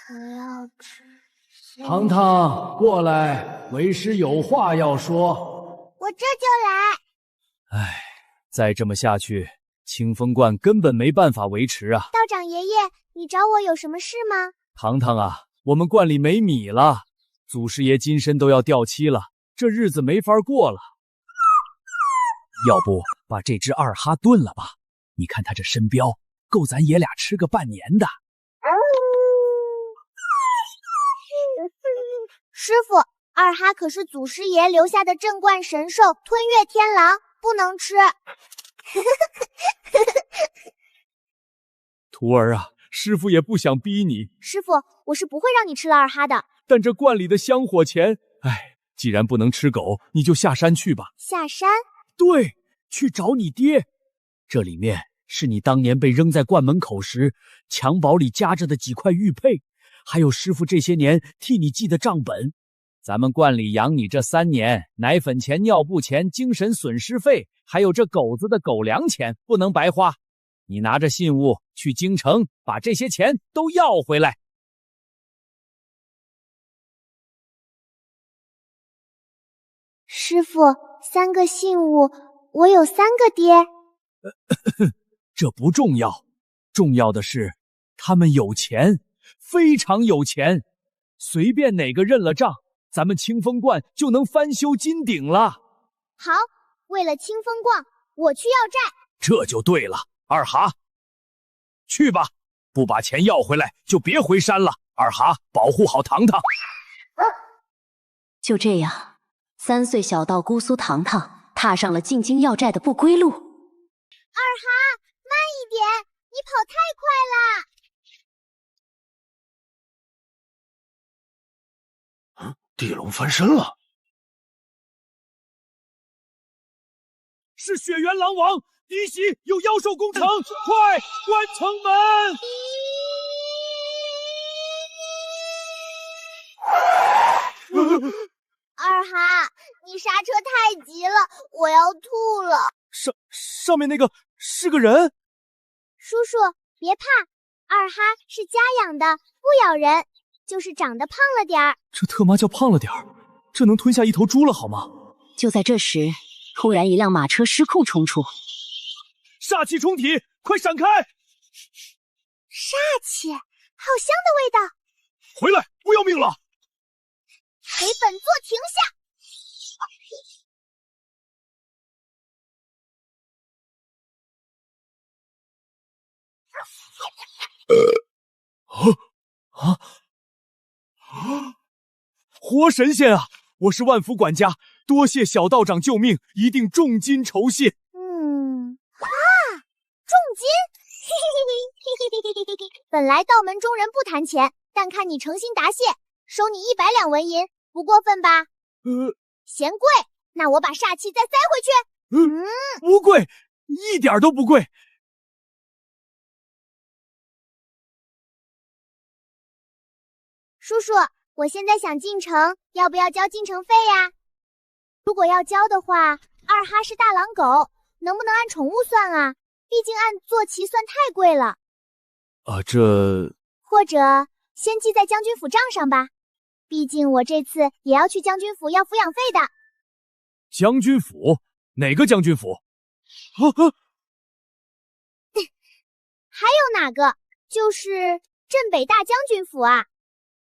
我要吃。糖糖，过来，为师有话要说。我这就来。唉，再这么下去，清风观根本没办法维持啊！道长爷爷，你找我有什么事吗？糖糖啊，我们观里没米了，祖师爷金身都要掉漆了，这日子没法过了。要不把这只二哈炖了吧？你看他这身膘，够咱爷俩吃个半年的。师傅，二哈可是祖师爷留下的镇观神兽，吞月天狼，不能吃。徒儿啊，师傅也不想逼你。师傅，我是不会让你吃了二哈的。但这观里的香火钱，唉，既然不能吃狗，你就下山去吧。下山？对，去找你爹。这里面是你当年被扔在观门口时，襁褓里夹着的几块玉佩，还有师傅这些年替你记的账本。咱们观里养你这3年，奶粉钱、尿布钱、精神损失费，还有这狗子的狗粮钱，不能白花。你拿着信物去京城，把这些钱都要回来。师傅，3个信物，我有3个爹。这不重要，重要的是他们有钱，非常有钱，随便哪个认了账，咱们清风观就能翻修金顶了。好，为了清风观，我去要债。这就对了，二哈，去吧，不把钱要回来就别回山了。二哈，保护好糖糖。就这样，3岁小道姑苏糖糖踏上了进京要债的不归路。二哈，慢一点，你跑太快了。地龙翻身了，是血源狼王，敌袭有妖兽攻城，快关城门！二哈，你刹车太急了，我要吐了。上面那个是个人？叔叔别怕，二哈是家养的，不咬人，就是长得胖了点儿。这特妈叫胖了点儿，这能吞下一头猪了好吗？就在这时，突然一辆马车失控冲出，煞气冲体，快闪开！煞气，好香的味道。回来，不要命了！给本座停下！活神仙啊！我是万福管家，多谢小道长救命，一定重金酬谢。重金！本来道门中人不谈钱，但看你诚心答谢，收你100两纹银，不过分吧？嫌贵，那我把煞气再塞回去。不贵，一点都不贵。叔叔，我现在想进城，要不要交进城费呀？如果要交的话，二哈是大狼狗，能不能按宠物算啊？毕竟按坐骑算太贵了。这……或者先记在将军府账上吧，毕竟我这次也要去将军府要抚养费的。将军府？哪个将军府？还有哪个？就是镇北大将军府啊。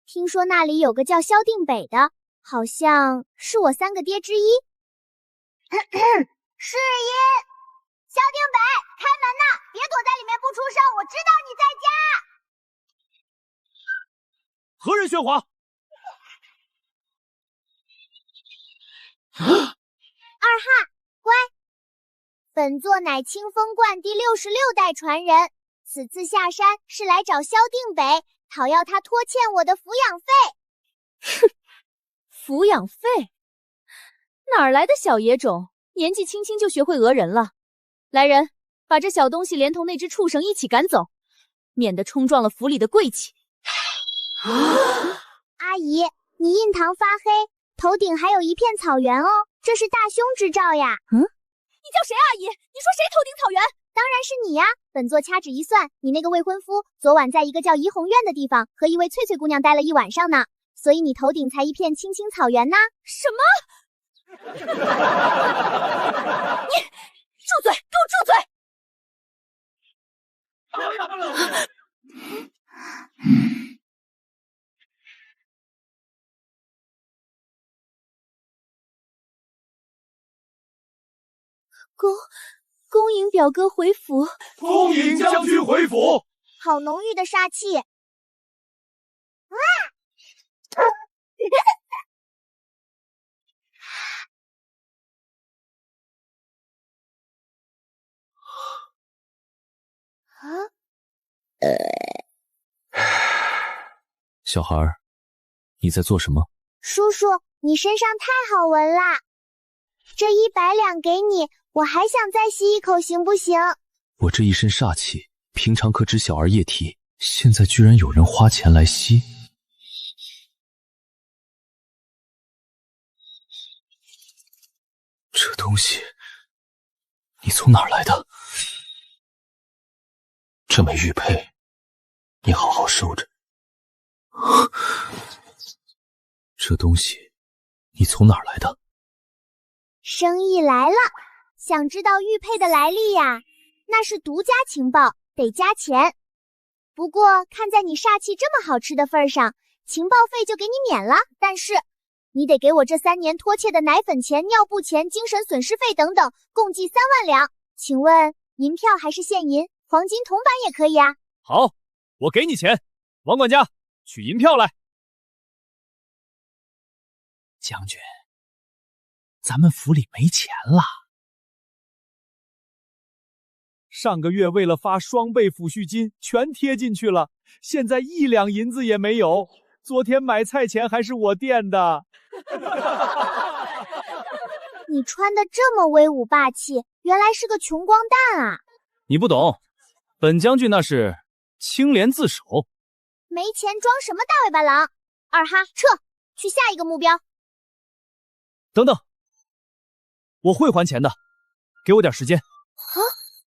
听说那里有个叫萧定北的，好像是我3个爹之一。是一，萧定北，开门呐！别躲在里面不出声，我知道你在家。何人喧哗？二哈，乖。本座乃清风观第66代传人，此次下山是来找萧定北，讨要他拖欠我的抚养费。哼，抚养费？哪儿来的小野种，年纪轻轻就学会讹人了？来人，把这小东西连同那只畜生一起赶走，免得冲撞了府里的贵气。阿姨，你印堂发黑，头顶还有一片草原哦，这是大凶之兆呀。你叫谁阿姨？你说谁头顶草原？当然是你呀！本座掐指一算，你那个未婚夫昨晚在一个叫怡红院的地方和一位翠翠姑娘待了一晚上呢，所以你头顶才一片青青草原呢。什么？你住嘴！给我住嘴！恭迎表哥回府。恭迎将军回府。好浓郁的煞气！啊！小孩儿，你在做什么？叔叔，你身上太好闻啦！这100两给你，我还想再吸一口，行不行？我这一身煞气，平常可知小儿液体，现在居然有人花钱来吸。这东西，你从哪儿来的？这枚玉佩，你好好收着。这东西，你从哪儿来的？生意来了，想知道玉佩的来历呀？那是独家情报，得加钱。不过看在你煞气这么好吃的份上，情报费就给你免了。但是你得给我这3年拖欠的奶粉钱、尿布钱、精神损失费等等，共计3万两。请问银票还是现银？黄金铜板也可以啊。好，我给你钱。王管家，取银票来。将军，咱们府里没钱了。上个月为了发双倍抚恤金，全贴进去了，现在1两银子也没有。昨天买菜钱还是我垫的。你穿的这么威武霸气，原来是个穷光蛋啊！你不懂，本将军那是清廉自守。没钱装什么大尾巴狼？二哈，撤，去下一个目标。等等，我会还钱的，给我点时间。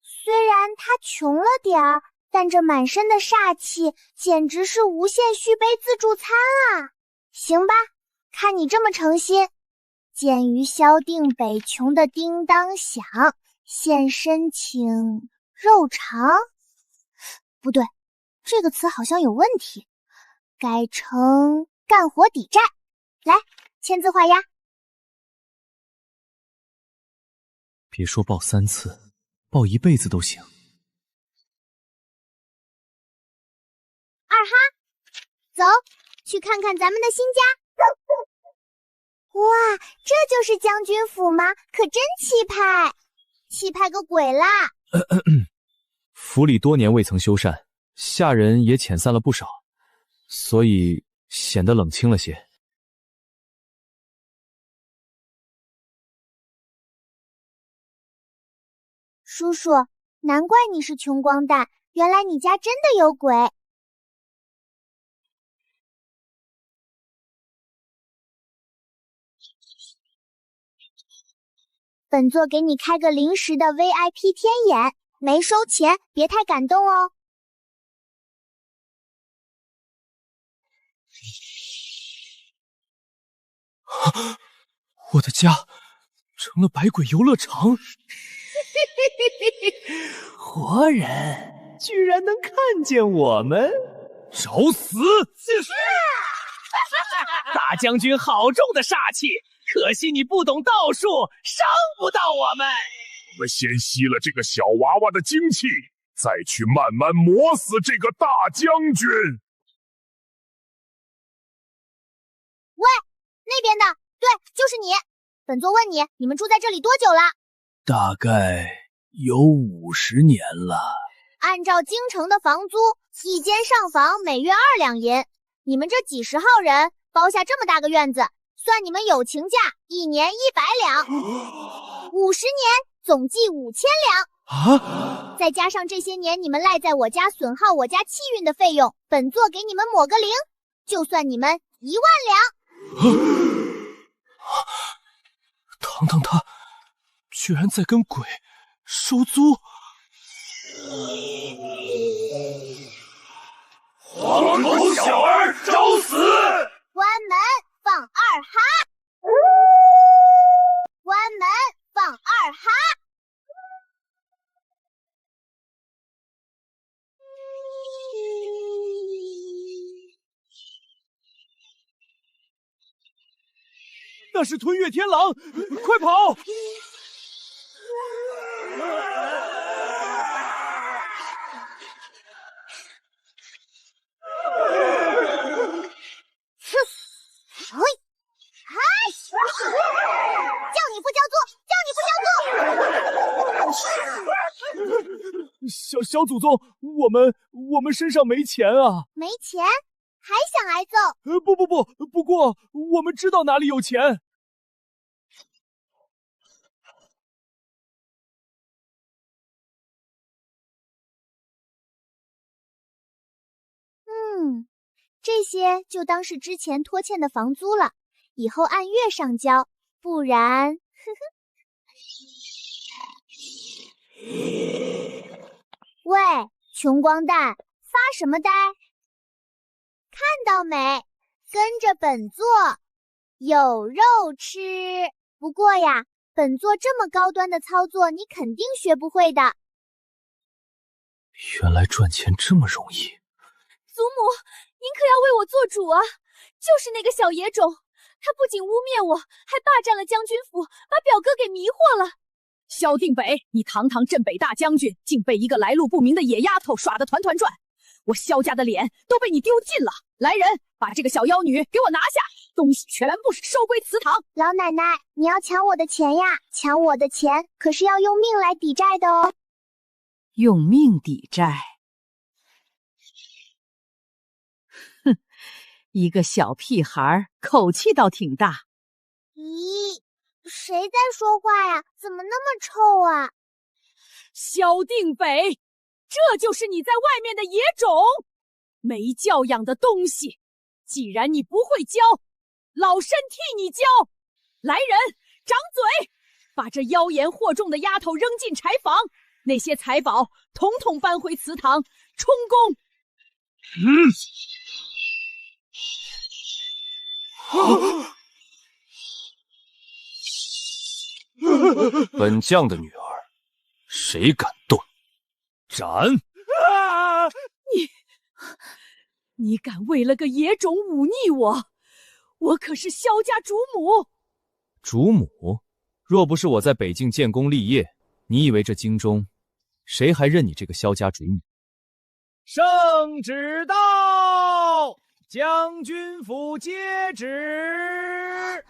虽然他穷了点儿，但这满身的煞气简直是无限续杯自助餐啊！行吧，看你这么诚心，鉴于萧定北穷的叮当响，现身请肉偿。不对，这个词好像有问题，改成干活抵债。来，签字画押。别说报3次，报1辈子都行。二哈，走，去看看咱们的新家。哇，这就是将军府吗？可真气派！气派个鬼啦！府里多年未曾修缮，下人也遣散了不少，所以显得冷清了些。叔叔，难怪你是穷光蛋，原来你家真的有鬼。本座给你开个临时的 VIP 天眼，没收钱，别太感动哦。我的家成了百鬼游乐场。活人居然能看见我们，找死！大将军好重的煞气，可惜你不懂道术，伤不到我们。我们先吸了这个小娃娃的精气，再去慢慢磨死这个大将军。喂，那边的，对，就是你。本座问你，你们住在这里多久了？大概有50年了。按照京城的房租，一间上房每月2两银。你们这几十号人包下这么大个院子，算你们友情价，1年100两，50年总计5000两啊！再加上这些年你们赖在我家损耗我家气运的费用，本座给你们抹个零，就算你们1万两。堂堂他居然在跟鬼收租！黄头小儿找死！关门放二哈，关门放二哈。那是吞月天狼，快跑！嘿，嗨！叫你不交作，叫你不交作！小祖宗，我们身上没钱啊！没钱还想挨揍？不过我们知道哪里有钱。这些就当是之前拖欠的房租了，以后按月上交，不然，喂，穷光蛋，发什么呆？看到没？跟着本座，有肉吃。不过呀，本座这么高端的操作，你肯定学不会的。原来赚钱这么容易。祖母，您可要为我做主啊！就是那个小野种，他不仅污蔑我，还霸占了将军府，把表哥给迷惑了。萧定北，你堂堂镇北大将军，竟被一个来路不明的野丫头耍得团团转，我萧家的脸都被你丢尽了！来人，把这个小妖女给我拿下，东西全部收归祠堂。老奶奶，你要抢我的钱呀！抢我的钱可是要用命来抵债的哦。用命抵债？哼，一个小屁孩，口气倒挺大。咦，谁在说话呀？怎么那么臭啊？萧定北，这就是你在外面的野种，没教养的东西！既然你不会教，老身替你教。来人，掌嘴，把这妖言惑众的丫头扔进柴房，那些财宝统统搬回祠堂，充公。本将的女儿，谁敢动？斩！你敢为了个野种忤逆我？我可是萧家主母。主母？若不是我在北境建功立业，你以为这京中谁还认你这个萧家主母？圣旨到，将军府接旨。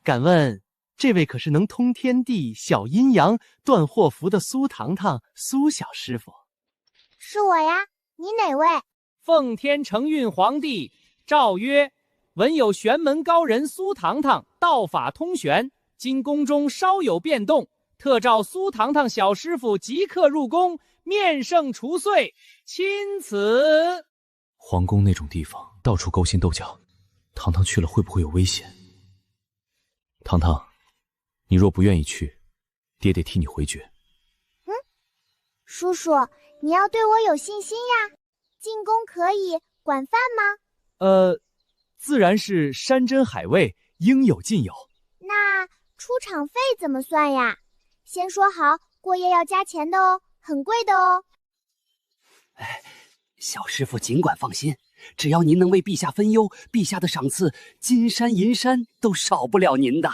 敢问这位可是能通天地、晓阴阳、断祸符的苏糖糖苏小师傅？是我呀，你哪位？奉天承运皇帝诏曰：闻有玄门高人苏糖糖道法通玄，今宫中稍有变动，特召苏糖糖小师傅即刻入宫，面圣除祟，钦此。皇宫那种地方到处勾心斗角，糖糖去了会不会有危险？糖糖，你若不愿意去，爹得替你回绝。叔叔，你要对我有信心呀。进宫可以，管饭吗？自然是山珍海味，应有尽有。那出场费怎么算呀？先说好，过夜要加钱的哦，很贵的哦。小师傅尽管放心，只要您能为陛下分忧，陛下的赏赐金山银山都少不了您的。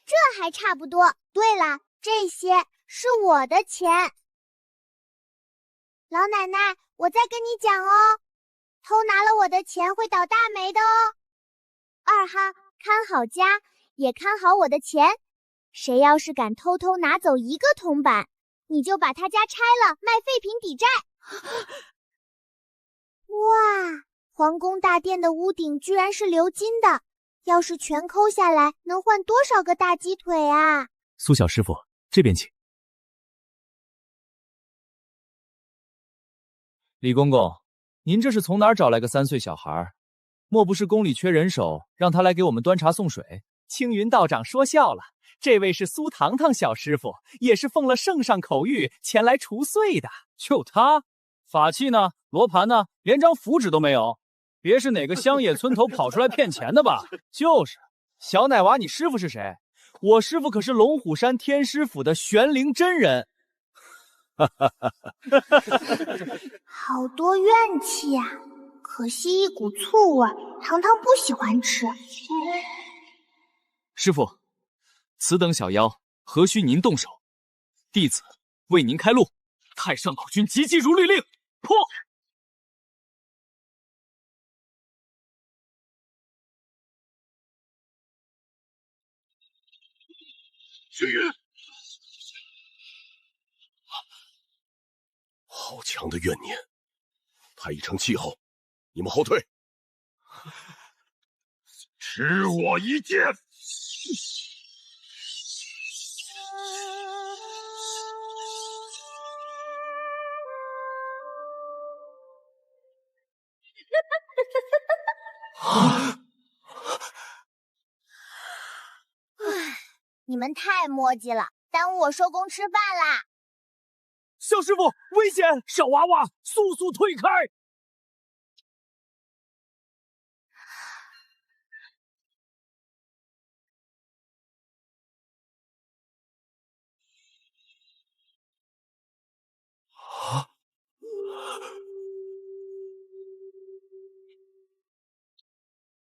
这还差不多。对了，这些是我的钱。老奶奶，我再跟你讲哦，偷拿了我的钱会倒大霉的哦。二哈，看好家，也看好我的钱。谁要是敢偷偷拿走一个铜板，你就把他家拆了，卖废品抵债。哇，皇宫大殿的屋顶居然是鎏金的，要是全抠下来，能换多少个大鸡腿啊？苏小师傅，这边请。李公公，您这是从哪儿找来个3岁小孩？莫不是宫里缺人手，让他来给我们端茶送水？青云道长说笑了，这位是苏糖糖小师傅，也是奉了圣上口谕前来除祟的。就他，法器呢？罗盘呢？连张符纸都没有，别是哪个乡野村头跑出来骗钱的吧？就是，小奶娃，你师傅是谁？我师傅可是龙虎山天师府的玄灵真人。好多怨气啊！可惜一股醋味，糖糖不喜欢吃。师傅，此等小妖，何须您动手？弟子为您开路。太上老君急急如律令，破！雪云，好强的怨念！他一成气候，你们后退，吃我一剑！你们太磨叽了，耽误我收工吃饭啦！小师傅，危险！小娃娃，速速退开！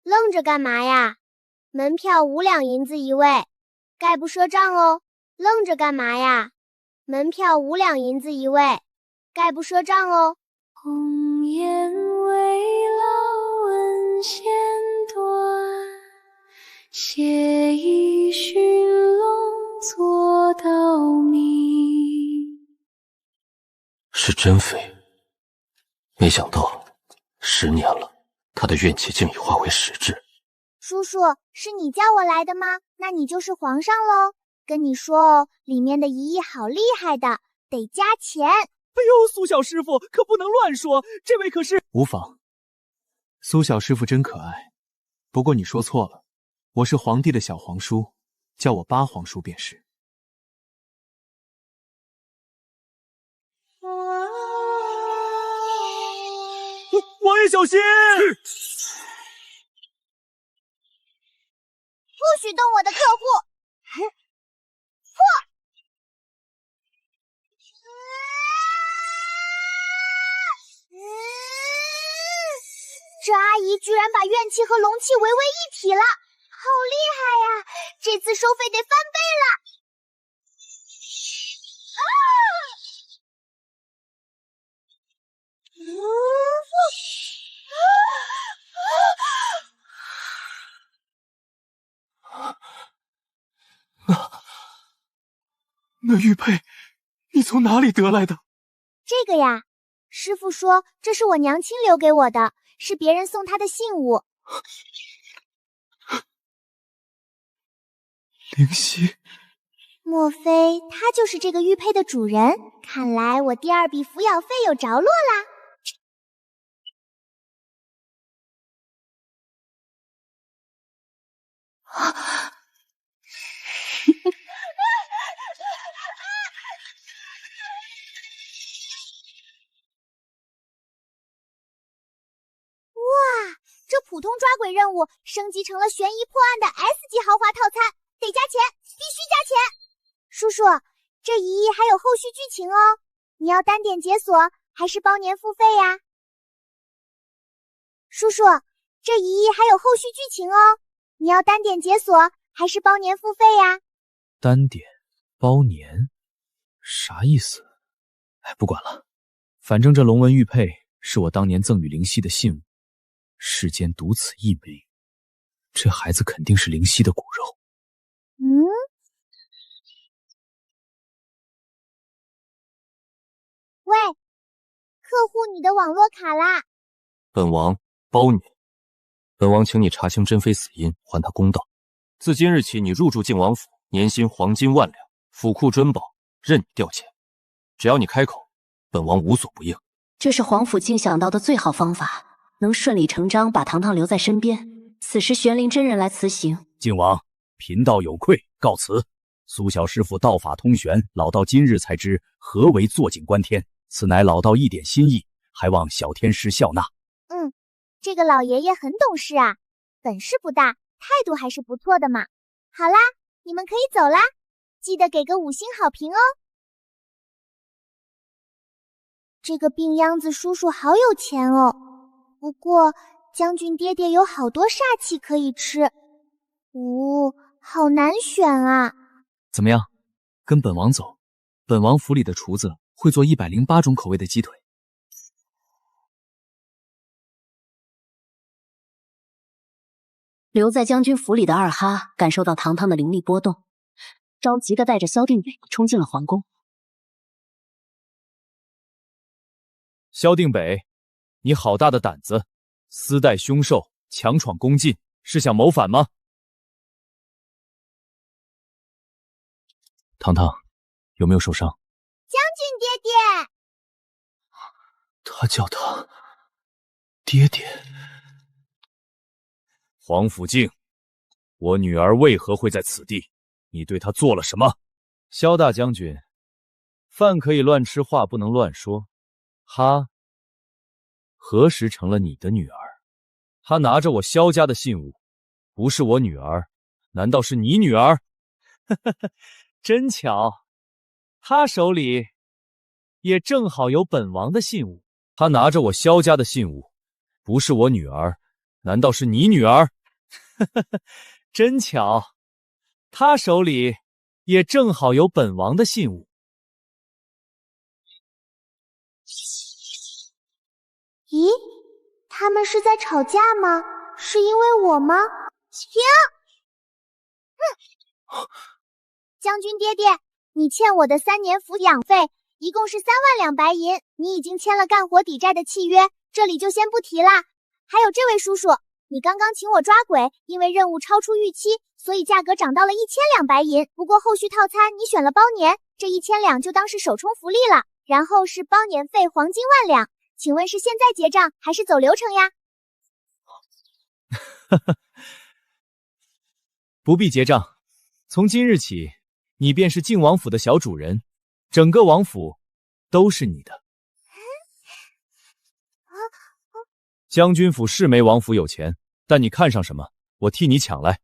愣着干嘛呀？门票5两银子一位，概不赊账哦。愣着干嘛呀？门票5两银子一位，概不赊账哦。红颜未老问弦断，斜倚寻龙坐到明。是真妃，没想到10年了，她的怨气竟已化为实质。叔叔，是你叫我来的吗？那你就是皇上喽。跟你说哦，里面的仪艺好厉害的，得加钱。哎呦，苏小师傅可不能乱说，这位可是……无妨，苏小师傅真可爱。不过你说错了，我是皇帝的小皇叔，叫我八皇叔便是。王爷小心！不许动我的客户！破！这阿姨居然把怨气和龙气为为一体了，好厉害呀！这次收费得翻倍了！那玉佩，你从哪里得来的？这个呀，师傅说这是我娘亲留给我的，是别人送她的信物。灵犀，莫非她就是这个玉佩的主人？看来我第2笔抚养费有着落啦！哇，这普通抓鬼任务升级成了悬疑破案的 S 级豪华套餐，得加钱，必须加钱！叔叔，这一役还有后续剧情哦，你要单点解锁还是包年付费呀？叔叔，这一役还有后续剧情哦，你要单点解锁还是包年付费呀？单点包年，啥意思？哎，不管了，反正这龙纹玉佩是我当年赠与灵犀的信物，世间独此一枚，这孩子肯定是灵犀的骨肉。喂，客户，你的网络卡啦！本王包你。本王请你查清珍妃死因，还她公道。自今日起，你入住靖王府，年薪黄金1万两，府库珍宝任你调遣。只要你开口，本王无所不应。这是皇甫静想到的最好方法，能顺理成章把糖糖留在身边。此时玄灵真人来辞行。靖王，贫道有愧，告辞。苏小师傅道法通玄，老道今日才知何为坐井观天，此乃老道一点心意，还望小天师笑纳。这个老爷爷很懂事啊，本事不大，态度还是不错的嘛。好啦，你们可以走啦，记得给个5星好评哦。这个病秧子叔叔好有钱哦，不过将军爹爹有好多煞气可以吃，好难选啊。怎么样，跟本王走，本王府里的厨子会做108种口味的鸡腿。留在将军府里的二哈感受到糖糖的灵力波动，着急的带着萧定北冲进了皇宫。萧定北，你好大的胆子，私带凶兽，强闯宫禁，是想谋反吗？糖糖，有没有受伤？将军爹爹，他叫他爹爹。皇甫静，我女儿为何会在此地？你对她做了什么？萧大将军，饭可以乱吃，话不能乱说。何时成了你的女儿？她拿着我萧家的信物，不是我女儿，难道是你女儿？真巧，她手里也正好有本王的信物。她拿着我萧家的信物，不是我女儿，难道是你女儿？真巧，他手里也正好有本王的信物。咦，他们是在吵架吗？是因为我吗？停！将军爹爹，你欠我的3年抚养费一共是3万两白银，你已经签了干活抵债的契约，这里就先不提啦。还有这位叔叔，你刚刚请我抓鬼，因为任务超出预期，所以价格涨到了1000两白银。不过后续套餐你选了包年，这1000两就当是首充福利了。然后是包年费黄金1万两，请问是现在结账还是走流程呀？不必结账，从今日起，你便是靖王府的小主人，整个王府都是你的。将军府是没王府有钱，但你看上什么，我替你抢来。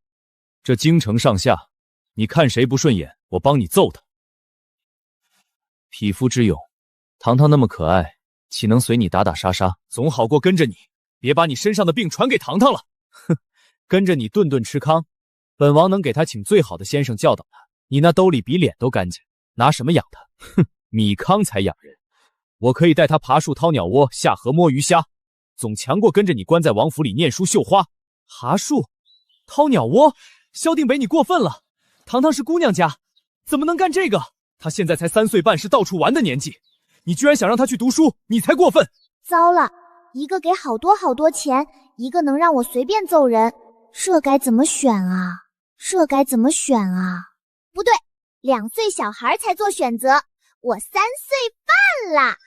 这京城上下，你看谁不顺眼，我帮你揍他。匹夫之勇，糖糖那么可爱，岂能随你打打杀杀？总好过跟着你，别把你身上的病传给糖糖了。哼，跟着你顿顿吃糠，本王能给他请最好的先生教导他。你那兜里比脸都干净，拿什么养他？哼，米糠才养人。我可以带他爬树掏鸟窝，下河摸鱼虾，总强过跟着你关在王府里念书绣花。爬树掏鸟窝，萧定北你过分了，糖糖是姑娘家，怎么能干这个？她现在才3岁半，是到处玩的年纪，你居然想让她去读书，你才过分！糟了，一个给好多好多钱，一个能让我随便揍人，这该怎么选啊？不对，2岁小孩才做选择，我3岁半了，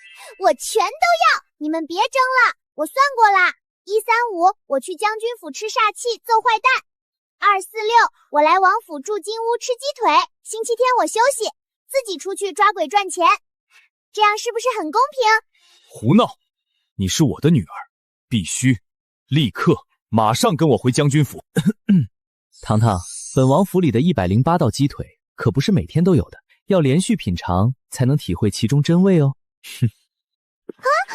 我全都要！你们别争了，我算过啦，135我去将军府吃煞气揍坏蛋，246我来王府住金屋吃鸡腿，星期天我休息，自己出去抓鬼赚钱，这样是不是很公平？胡闹！你是我的女儿，必须立刻马上跟我回将军府。糖糖，本王府里的108道鸡腿可不是每天都有的，要连续品尝才能体会其中真味哦。哼。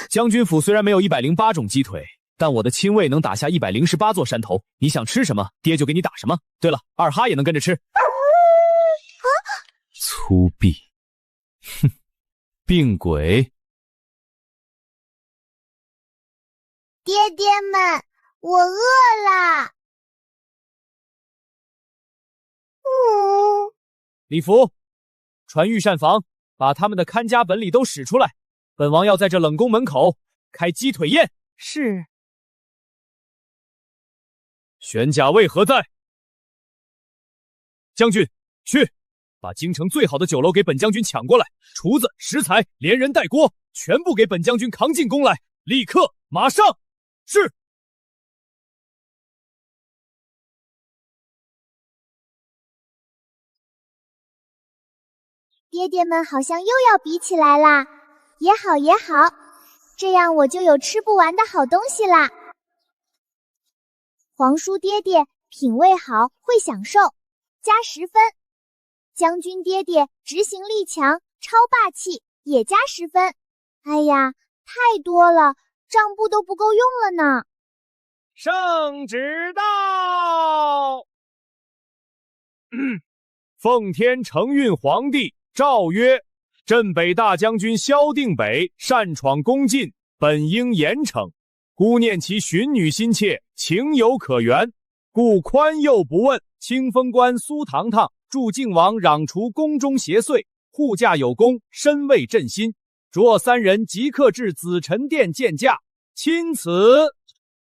将军府虽然没有108种鸡腿，但我的亲卫能打下108座山头。你想吃什么，爹就给你打什么。对了，二哈也能跟着吃。粗鄙！哼，病鬼！爹爹们，我饿了。李福，传御膳房，把他们的看家本领都使出来。本王要在这冷宫门口开鸡腿宴。是。玄甲为何在？将军，去把京城最好的酒楼给本将军抢过来，厨子、食材连人带锅，全部给本将军扛进宫来，立刻，马上！是。爹爹们好像又要比起来啦，也好也好，这样我就有吃不完的好东西啦。皇叔爹爹品味好，会享受，加10分。将军爹爹执行力强，超霸气，也加10分。哎呀，太多了，账簿都不够用了呢。圣旨到！奉天承运皇帝诏曰：镇北大将军萧定北擅闯宫禁，本应严惩。孤念其寻女心切，情有可原，故宽宥不问。清风官苏堂堂助靖王攘除宫中邪祟，护驾有功，深为朕心。着3人即刻至紫宸殿见驾。钦此。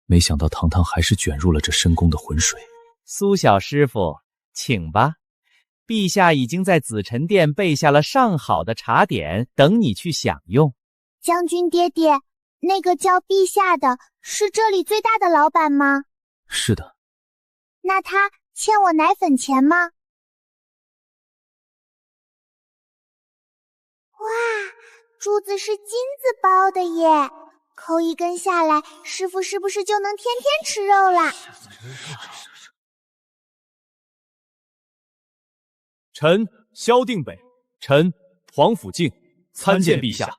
没想到堂堂还是卷入了这深宫的浑水。苏小师傅，请吧。陛下已经在紫宸殿备下了上好的茶点，等你去享用。将军爹爹，那个叫陛下的是这里最大的老板吗？是的。那他欠我奶粉钱吗？哇，珠子是金子包的耶！抠一根下来，师傅是不是就能天天吃肉啦？臣萧定北，臣皇甫敬，参见陛下。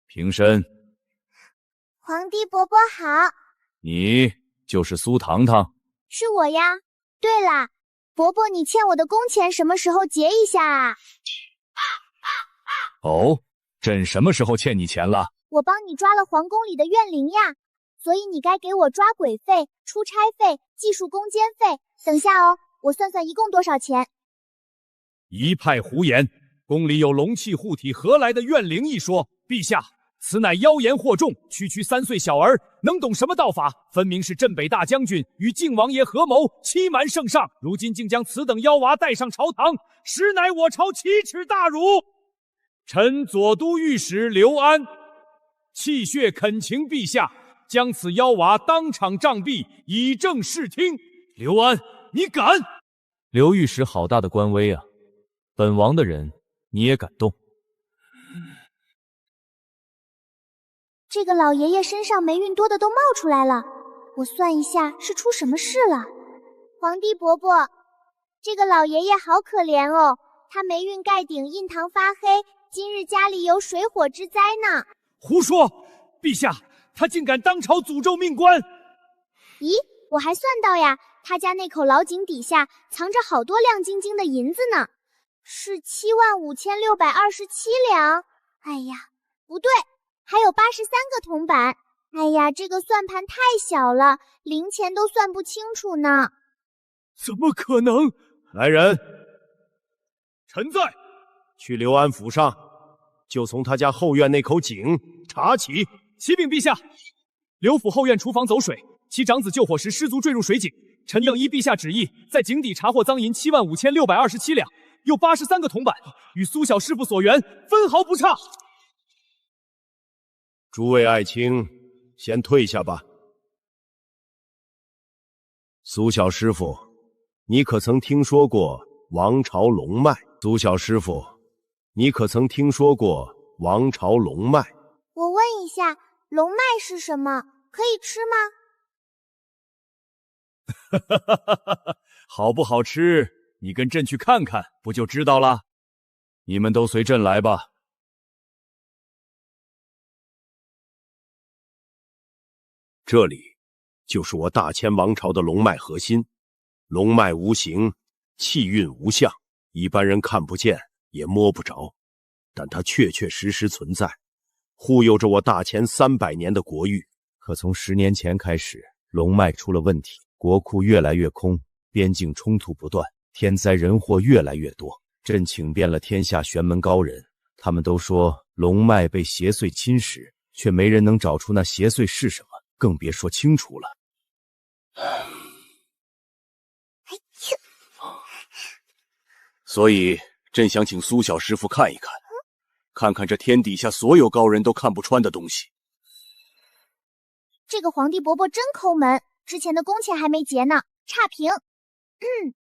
平身。皇帝伯伯好。你就是苏堂堂？是我呀。对啦，伯伯，你欠我的工钱什么时候结一下啊？哦，朕什么时候欠你钱了？我帮你抓了皇宫里的怨灵呀，所以你该给我抓鬼费、出差费、技术工监费。等下哦，我算算一共多少钱。一派胡言！宫里有龙气护体，何来的怨灵一说？陛下，此乃妖言惑众，区区3岁小儿能懂什么道法？分明是镇北大将军与靖王爷合谋，欺瞒圣上，如今竟将此等妖娃带上朝堂，实乃我朝奇耻大辱。臣左都御史刘安泣血恳请陛下将此妖娃当场杖毙，以正视听。刘安，你敢？刘御史好大的官威啊！本王的人你也敢动？这个老爷爷身上霉运多的都冒出来了，我算一下是出什么事了。皇帝伯伯，这个老爷爷好可怜哦，他霉运盖顶，印堂发黑，今日家里有水火之灾呢。胡说！陛下，他竟敢当朝诅咒命官！咦，我还算到呀，他家那口老井底下藏着好多亮晶晶的银子呢，是75627两。哎呀，不对，还有83个铜板。哎呀，这个算盘太小了，零钱都算不清楚呢。怎么可能？来人，臣在。去刘安府上，就从他家后院那口井查起。启禀陛下，刘府后院厨房走水，其长子救火时失足坠入水井。臣等依陛下旨意，在井底查获赃银75627两，又83个铜板，与苏小师傅所原分毫不差。诸位爱卿，先退下吧。苏小师傅，你可曾听说过王朝龙脉？苏小师傅，你可曾听说过王朝龙脉？我问一下，龙脉是什么？可以吃吗？好不好吃，你跟朕去看看，不就知道了？你们都随朕来吧。这里就是我大千王朝的龙脉核心，龙脉无形，气运无相，一般人看不见也摸不着，但它确确实实存在，护佑着我大千300年的国域。可从10年前开始，龙脉出了问题，国库越来越空，边境冲突不断，天灾人祸越来越多。朕请遍了天下玄门高人，他们都说龙脉被邪祟侵蚀，却没人能找出那邪祟是什么，更别说清除了。所以朕想请苏小师傅看一看，看看这天底下所有高人都看不穿的东西。这个皇帝伯伯真抠门，之前的工钱还没结呢，差评。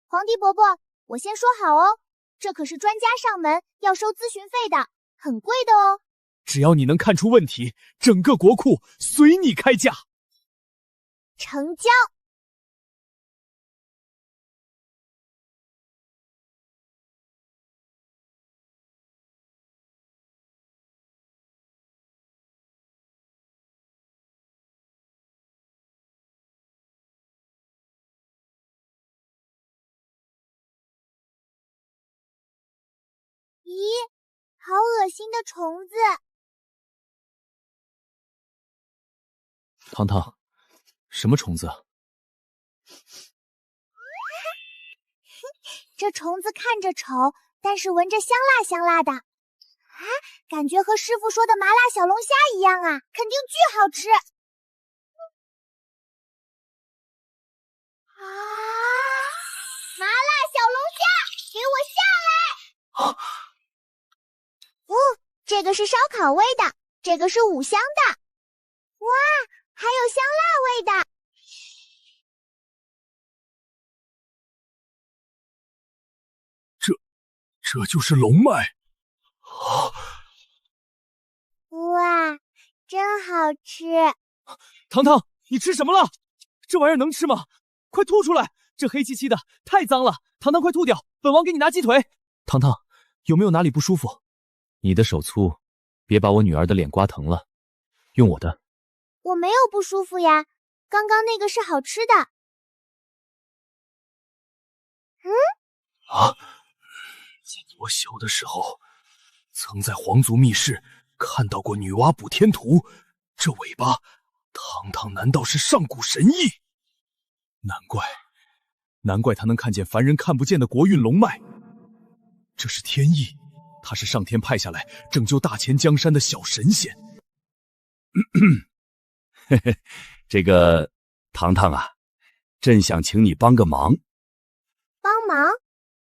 皇帝伯伯，我先说好哦，这可是专家上门，要收咨询费的，很贵的哦。只要你能看出问题，整个国库随你开价。成交。咦，好恶心的虫子！糖糖，什么虫子啊？这虫子看着丑，但是闻着香辣香辣的。啊，感觉和师傅说的麻辣小龙虾一样啊，肯定巨好吃。啊！麻辣小龙虾，给我下来！啊！这个是烧烤味的，这个是五香的。哇，还有香辣味的。这就是龙脉。哇，真好吃！糖糖，你吃什么了？这玩意儿能吃吗？快吐出来！这黑漆漆的，太脏了。糖糖，快吐掉！本王给你拿鸡腿。糖糖，有没有哪里不舒服？你的手粗，别把我女儿的脸刮疼了。用我的。我没有不舒服呀，刚刚那个是好吃的。我小的时候，曾在皇族密室看到过女娲补天图，这尾巴，堂堂难道是上古神医？难怪他能看见凡人看不见的国运龙脉。这是天意，他是上天派下来拯救大钱江山的小神仙。嘿嘿，这个糖糖啊，朕想请你帮个忙。帮忙？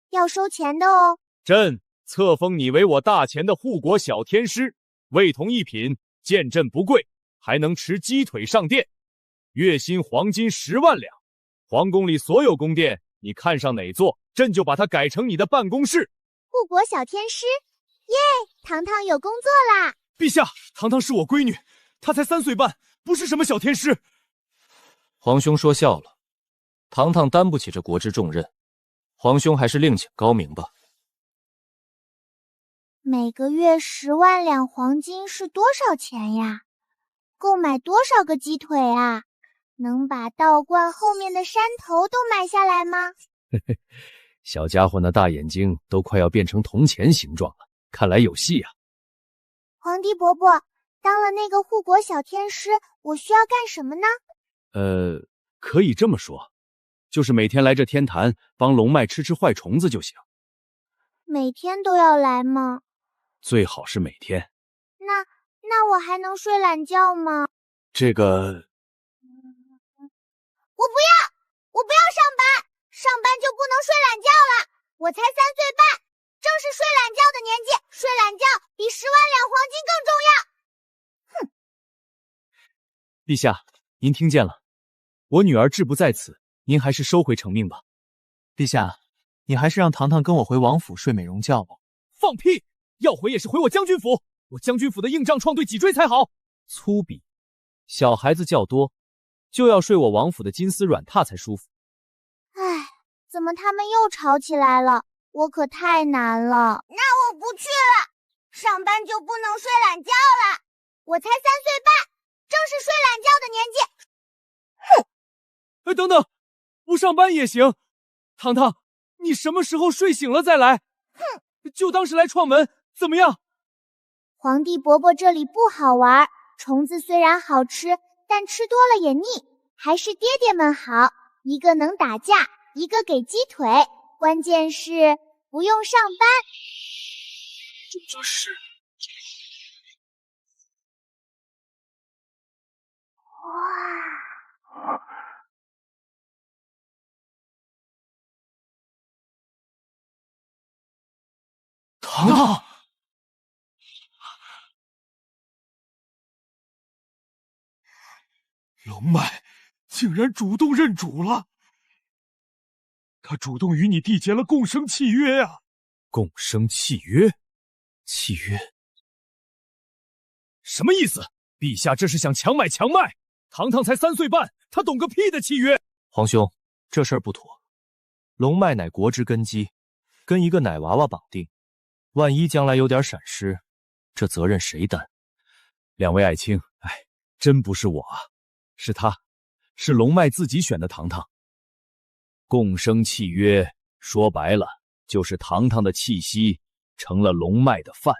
要收钱的哦。朕册封你为我大钱的护国小天师，味同一品，见朕不贵，还能持鸡腿上殿，月薪黄金10万两。皇宫里所有宫殿，你看上哪座，朕就把它改成你的办公室。护国小天师，耶！糖糖有工作啦！陛下，糖糖是我闺女，她才3岁半，不是什么小天师。皇兄说笑了，糖糖担不起这国之重任，皇兄还是另请高明吧。每个月10万两黄金是多少钱呀？够买多少个鸡腿啊？能把道观后面的山头都买下来吗？嘿嘿，小家伙那大眼睛都快要变成铜钱形状了，看来有戏啊。皇帝伯伯，当了那个护国小天师，我需要干什么呢？可以这么说，就是每天来这天坛帮龙脉吃坏虫子就行。每天都要来吗？最好是每天。那我还能睡懒觉吗？这个……我不要上班，上班就不能睡懒觉了。我才3岁半，正是睡懒觉的年纪，睡懒觉比10万两黄金更重要。哼！陛下，您听见了，我女儿志不在此，您还是收回成命吧。陛下，你还是让糖糖跟我回王府睡美容觉吧。放屁！要回也是回我将军府，我将军府的硬仗创对脊椎才好。粗鄙！小孩子较多，就要睡我王府的金丝软榻才舒服。唉，怎么他们又吵起来了？我可太难了。那我不去了，上班就不能睡懒觉了。我才3岁半，正是睡懒觉的年纪。哼！等等，不上班也行。糖糖，你什么时候睡醒了再来？哼！就当是来串门，怎么样？皇帝伯伯这里不好玩，虫子虽然好吃，但吃多了也腻，还是爹爹们好，一个能打架，一个给鸡腿，关键是不用上班。这是……哇！糖糖，龙脉竟然主动认主了，他主动与你缔结了共生契约啊！共生契约？契约？什么意思？陛下这是想强买强卖？糖糖才3岁半，他懂个屁的契约！皇兄，这事儿不妥。龙脉乃国之根基，跟一个奶娃娃绑定，万一将来有点闪失，这责任谁担？两位爱卿，真不是我啊，是他，是龙脉自己选的糖糖。共生契约说白了，就是糖糖的气息成了龙脉的饭。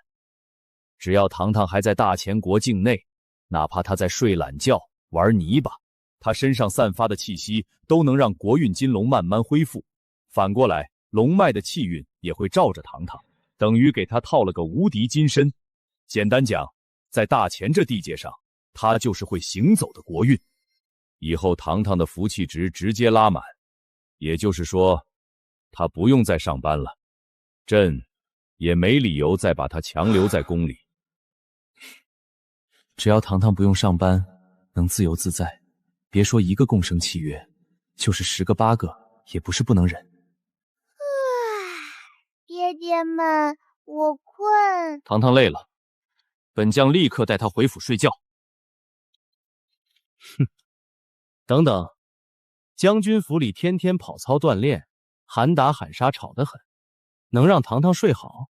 只要糖糖还在大前国境内，哪怕他在睡懒觉、玩泥巴，他身上散发的气息都能让国运金龙慢慢恢复。反过来，龙脉的气运也会罩着糖糖，等于给他套了个无敌金身。简单讲，在大前这地界上，他就是会行走的国运。以后糖糖的福气值直接拉满，也就是说，他不用再上班了，朕也没理由再把他强留在宫里。只要糖糖不用上班，能自由自在，别说一个共生契约，就是10个8个也不是不能忍。爹爹们，我困。糖糖累了，本将立刻带他回府睡觉。哼，等等，将军府里天天跑操锻炼，喊打喊杀吵得很，能让糖糖睡好？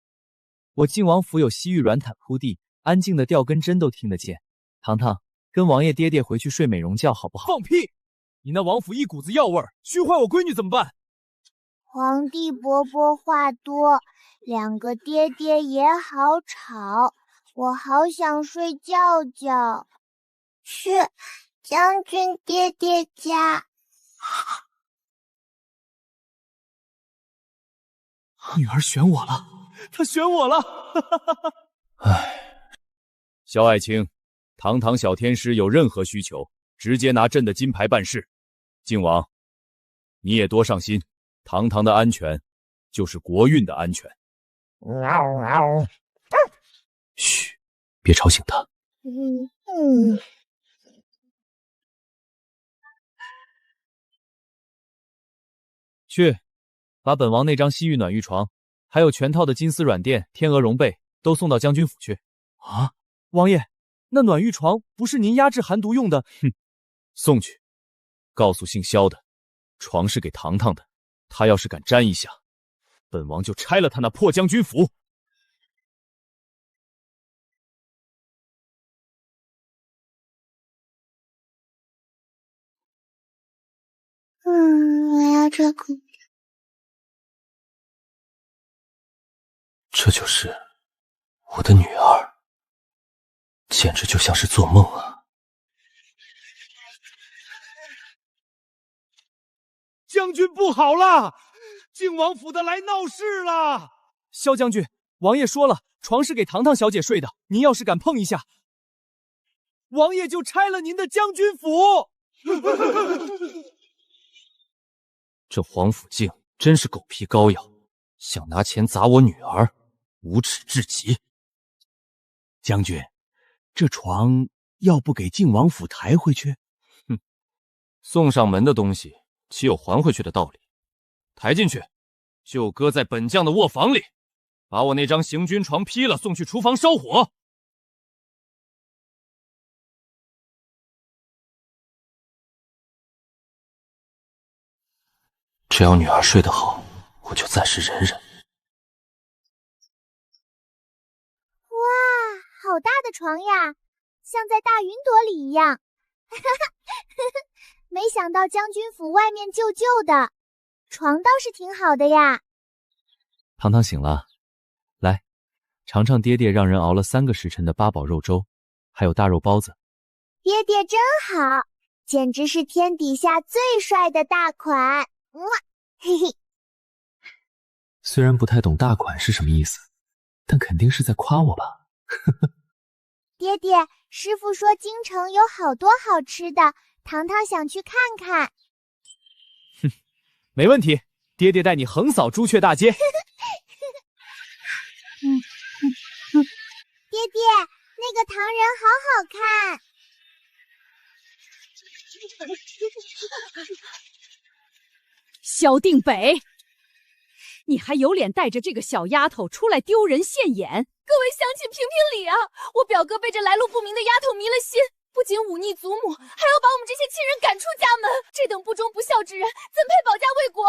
我靖王府有西域软毯铺地，安静的掉根针都听得见。糖糖，跟王爷爹爹回去睡美容觉好不好？放屁！你那王府一股子药味儿，熏坏我闺女怎么办？皇帝伯伯话多，2个爹爹也好吵，我好想睡觉觉。去将军爹爹家。女儿选我了，她选我了。萧爱卿，堂堂小天师有任何需求，直接拿朕的金牌办事。靖王，你也多上心，堂堂的安全就是国运的安全。嘘，别吵醒他。去，把本王那张西域暖玉床，还有全套的金丝软垫、天鹅绒被都送到将军府去。啊，王爷，那暖玉床不是您压制寒毒用的？哼，送去，告诉姓萧的，床是给糖糖的，他要是敢沾一下，本王就拆了他那破将军府。我要照顾。这就是我的女儿，简直就像是做梦啊！将军不好了，靖王府的来闹事了！萧将军，王爷说了，床是给糖糖小姐睡的，您要是敢碰一下，王爷就拆了您的将军府！这皇甫静真是狗皮膏药，想拿钱砸我女儿，无耻至极。将军，这床要不给靖王府抬回去？哼，送上门的东西岂有还回去的道理？抬进去，就搁在本将的卧房里，把我那张行军床劈了，送去厨房烧火。只要女儿睡得好，我就暂时忍忍。哇，好大的床呀，像在大云朵里一样。没想到将军府外面旧旧的，床倒是挺好的呀。糖糖醒了，来，尝尝爹爹让人熬了3个时辰的八宝肉粥，还有大肉包子。爹爹真好，简直是天底下最帅的大款。嘿嘿。虽然不太懂大款是什么意思，但肯定是在夸我吧。爹爹，师傅说京城有好多好吃的，糖糖想去看看。哼，没问题，爹爹带你横扫朱雀大街。糖人好好看。萧定北，你还有脸带着这个小丫头出来丢人现眼？各位乡亲评评理啊！我表哥被这来路不明的丫头迷了心，不仅忤逆祖母，还要把我们这些亲人赶出家门。这等不忠不孝之人，怎配保家卫国？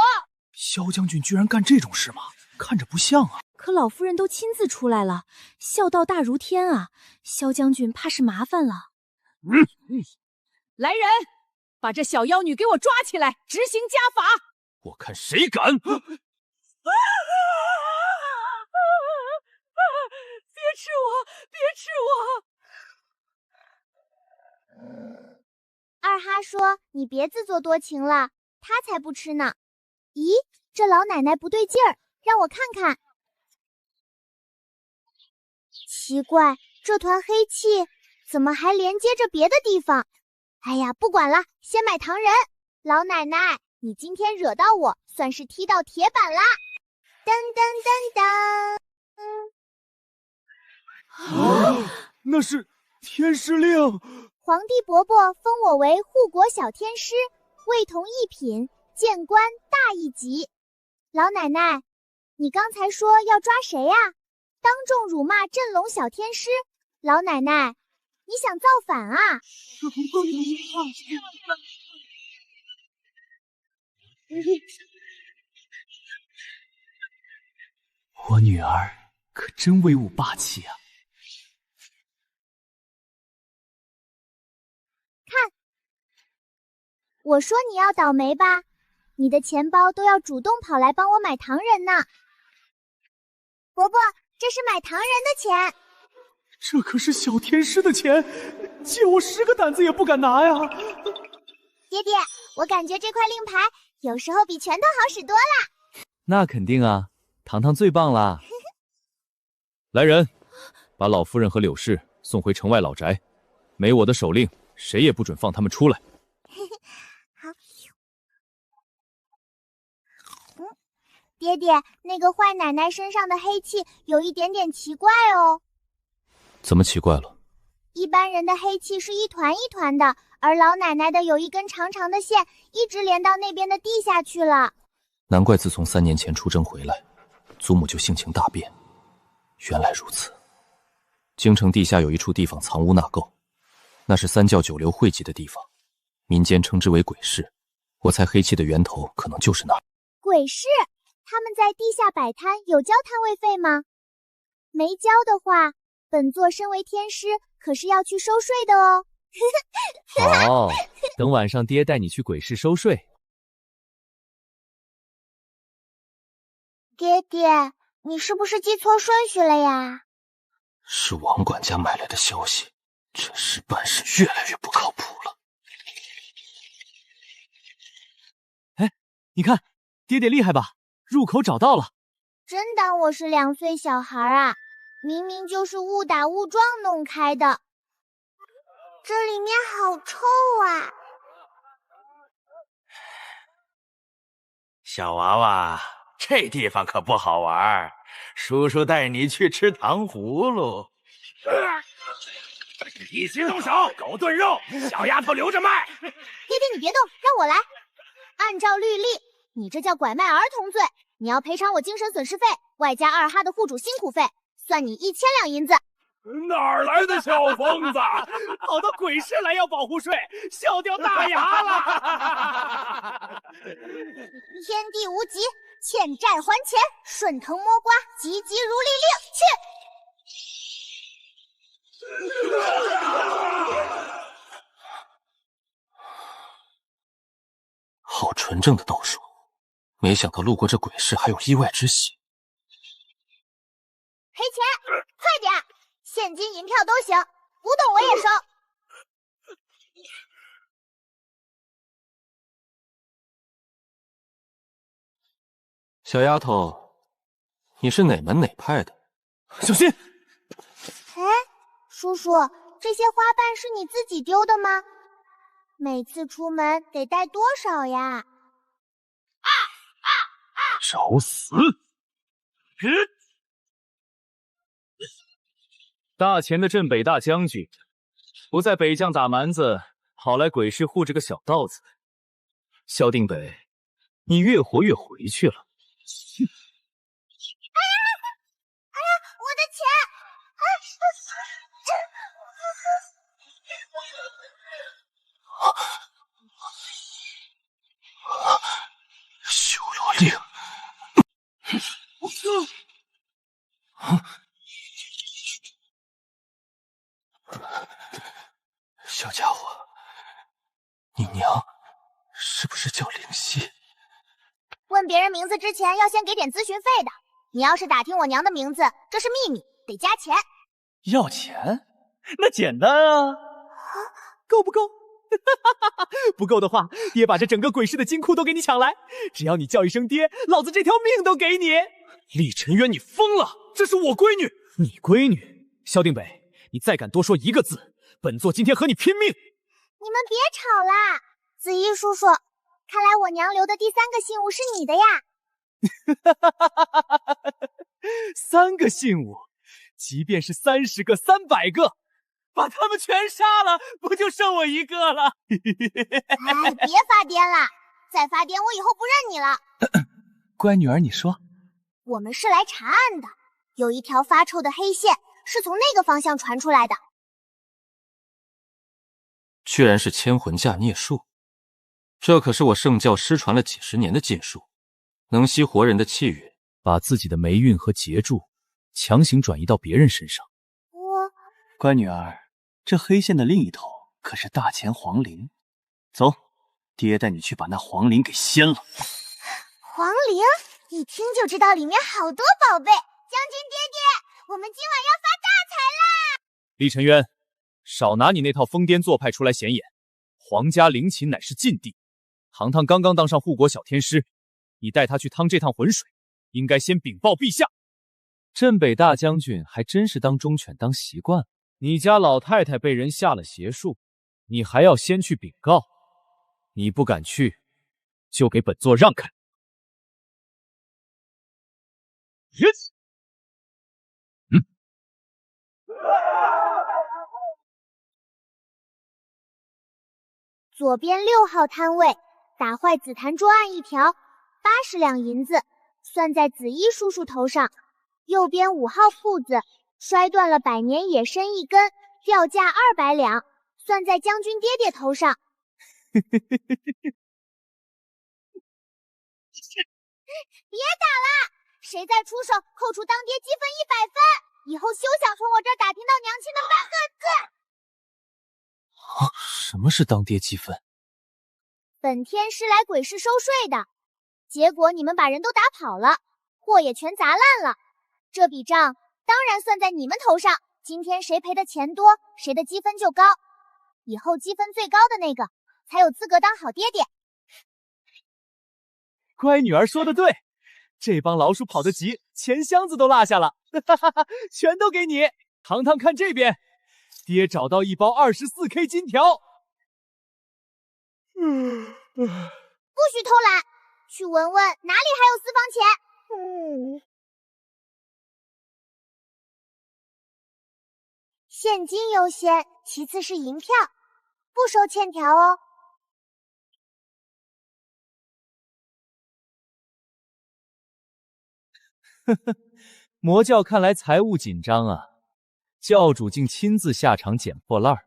萧将军居然干这种事吗？看着不像啊。可老夫人都亲自出来了，孝道大如天啊！萧将军怕是麻烦了。来人，把这小妖女给我抓起来，执行家法！我看谁敢！别吃我！别吃我！二哈说：“你别自作多情了，他才不吃呢。”咦，这老奶奶不对劲儿，让我看看。奇怪，这团黑气怎么还连接着别的地方？哎呀，不管了，先买糖人。老奶奶，你今天惹到我，算是踢到铁板啦！噔噔噔噔。那是天师令。皇帝伯伯封我为护国小天师，位同一品，谏官大一级。老奶奶，你刚才说要抓谁呀？当众辱骂镇龙小天师，老奶奶，你想造反啊？我女儿可真威武霸气啊！看，我说你要倒霉吧，你的钱包都要主动跑来帮我买糖人呢。伯伯，这是买糖人的钱。这可是小天师的钱，借我10个胆子也不敢拿呀！爹爹，我感觉这块令牌有时候比拳头好使多了。那肯定啊，糖糖最棒啦！来人，把老夫人和柳氏送回城外老宅，没我的手令，谁也不准放他们出来。好。爹爹，那个坏奶奶身上的黑气有一点点奇怪哦。怎么奇怪了？一般人的黑气是一团一团的，而老奶奶的有一根长长的线，一直连到那边的地下去了。难怪自从3年前出征回来，祖母就性情大变。原来如此，京城地下有一处地方藏污纳垢，那是3教9流汇集的地方，民间称之为鬼市。我猜黑气的源头可能就是那儿。鬼市？他们在地下摆摊有交摊位费吗？没交的话，本座身为天师可是要去收税的哦。好，等晚上爹带你去鬼市收税。爹爹，你是不是记错顺序了呀？是王管家买来的消息，这事办事越来越不靠谱了。哎，你看，爹爹厉害吧？入口找到了。真当我是2岁小孩啊？明明就是误打误撞弄开的。这里面好臭啊！小娃娃，这地方可不好玩，叔叔带你去吃糖葫芦。一起动手，狗炖肉，小丫头留着卖。爹爹，你别动，让我来。按照律例，你这叫拐卖儿童罪，你要赔偿我精神损失费，外加2哈的户主辛苦费，算你1000两银子。哪儿来的小疯子，跑到鬼市来要保护税，笑掉大牙了！天地无极，欠债还钱，顺藤摸瓜，急急如律令，去！好纯正的道术，没想到路过这鬼市还有意外之喜。赔钱，快点！现金银票都行，古董我也收。小丫头，你是哪门哪派的？小心！哎，叔叔，这些花瓣是你自己丢的吗？每次出门得带多少呀？找死！大前的镇北大将军，不在北将打蛮子，跑来鬼市护着个小道子。萧定北，你越活越回去了。哎呀，我的钱！修罗令。小家伙，你娘是不是叫灵犀？问别人名字之前要先给点咨询费的。你要是打听我娘的名字，这是秘密，得加钱。要钱？那简单啊，够不够？不够的话，爹把这整个鬼市的金库都给你抢来。只要你叫一声爹，老子这条命都给你。厉尘渊，你疯了！这是我闺女，你闺女？萧定北，你再敢多说一个字，本座今天和你拼命！你们别吵啦，子怡叔叔，看来我娘留的第3个信物是你的呀。3个信物，即便是30个、300个，把他们全杀了，不就剩我一个了？哎，别发癫了，再发癫我以后不认你了。乖女儿，你说，我们是来查案的，有一条发臭的黑线是从那个方向传出来的。居然是千魂架孽术，这可是我圣教失传了几10年的禁术，能吸活人的气运，把自己的霉运和劫柱强行转移到别人身上。乖女儿，这黑线的另一头可是大前皇陵，走，爹带你去把那皇陵给掀了。皇陵，一听就知道里面好多宝贝。将军爹爹，我们今晚要发大财啦！厉尘渊，少拿你那套疯癫做派出来显眼。皇家陵寝乃是禁地，堂堂刚刚当上护国小天师，你带他去趟这趟浑水，应该先禀报陛下。镇北大将军还真是当忠犬当习惯了。你家老太太被人下了邪术，你还要先去禀告？你不敢去，就给本座让开。左边6号摊位打坏紫檀桌案1条，80两银子，算在子衣叔叔头上。右边5号铺子摔断了百年野参1根，掉价200两，算在将军爹爹头上。别打了，谁再出手，扣除当爹积分100分，以后休想从我这儿打听到娘亲的8个字。什么是当爹积分？本天师来鬼市收税的，结果你们把人都打跑了，货也全砸烂了。这笔账当然算在你们头上，今天谁赔的钱多，谁的积分就高。以后积分最高的那个才有资格当好爹爹。乖女儿说的对，这帮老鼠跑得急，钱箱子都落下了，全都给你。堂堂看这边，爹找到一包24K 金条。不许偷懒，去闻闻哪里还有私房钱。现金优先，其次是银票，不收欠条哦。魔教看来财务紧张啊，教主竟亲自下场捡破烂儿。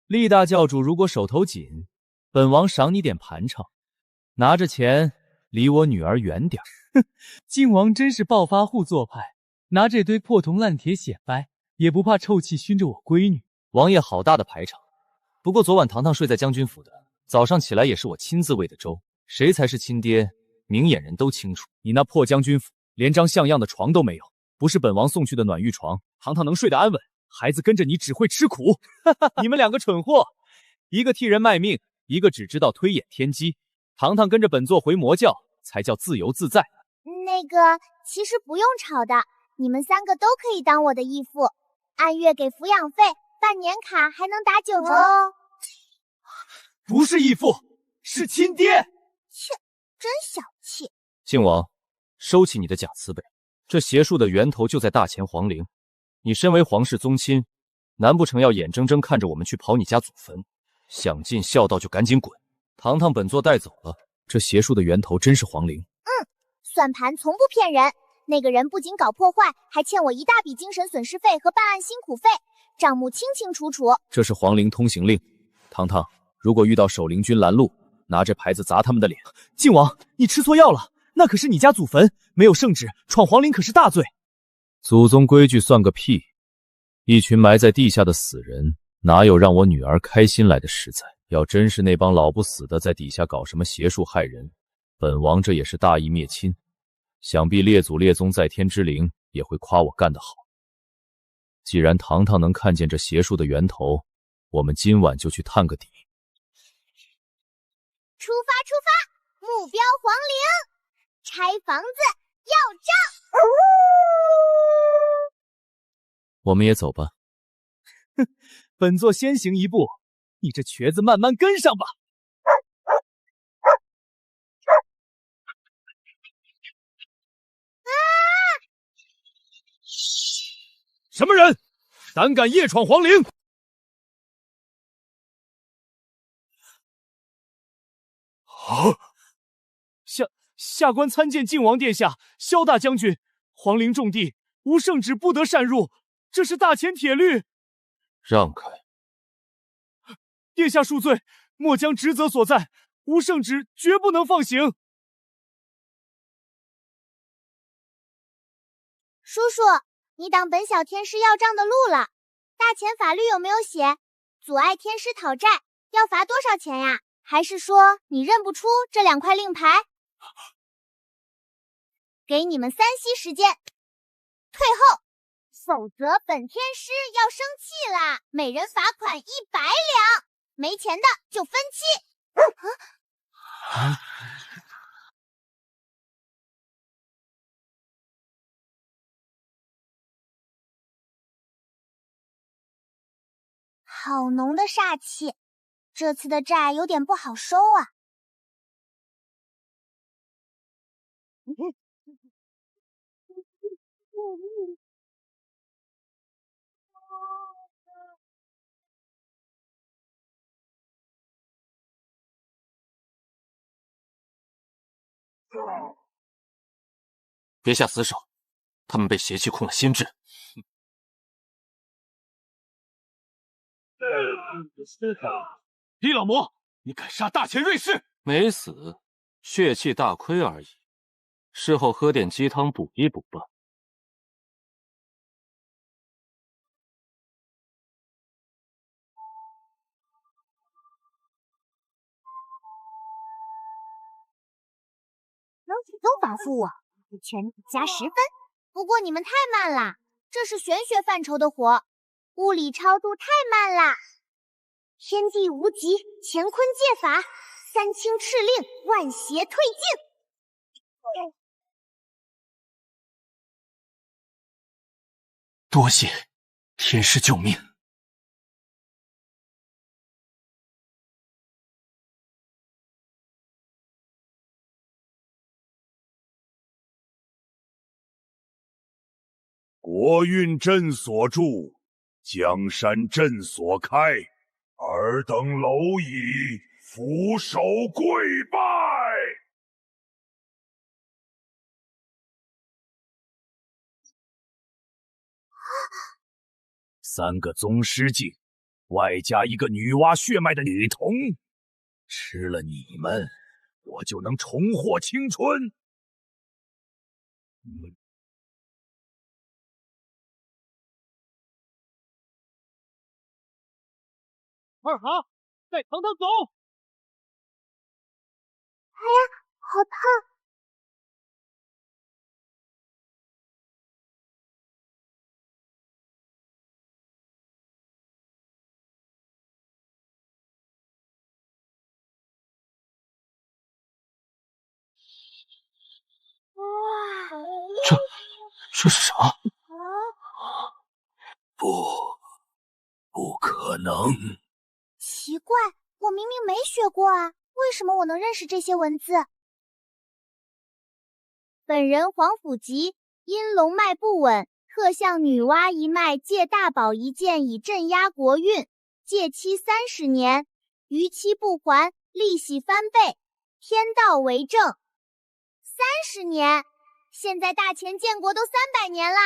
厉大教主如果手头紧，本王赏你点盘缠，拿着钱离我女儿远点。哼，靖王真是暴发户做派，拿这堆破铜烂铁显摆，也不怕臭气熏着我闺女。王爷好大的排场，不过昨晚堂堂睡在将军府的，早上起来也是我亲自喂的粥，谁才是亲爹，明眼人都清楚。你那破将军府连张像样的床都没有，不是本王送去的暖玉床，堂堂能睡得安稳，孩子跟着你只会吃苦。你们两个蠢货，一个替人卖命，一个只知道推演天机。堂堂跟着本座回魔教，才叫自由自在。那个，其实不用吵的，你们3个都可以当我的义父，按月给抚养费，办年卡还能打9折哦。不是义父，是亲爹。切，真小气。靖王，收起你的假慈悲，这邪术的源头就在大前皇陵，你身为皇室宗亲，难不成要眼睁睁看着我们去刨你家祖坟？想尽孝道就赶紧滚！堂堂本座带走了。这邪术的源头真是皇陵。算盘从不骗人。那个人不仅搞破坏，还欠我一大笔精神损失费和办案辛苦费，账目清清楚楚。这是皇陵通行令。堂堂，如果遇到守陵军拦路，拿着牌子砸他们的脸。靖王，你吃错药了，那可是你家祖坟，没有圣旨，闯皇陵可是大罪。祖宗规矩算个屁！一群埋在地下的死人，哪有让我女儿开心来的实在？要真是那帮老不死的在底下搞什么邪术害人，本王这也是大义灭亲。想必列祖列宗在天之灵也会夸我干得好。既然堂堂能看见这邪术的源头，我们今晚就去探个底。出发，出发！目标皇陵，拆房子要账！我们也走吧。哼，本座先行一步，你这瘸子慢慢跟上吧。什么人胆敢夜闯皇陵？下官参见靖王殿下、萧大将军。皇陵重地，无圣旨不得擅入，这是大前铁律。让开！殿下恕罪，末将职责所在，无圣旨绝不能放行。叔叔，你挡本小天师要账的路了。大前法律有没有写阻碍天师讨债要罚多少钱呀？还是说你认不出这2块令牌？给你们3息时间退后，否则本天师要生气啦！每人罚款100两，没钱的就分期。好浓的煞气，这次的债有点不好收啊。别下死手，他们被邪气控了心智。李老魔，你敢杀大前瑞士？没死，血气大亏而已。事后喝点鸡汤补一补吧。能主动保护我，全加10分。不过你们太慢啦，这是玄学范畴的活，物理超度太慢啦。天地无极，乾坤借法，3清敕令，万邪退境。多谢天师救命。国运朕所助，江山朕所开，尔等蝼蚁，俯首跪拜。3个宗师境，外加一个女娲血脉的女童，吃了你们，我就能重获青春。二哈，带糖糖走。哎呀，好烫！哇！这是什么？不可能！奇怪，我明明没学过啊，为什么我能认识这些文字？本人皇甫疾，因龙脉不稳，特向女娲一脉借大宝一件以镇压国运，借期30年，逾期不还，利息翻倍，天道为证。30年，现在大钱建国都300年了，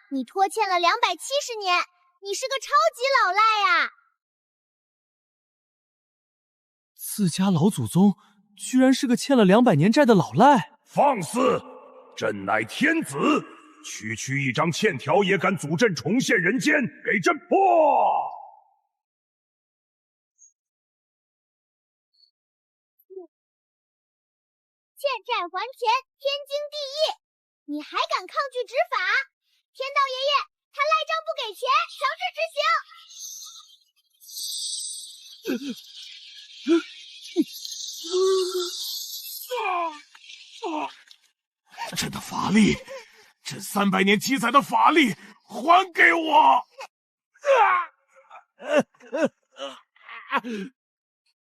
你拖欠了270年，你是个超级老赖呀！自家老祖宗居然是个欠了200年债的老赖！放肆！朕乃天子，区一张欠条也敢阻朕重现人间，给朕破！欠债还钱，天经地义。你还敢抗拒执法？天道爷爷，他赖账不给钱，强制执行。朕的法力，朕300年积攒的法力，还给我！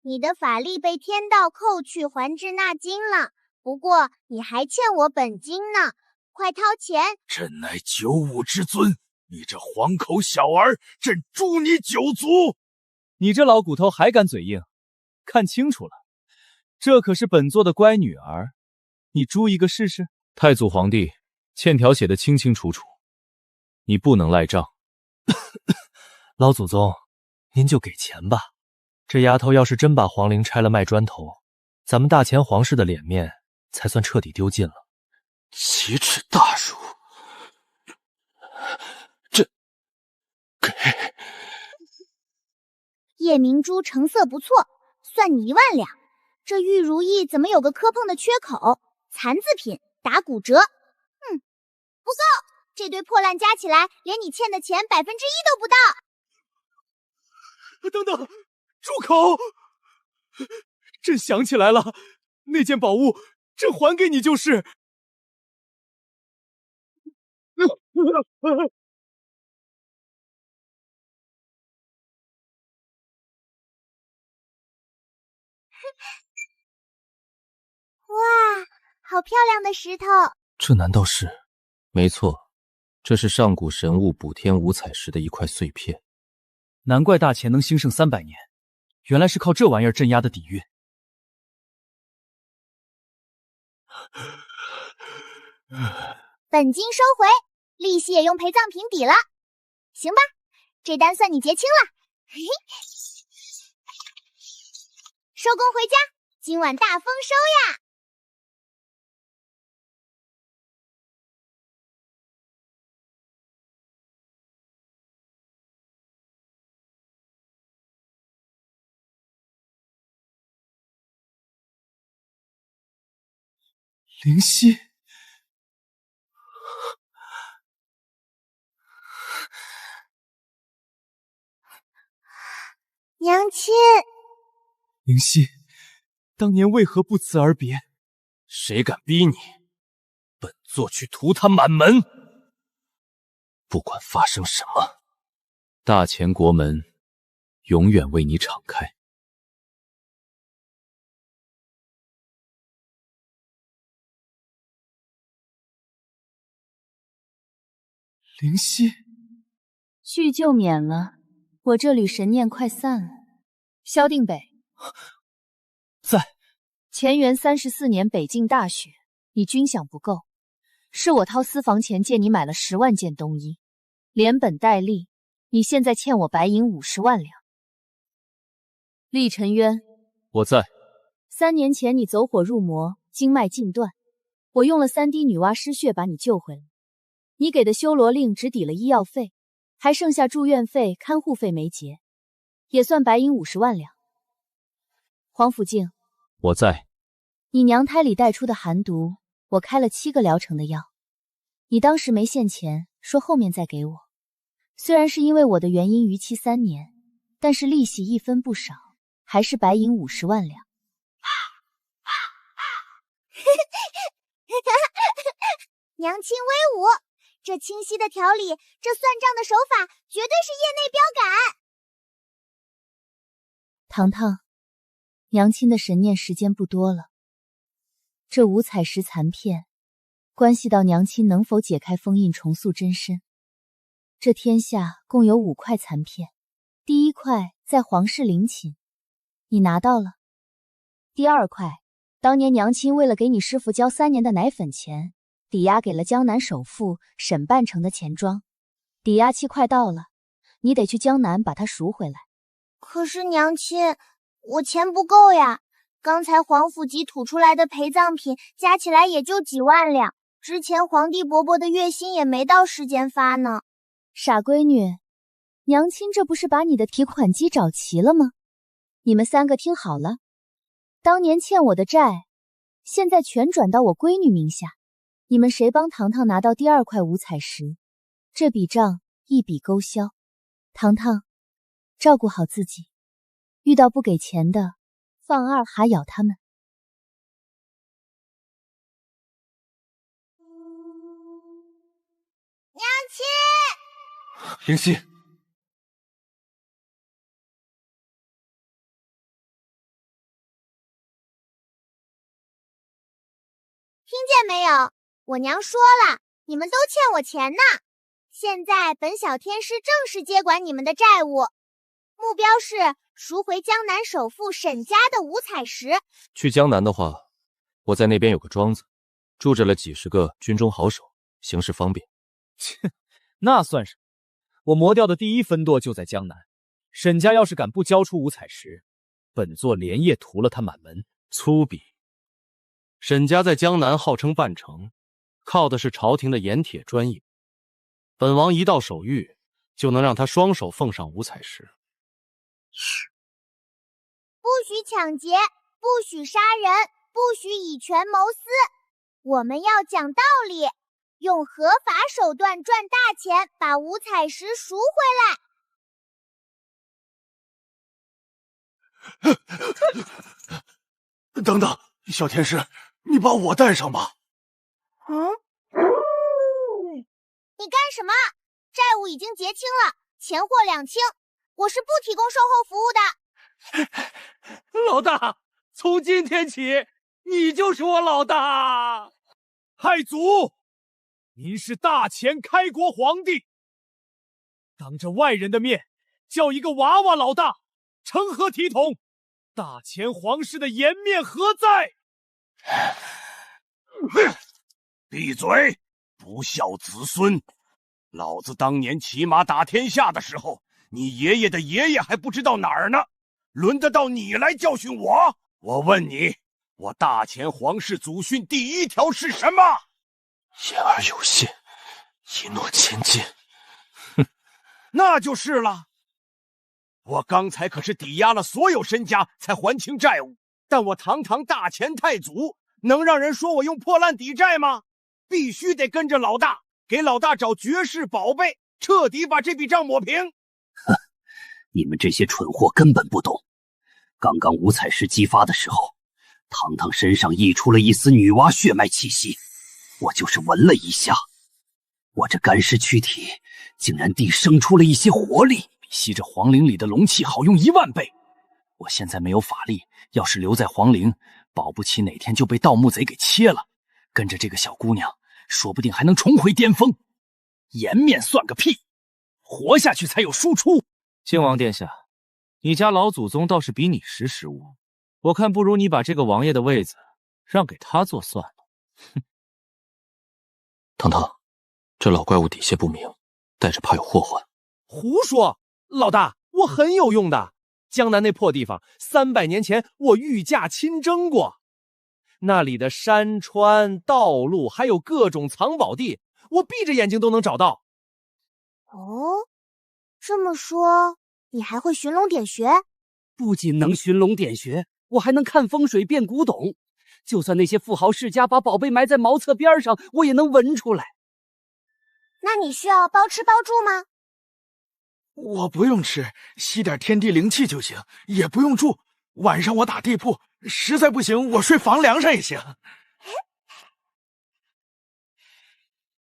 你的法力被天道扣去，还至纳金了。不过你还欠我本金呢，快掏钱！朕乃95之尊，你这黄口小儿，朕诛你9族！你这老骨头还敢嘴硬？看清楚了，这可是本座的乖女儿，你诛一个试试？太祖皇帝，欠条写得清清楚楚，你不能赖账。老祖宗，您就给钱吧。这丫头要是真把皇陵拆了卖砖头，咱们大前皇室的脸面才算彻底丢尽了。奇耻大辱！这给夜明珠成色不错，算你1万两。这玉如意怎么有个磕碰的缺口？残字品，打骨折。不够，这堆破烂加起来，连你欠的钱1%都不到。等等，住口！朕想起来了，那件宝物，朕还给你就是。哇，好漂亮的石头！这难道是？没错，这是上古神物补天五彩石的一块碎片。难怪大钱能兴盛300年，原来是靠这玩意儿镇压的底蕴。本金收回，利息也用陪葬品抵了。行吧，这单算你结清了。嘿嘿，收工回家，今晚大丰收呀！灵犀，娘亲，灵犀，当年为何不辞而别？谁敢逼你，本座去屠他满门！不管发生什么，大前国门永远为你敞开。灵犀，叙旧免了，我这缕神念快散了。萧定北，在。乾元34年北境大雪，你军饷不够，是我掏私房钱借你买了10万件冬衣，连本带利，你现在欠我白银50万两。厉沉渊，我在。3年前你走火入魔，经脉尽断，我用了3滴女娲尸血把你救回来。你给的修罗令只抵了医药费，还剩下住院费、看护费没结，也算白银50万两。黄甫静，我在。你娘胎里带出的寒毒，我开了7个疗程的药，你当时没现钱，说后面再给我。虽然是因为我的原因逾期3年，但是利息1分不少，还是白银50万两。娘亲威武！这清晰的条理，这算账的手法，绝对是业内标杆。糖糖，娘亲的神念时间不多了，这5彩石残片，关系到娘亲能否解开封印，重塑真身。这天下共有5块残片，第1块在皇室陵寝，你拿到了。第2块，当年娘亲为了给你师父交3年的奶粉钱，抵押给了江南首富沈半城的钱庄，抵押期快到了，你得去江南把它赎回来。可是娘亲，我钱不够呀，刚才皇甫集吐出来的陪葬品加起来也就几万两，之前皇帝伯伯的月薪也没到时间发呢。傻闺女，娘亲这不是把你的提款机找齐了吗？你们3个听好了，当年欠我的债，现在全转到我闺女名下。你们谁帮糖糖拿到第2块五彩石，这笔账一笔勾销。糖糖，照顾好自己，遇到不给钱的，放2哈咬他们。娘亲，灵犀，听见没有？我娘说了，你们都欠我钱呢。现在本小天师正式接管你们的债务，目标是赎回江南首富沈家的五彩石。去江南的话，我在那边有个庄子，住着了几十个军中好手，行事方便。切，那算什么？我磨掉的第1分舵就在江南。沈家要是敢不交出五彩石，本座连夜屠了他满门。粗鄙！沈家在江南号称半城，靠的是朝廷的盐铁专营。本王一道手谕，就能让他双手奉上五彩石。是。不许抢劫，不许杀人，不许以权谋私。我们要讲道理，用合法手段赚大钱，把五彩石赎回来。等等，小天师，你把我带上吧。你干什么？债务已经结清了，钱货两清，我是不提供售后服务的。老大，从今天起，你就是我老大。太祖，您是大前开国皇帝，当着外人的面叫一个娃娃老大，成何体统？大前皇室的颜面何在？闭嘴！不孝子孙！老子当年骑马打天下的时候，你爷爷的爷爷还不知道哪儿呢，轮得到你来教训我？我问你，我大前皇室祖训第1条是什么？言而有信，一诺千金。哼，那就是了。我刚才可是抵押了所有身家才还清债务，但我堂堂大前太祖，能让人说我用破烂抵债吗？必须得跟着老大，给老大找绝世宝贝，彻底把这笔账抹平。哼，你们这些蠢货根本不懂。刚刚五彩石激发的时候，堂堂身上溢出了一丝女娲血脉气息，我就是闻了一下，我这干尸躯体竟然地生出了一些活力，比吸着皇陵里的龙气好用1万倍。我现在没有法力，要是留在皇陵，保不齐哪天就被盗墓贼给切了。跟着这个小姑娘，说不定还能重回巅峰。颜面算个屁，活下去才有输出。靖王殿下，你家老祖宗倒是比你识时务，我看不如你把这个王爷的位子让给他做算了。哼！堂堂，这老怪物底细不明，带着怕有祸患。胡说！老大，我很有用的。江南那破地方，300年前我御驾亲征过。那里的山川、道路，还有各种藏宝地，我闭着眼睛都能找到。哦，这么说，你还会寻龙点穴？不仅能寻龙点穴，我还能看风水变古董。就算那些富豪世家把宝贝埋在茅厕边上，我也能闻出来。那你需要包吃包住吗？我不用吃，吸点天地灵气就行，也不用住。晚上我打地铺，实在不行我睡房梁上也行。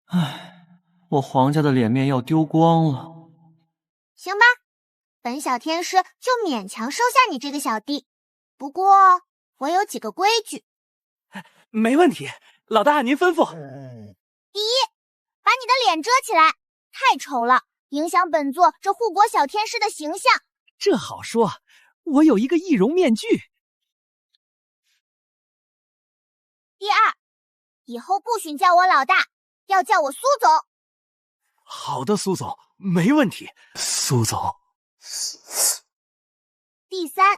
唉，我皇家的脸面要丢光了。行吧，本小天师就勉强收下你这个小弟。不过我有几个规矩。没问题，老大您吩咐。第一，把你的脸遮起来，太丑了，影响本座这护国小天师的形象。这好说，我有一个易容面具。第二，以后不许叫我老大，要叫我苏总。好的，苏总，没问题。苏总。第三，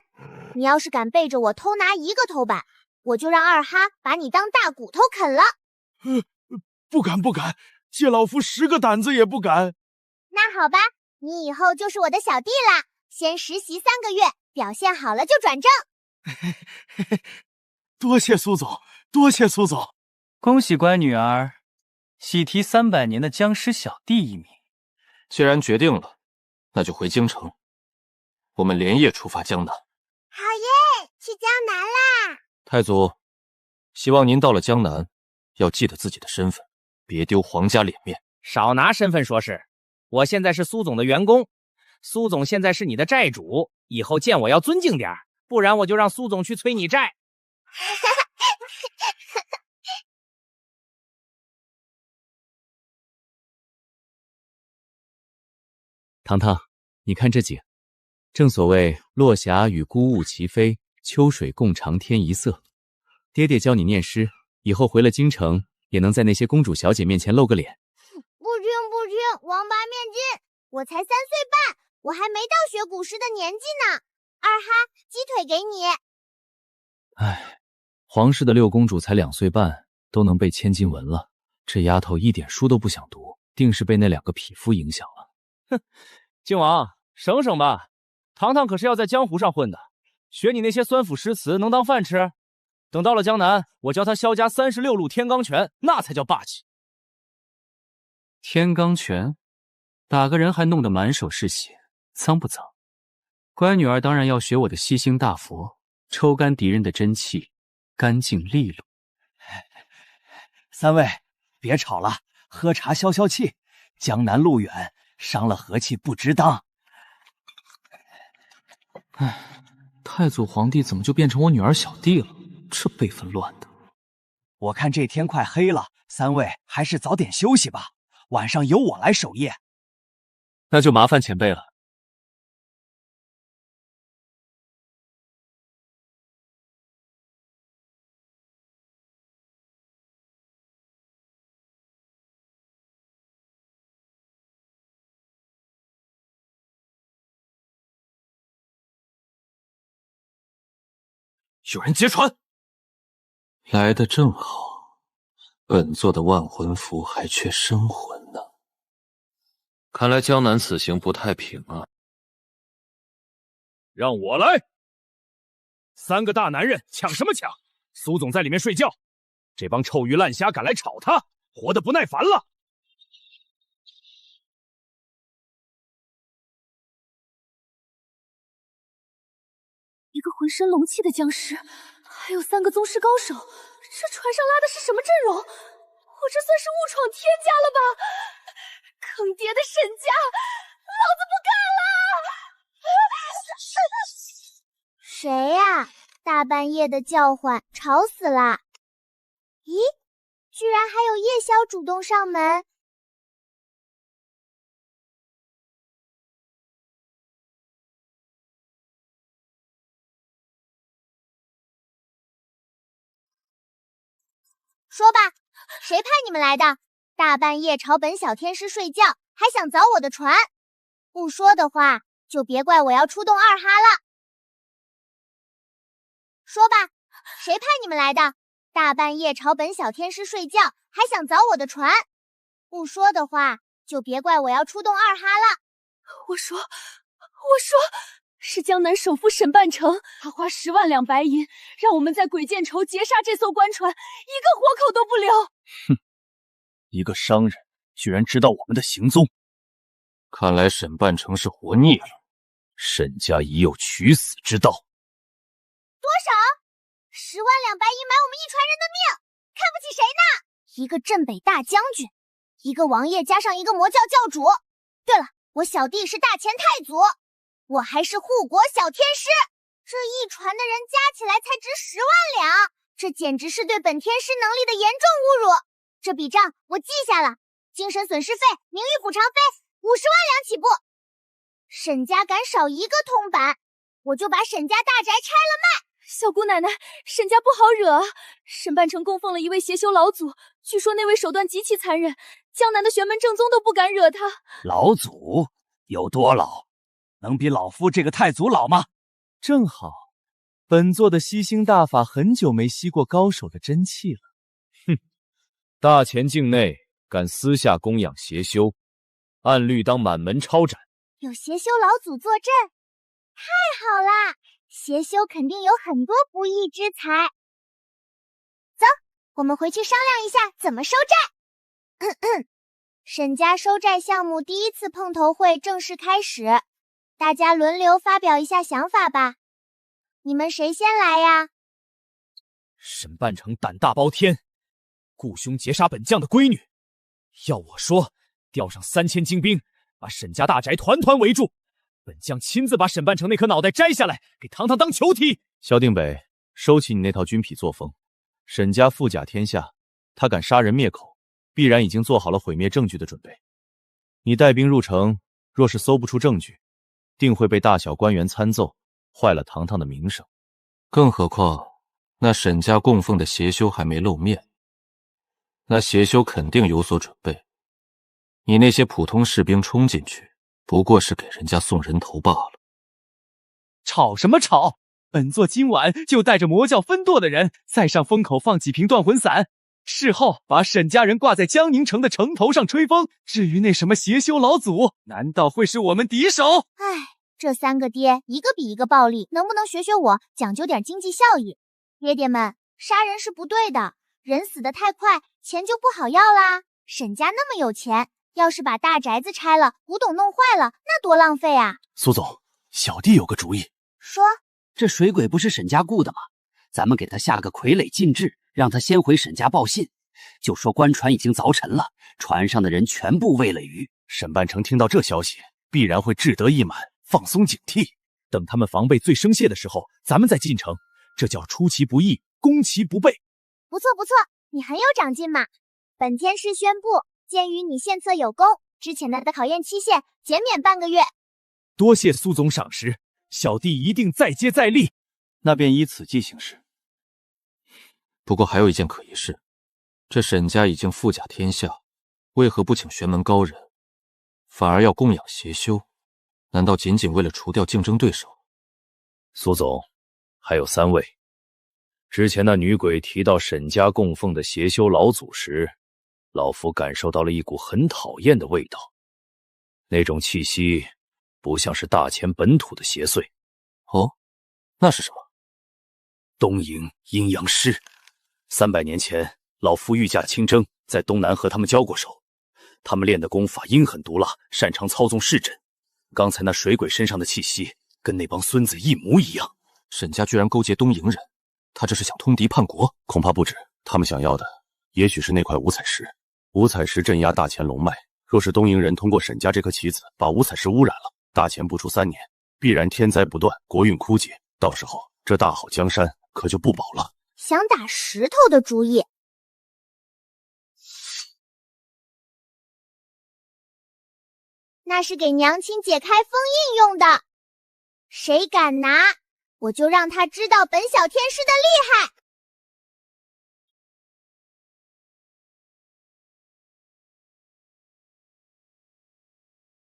你要是敢背着我偷拿一个头板，我就让二哈把你当大骨头啃了。不敢不敢，借老夫10个胆子也不敢。那好吧，你以后就是我的小弟啦，先实习3个月，表现好了就转正。多谢苏总，多谢苏总。恭喜乖女儿，喜提300年的僵尸小弟一名。既然决定了，那就回京城，我们连夜出发江南。好耶，去江南啦！太祖，希望您到了江南，要记得自己的身份，别丢皇家脸面。少拿身份说事，我现在是苏总的员工，苏总现在是你的债主，以后见我要尊敬点，不然我就让苏总去催你债。糖糖，你看这景，正所谓落霞与孤鹜齐飞，秋水共长天一色。爹爹教你念诗，以后回了京城，也能在那些公主小姐面前露个脸。不听不听，王八面筋！我才3岁半，我还没到学古诗的年纪呢。二哈，鸡腿给你。唉，皇室的6公主才2岁半，都能背千金文了。这丫头一点书都不想读，定是被那2个匹夫影响了。哼，靖王，省省吧，糖糖可是要在江湖上混的，学你那些酸腐诗词能当饭吃？等到了江南，我教他萧家36路天罡拳，那才叫霸气。天罡拳，打个人还弄得满手是血，脏不脏？乖女儿当然要学我的吸星大佛，抽干敌人的真气，干净利落。3位，别吵了，喝茶消消气。江南路远，伤了和气不值当。唉，太祖皇帝怎么就变成我女儿小弟了？这辈分乱的。我看这天快黑了，3位还是早点休息吧，晚上由我来守夜。那就麻烦前辈了。有人劫船，来得正好，本座的万魂符还缺生魂呢。看来江南此行不太平啊。让我来！3个大男人抢什么抢？苏总在里面睡觉，这帮臭鱼烂虾敢来吵他，活得不耐烦了。一个浑身龙气的僵尸，还有3个宗师高手，这船上拉的是什么阵容？我这算是误闯天家了吧？坑爹的沈家，老子不干了！谁呀？大半夜的叫唤，吵死了！咦，居然还有夜宵主动上门。说吧，谁派你们来的？大半夜吵本小天师睡觉，还想凿我的船？不说的话，就别怪我要出动二哈了。说吧，谁派你们来的？大半夜吵本小天师睡觉，还想凿我的船？不说的话，就别怪我要出动二哈了。我说，是江南首富沈半城，他花10万两白银，让我们在鬼剑愁截杀这艘官船，一个活口都不留。哼，一个商人居然知道我们的行踪，看来沈半城是活腻了。沈家已有取死之道。多少？10万两白银买我们一船人的命，看不起谁呢？一个镇北大将军，一个王爷加上一个魔教教主。对了，我小弟是大前太祖。我还是护国小天师，这一船的人加起来才值10万两，这简直是对本天师能力的严重侮辱。这笔账我记下了，精神损失费、名誉补偿费，两起步。沈家敢少一个铜板，我就把沈家大宅拆了卖。小姑奶奶，沈家不好惹啊！沈半城供奉了一位邪修老祖，据说那位手段极其残忍，江南的玄门正宗都不敢惹他。老祖有多老？能比老夫这个太祖老吗？正好，本座的吸星大法很久没吸过高手的真气了。哼，大前境内敢私下供养邪修，按律当满门抄斩。有邪修老祖坐镇，太好啦！邪修肯定有很多不义之财。走，我们回去商量一下怎么收债。沈家收债项目第一次碰头会正式开始，大家轮流发表一下想法吧。你们谁先来呀？沈半城胆大包天，雇凶劫杀本将的闺女。要我说，调上3000精兵，把沈家大宅团团围住。本将亲自把沈半城那颗脑袋摘下来，给堂堂当球踢。萧定北，收起你那套军痞作风。沈家富甲天下，他敢杀人灭口，必然已经做好了毁灭证据的准备。你带兵入城，若是搜不出证据，定会被大小官员参奏，坏了堂堂的名声。更何况，那沈家供奉的邪修还没露面，那邪修肯定有所准备。你那些普通士兵冲进去，不过是给人家送人头罢了。吵什么吵？本座今晚就带着魔教分舵的人，再上风口放几瓶断魂散，事后把沈家人挂在江宁城的城头上吹风。至于那什么邪修老祖，难道会是我们敌手？唉，这3个爹一个比一个暴力，能不能学学我，讲究点经济效益？爹爹们，杀人是不对的，人死得太快，钱就不好要啦。沈家那么有钱，要是把大宅子拆了，古董弄坏了，那多浪费啊！苏总，小弟有个主意。说，这水鬼不是沈家雇的吗？咱们给他下个傀儡禁制，让他先回沈家报信，就说官船已经凿沉了，船上的人全部喂了鱼。沈半城听到这消息，必然会志得意满，放松警惕。等他们防备最生懈的时候，咱们再进城，这叫出其不意，攻其不备。不错不错，你很有长进嘛。本天师宣布，鉴于你献策有功，之前的考验期限减免半个月。多谢苏总赏识，小弟一定再接再厉。那便依此计行事。不过还有一件可疑事，这沈家已经富甲天下，为何不请玄门高人，反而要供养邪修？难道仅仅为了除掉竞争对手？苏总，还有3位。之前那女鬼提到沈家供奉的邪修老祖时，老夫感受到了一股很讨厌的味道，那种气息不像是大前本土的邪祟。哦，那是什么？东瀛阴阳师。300年前，老夫御驾亲征，在东南和他们交过手。他们练的功法阴狠毒辣，擅长操纵势阵。刚才那水鬼身上的气息，跟那帮孙子一模一样。沈家居然勾结东瀛人，他这是想通敌叛国？恐怕不止，他们想要的也许是那块五彩石。五彩石镇压大前龙脉，若是东瀛人通过沈家这颗棋子把五彩石污染了，大前不出3年，必然天灾不断，国运枯竭，到时候这大好江山可就不保了。想打石头的主意。那是给娘亲解开封印用的，谁敢拿，我就让他知道本小天师的厉害。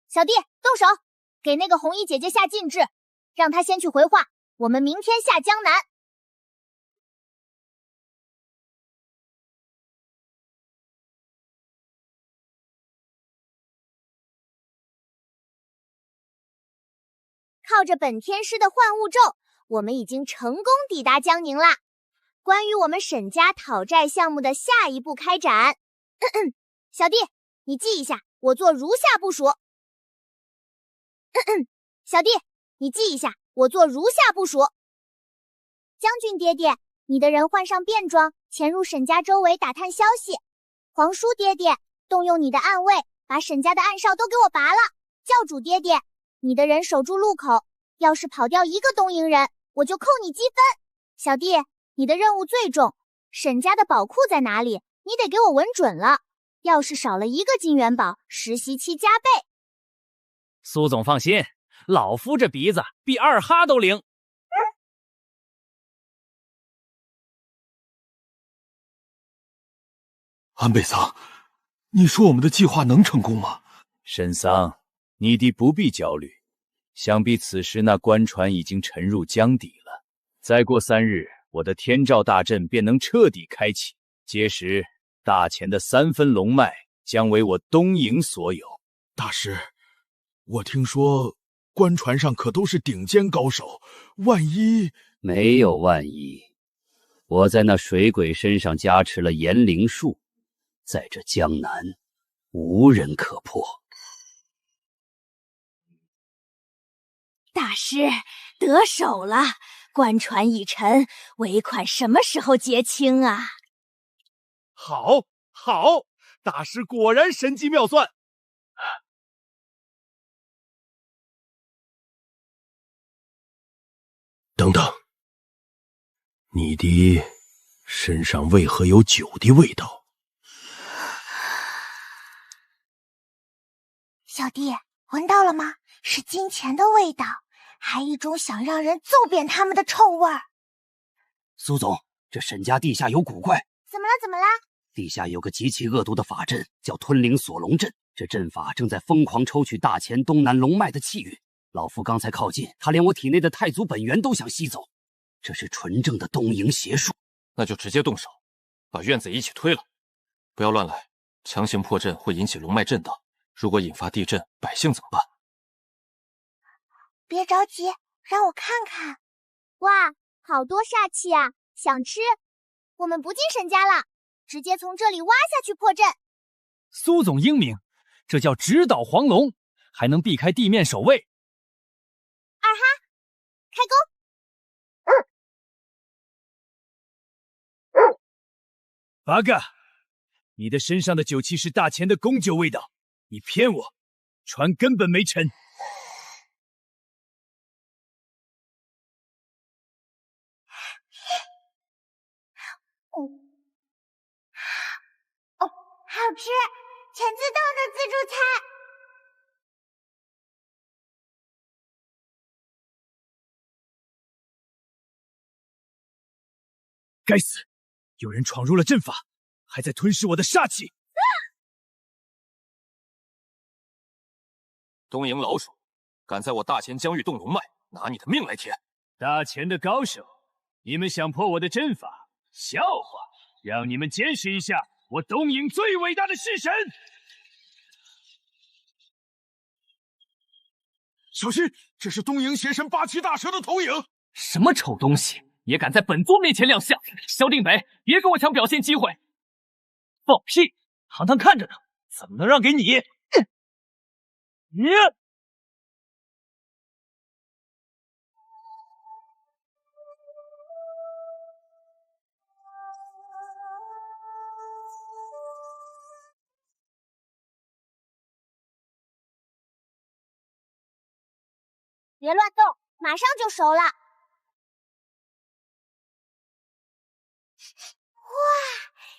小弟，动手，给那个红衣姐姐下禁制，让她先去回话，我们明天下江南。靠着本天师的幻物咒，我们已经成功抵达江宁啦。关于我们沈家讨债项目的下一步开展，小弟，你记一下，我做如下部署。小弟，你记一下，我做如下部署。将军爹爹，你的人换上便装，潜入沈家周围打探消息。皇叔爹爹，动用你的暗卫，把沈家的暗哨都给我拔了。教主爹爹，你的人守住路口，要是跑掉一个东瀛人，我就扣你积分。小弟，你的任务最重，沈家的宝库在哪里？你得给我稳准了。要是少了一个金元宝，实习期加倍。苏总放心，老夫这鼻子比二哈都灵。安倍桑，你说我们的计划能成功吗？申桑，你弟不必焦虑，想必此时那官船已经沉入江底了。再过3日，我的天照大阵便能彻底开启，届时大前的3分龙脉将为我东瀛所有。大师，我听说官船上可都是顶尖高手，万一……没有万一，我在那水鬼身上加持了炎灵术，在这江南无人可破。大师得手了，官船已沉，尾款什么时候结清啊？好，好，大师果然神机妙算。等等，你的身上为何有酒的味道？小弟，闻到了吗？是金钱的味道，还一种想让人揍扁他们的臭味儿。苏总，这沈家地下有古怪。怎么了？怎么了？地下有个极其恶毒的法阵，叫吞灵锁龙阵。这阵法正在疯狂抽取大前东南龙脉的气运。老夫刚才靠近，他连我体内的太祖本源都想吸走。这是纯正的东瀛邪术。那就直接动手，把院子一起推了，不要乱来。强行破阵会引起龙脉震荡，如果引发地震，百姓怎么办？别着急，让我看看。哇，好多煞气啊！想吃？我们不进沈家了，直接从这里挖下去破阵。苏总英明，这叫直捣黄龙，还能避开地面守卫。二哈，开弓！八嘎，你的身上的酒气是大前的宫酒味道，你骗我，船根本没沉。好吃，全自动的自助餐。该死，有人闯入了阵法，还在吞噬我的煞气。东瀛老鼠，敢在我大前疆域动龙脉，拿你的命来填！大前的高手，你们想破我的阵法？笑话！让你们见识一下我东瀛最伟大的式神！小心，这是东瀛邪神八岐大蛇的投影！什么丑东西，也敢在本座面前亮相！萧定北，别跟我抢表现机会！放屁！堂堂看着呢，怎么能让给你？你！别乱动，马上就熟了。哇，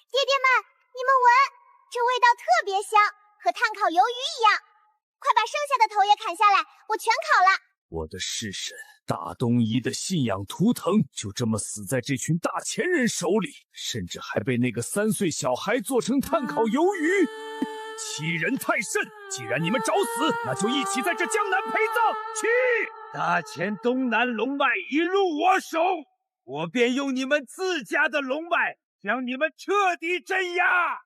爹爹们，你们闻，这味道特别香，和炭烤鱿鱼一样。快把剩下的头也砍下来，我全烤了。我的式神大东夷的信仰图腾就这么死在这群大前人手里，甚至还被那个3岁小孩做成炭烤鱿鱼，欺人太甚！既然你们找死，那就一起在这江南陪葬去！大前东南龙脉一入我手，我便用你们自家的龙脉将你们彻底镇压！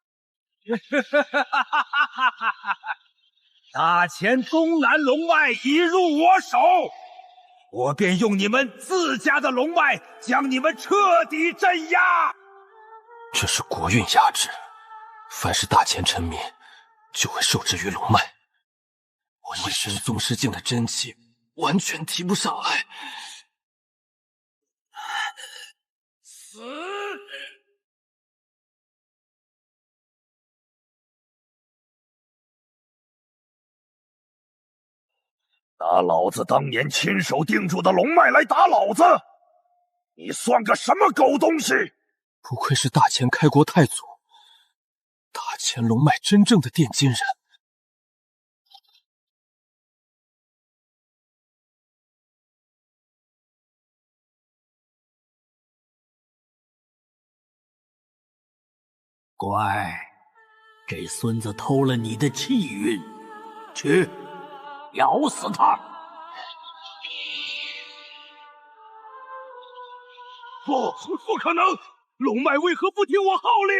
大前东南龙脉一入我手，我便用你们自家的龙脉将你们彻底镇压！这是国运压制，凡是大前臣民，就会受制于龙脉。我一身宗师境的真气完全提不上来。死！拿老子当年亲手定住的龙脉来打老子，你算个什么狗东西！不愧是大前开国太祖，大前龙脉真正的奠金人。乖，这孙子偷了你的气运，去咬死他！不可能！龙脉为何不听我号令？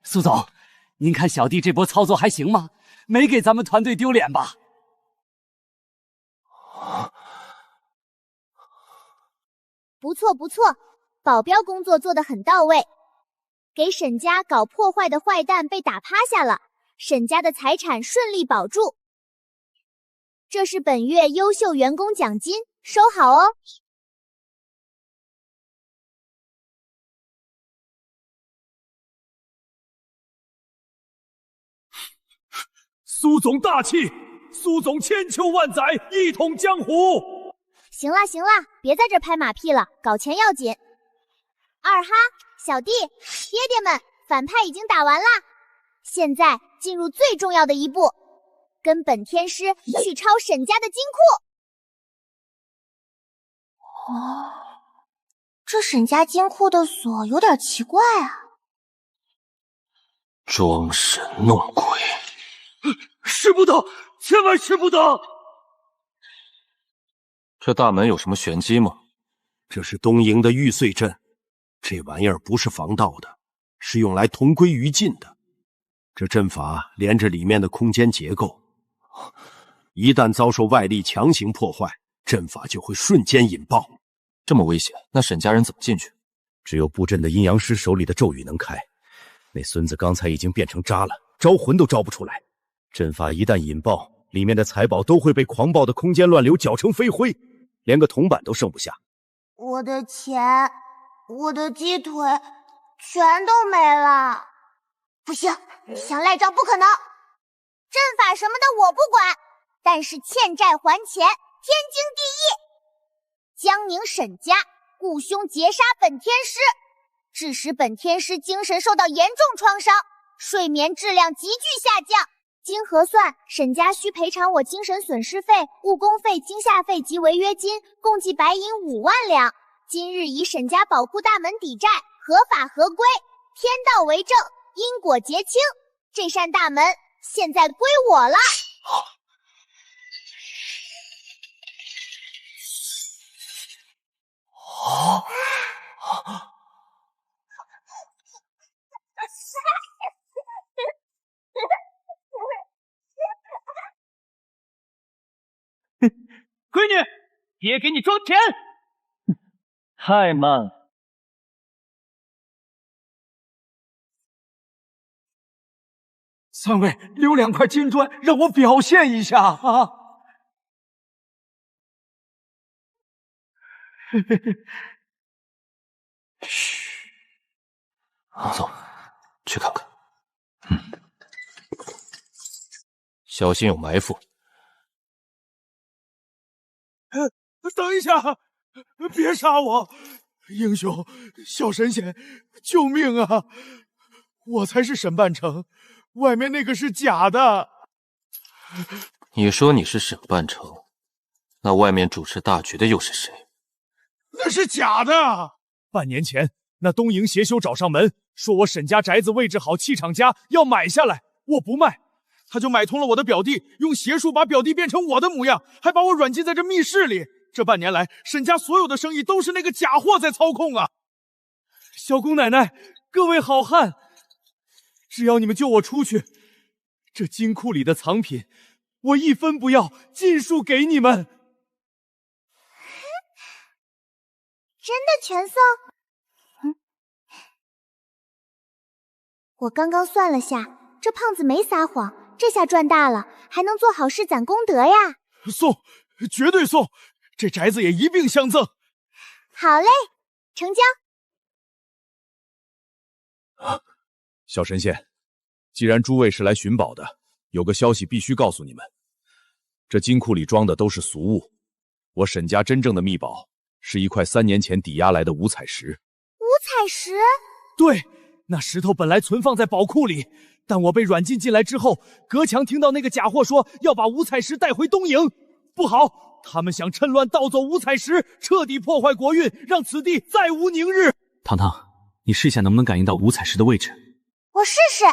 苏总，您看小弟这波操作还行吗？没给咱们团队丢脸吧？不错不错，保镖工作做得很到位，给沈家搞破坏的坏蛋被打趴下了，沈家的财产顺利保住。这是本月优秀员工奖金，收好哦。苏总大气，苏总千秋万载，一统江湖。行啦行啦，别在这拍马屁了，搞钱要紧。二哈，小弟，爹爹们，反派已经打完啦，现在进入最重要的一步，跟本天师去抄沈家的金库。哦，这沈家金库的锁有点奇怪啊。装神弄鬼，使不得，千万使不得！这大门有什么玄机吗？这是东营的玉碎阵，这玩意儿不是防盗的，是用来同归于尽的。这阵法连着里面的空间结构，一旦遭受外力强行破坏，阵法就会瞬间引爆。这么危险，那沈家人怎么进去？只有布阵的阴阳师手里的咒语能开。那孙子刚才已经变成渣了，招魂都招不出来。阵法一旦引爆，里面的财宝都会被狂暴的空间乱流搅成飞灰，连个铜板都剩不下。我的钱，我的鸡腿，全都没了。不行，想赖账不可能。阵法什么的我不管，但是欠债还钱，天经地义。江宁沈家雇凶劫杀本天师，致使本天师精神受到严重创伤，睡眠质量急剧下降。经核算，沈家需赔偿我精神损失费、误工费、惊吓费及违约金，共计白银5万两。今日以沈家宝库大门抵债，合法合规，天道为证，因果结清。这扇大门现在归我了。闺女，爹给你装钱。太慢了。三位留2块金砖，让我表现一下啊！嘘，走，去看看。小心有埋伏。等一下，别杀我！英雄，小神仙，救命啊！我才是沈半城，外面那个是假的。你说你是沈半城，那外面主持大局的又是谁？那是假的。半年前，那东营邪修找上门，说我沈家宅子位置好，气场佳，要买下来。我不卖，他就买通了我的表弟，用邪术把表弟变成我的模样，还把我软禁在这密室里。这半年来，沈家所有的生意都是那个假货在操控啊！小姑奶奶，各位好汉，只要你们救我出去，这金库里的藏品，我一分不要，尽数给你们。真的全送？我刚刚算了下，这胖子没撒谎，这下赚大了，还能做好事攒功德呀！送，绝对送！这宅子也一并相赠。好嘞，成交。小神仙，既然诸位是来寻宝的，有个消息必须告诉你们：这金库里装的都是俗物，我沈家真正的秘宝是一块3年前抵押来的五彩石。五彩石？对，那石头本来存放在宝库里，但我被软禁进来之后，隔墙听到那个假货说要把五彩石带回东瀛，不好，他们想趁乱盗走五彩石，彻底破坏国运，让此地再无宁日。糖糖，你试一下能不能感应到五彩石的位置。我试试。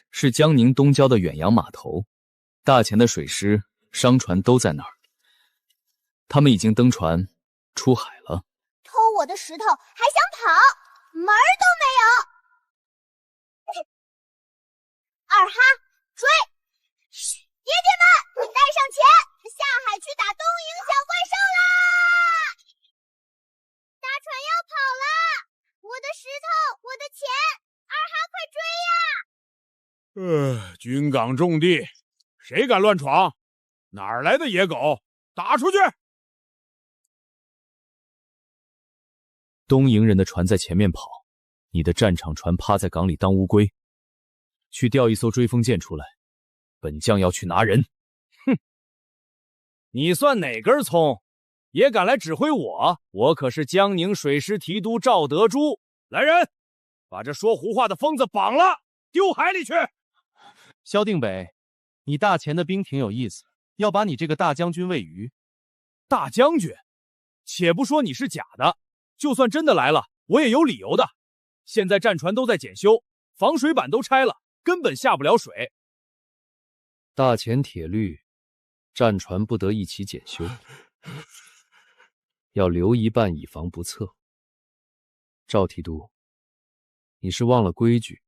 是江宁东郊的远洋码头，大钱的水师、商船都在那儿。他们已经登船出海了。偷我的石头还想跑，门儿都没有！二哈，追！爹爹们，带上钱，下海去打东瀛小怪兽啦！大船要跑了，我的石头，我的钱，二哈快追呀！军港重地，谁敢乱闯？哪儿来的野狗？打出去！东瀛人的船在前面跑，你的战场船趴在港里当乌龟。去调一艘追风舰出来，本将要去拿人。哼，你算哪根葱？也敢来指挥我？我可是江宁水师提督赵德珠。来人，把这说胡话的疯子绑了，丢海里去！萧定北，你大钱的兵挺有意思，要把你这个大将军喂鱼。大将军，且不说你是假的，就算真的来了，我也有理由的。现在战船都在检修，防水板都拆了，根本下不了水。大钱铁律，战船不得一起检修，要留一半以防不测。赵提督，你是忘了规矩，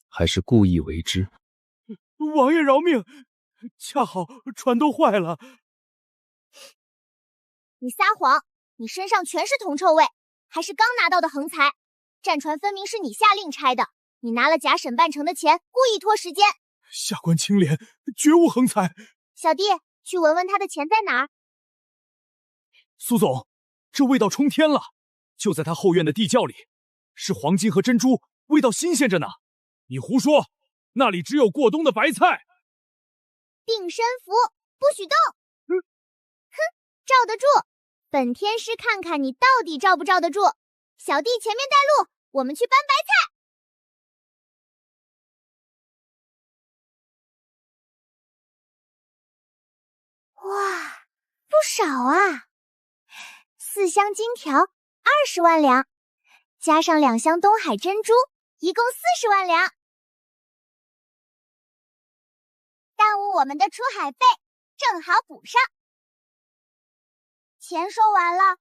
还是故意为之？王爷饶命，恰好船都坏了。你撒谎，你身上全是铜臭味，还是刚拿到的横财。战船分明是你下令拆的，你拿了假沈半成的钱，故意拖时间。下官清廉，绝无横财。小弟，去闻闻他的钱在哪儿。苏总，这味道冲天了，就在他后院的地窖里，是黄金和珍珠，味道新鲜着呢。你胡说，那里只有过冬的白菜。定身符，不许动。哼，罩得住。本天师看看你到底罩不罩得住。小弟前面带路，我们去搬白菜。哇，不少啊！4箱金条20万两，加上2箱东海珍珠，一共40万两。耽误我们的出海费，正好补上。钱收完了，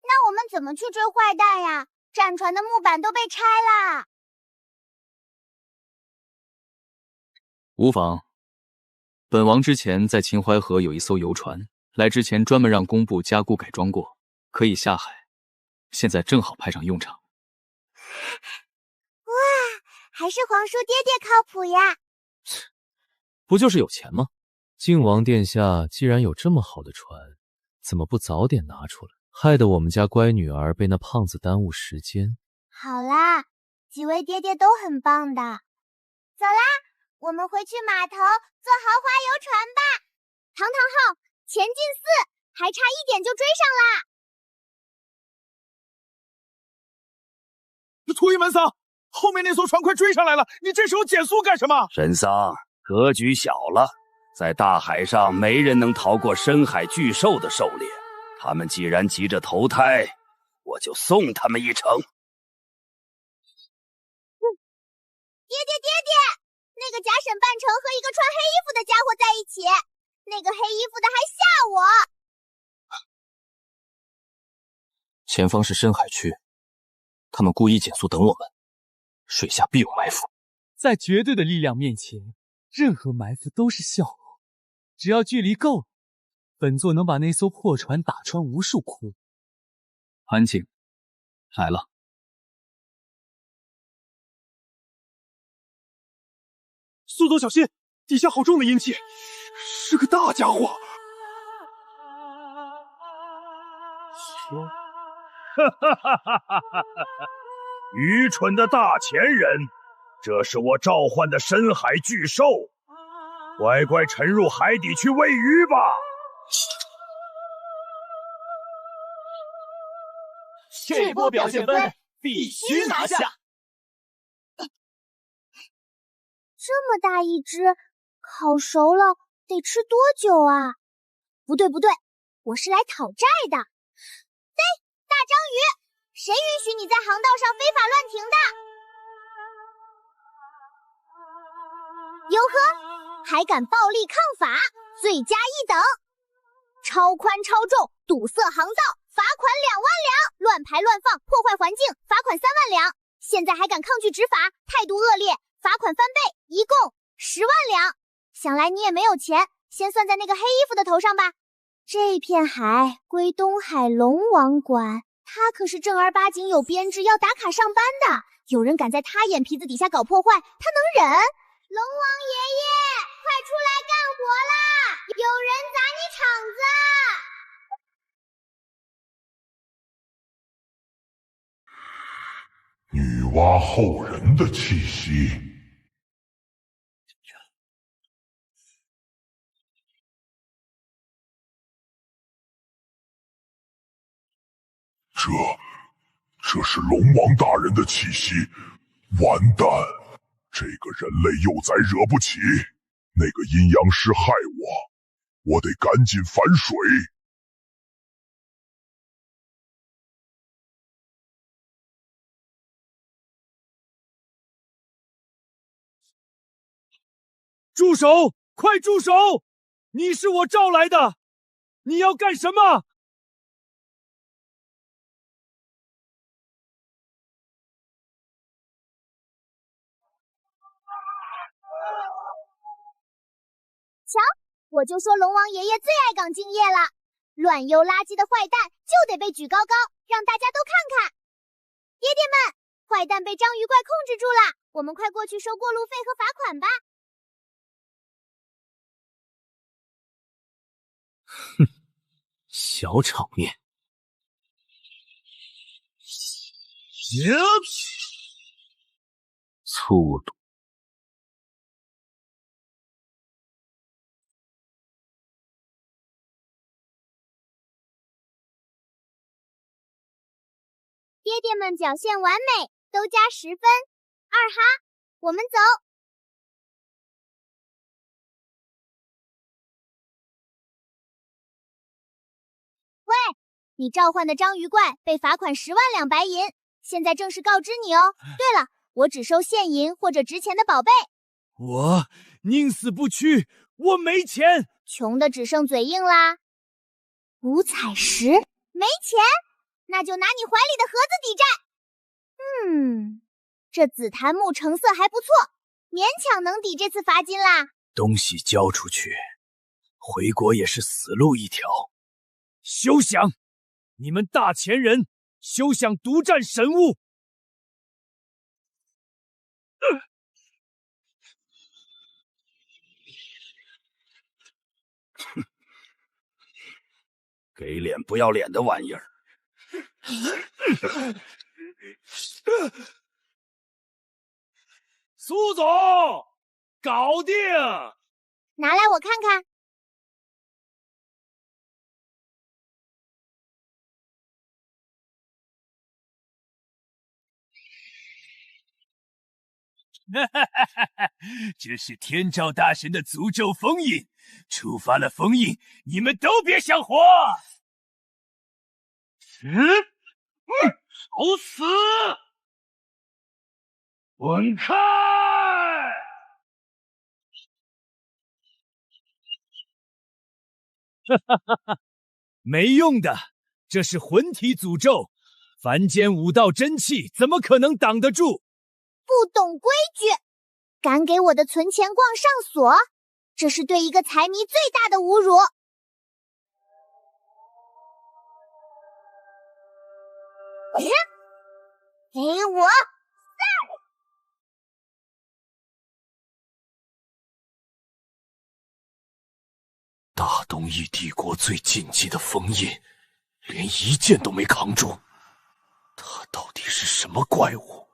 那我们怎么去追坏蛋呀？战船的木板都被拆了。无妨。本王之前在秦淮河有一艘游船，来之前专门让工部加固改装过，可以下海。现在正好派上用场。哇，还是皇叔爹爹靠谱呀！不就是有钱吗？靖王殿下既然有这么好的船，怎么不早点拿出来？害得我们家乖女儿被那胖子耽误时间。好啦，几位爹爹都很棒的。走啦，我们回去码头坐豪华游船吧。堂堂号，前进4，还差1点就追上啦。秃衣门桑，后面那艘船快追上来了，你这时候减速干什么？神桑，格局小了，在大海上没人能逃过深海巨兽的狩猎。他们既然急着投胎，我就送他们一程。爹爹，那个假沈半成和一个穿黑衣服的家伙在一起，那个黑衣服的还吓我。前方是深海区，他们故意减速等我们，水下必有埋伏。在绝对的力量面前，任何埋伏都是笑话。只要距离够了，本座能把那艘破船打穿无数窟。安静，来了。苏总小心，底下好重的阴气，是个大家伙。愚蠢的大前人，这是我召唤的深海巨兽，乖乖沉入海底去喂鱼吧。这波表现分必须拿下！这么大一只，烤熟了得吃多久啊？不对，我是来讨债的。嘿，大章鱼，谁允许你在航道上非法乱停的？哟呵，还敢暴力抗法，罪加一等！超宽超重，堵塞航道，罚款2万两；乱排乱放，破坏环境，罚款3万两。现在还敢抗拒执法，态度恶劣，罚款翻倍，一共10万两。想来你也没有钱，先算在那个黑衣服的头上吧。这片海归东海龙王管，他可是正儿八经有编制要打卡上班的。有人敢在他眼皮子底下搞破坏，他能忍？龙王爷爷，快出来干活啦！有人砸你场子！女娲后人的气息。这是龙王大人的气息。完蛋，这个人类幼崽惹不起。那个阴阳师害我得赶紧反水。住手！快住手！你是我召来的，你要干什么？瞧，我就说龙王爷爷最爱岗敬业了，乱丢垃圾的坏蛋就得被举高高，让大家都看看。爹爹们，坏蛋被章鱼怪控制住了，我们快过去收过路费和罚款吧。哼，小场面。粗鲁。爹爹们表现完美，都加10分。二哈，我们走。喂，你召唤的章鱼怪被罚款10万两白银，现在正式告知你哦。对了，我只收现银或者值钱的宝贝。我宁死不屈，我没钱。穷的只剩嘴硬啦。五彩石，没钱？那就拿你怀里的盒子抵债。这紫檀木成色还不错，勉强能抵这次罚金啦。东西交出去，回国也是死路一条。休想！你们大前人休想独占神物！给脸不要脸的玩意儿！苏总，搞定！拿来我看看。这是天照大神的诅咒封印，触发了封印，你们都别想活！找死！滚开！没用的，这是魂体诅咒，凡间武道真气怎么可能挡得住？不懂规矩，敢给我的存钱罐上锁，这是对一个财迷最大的侮辱。给我大东翼帝国最禁忌的封印，连一件都没扛住，他到底是什么怪物？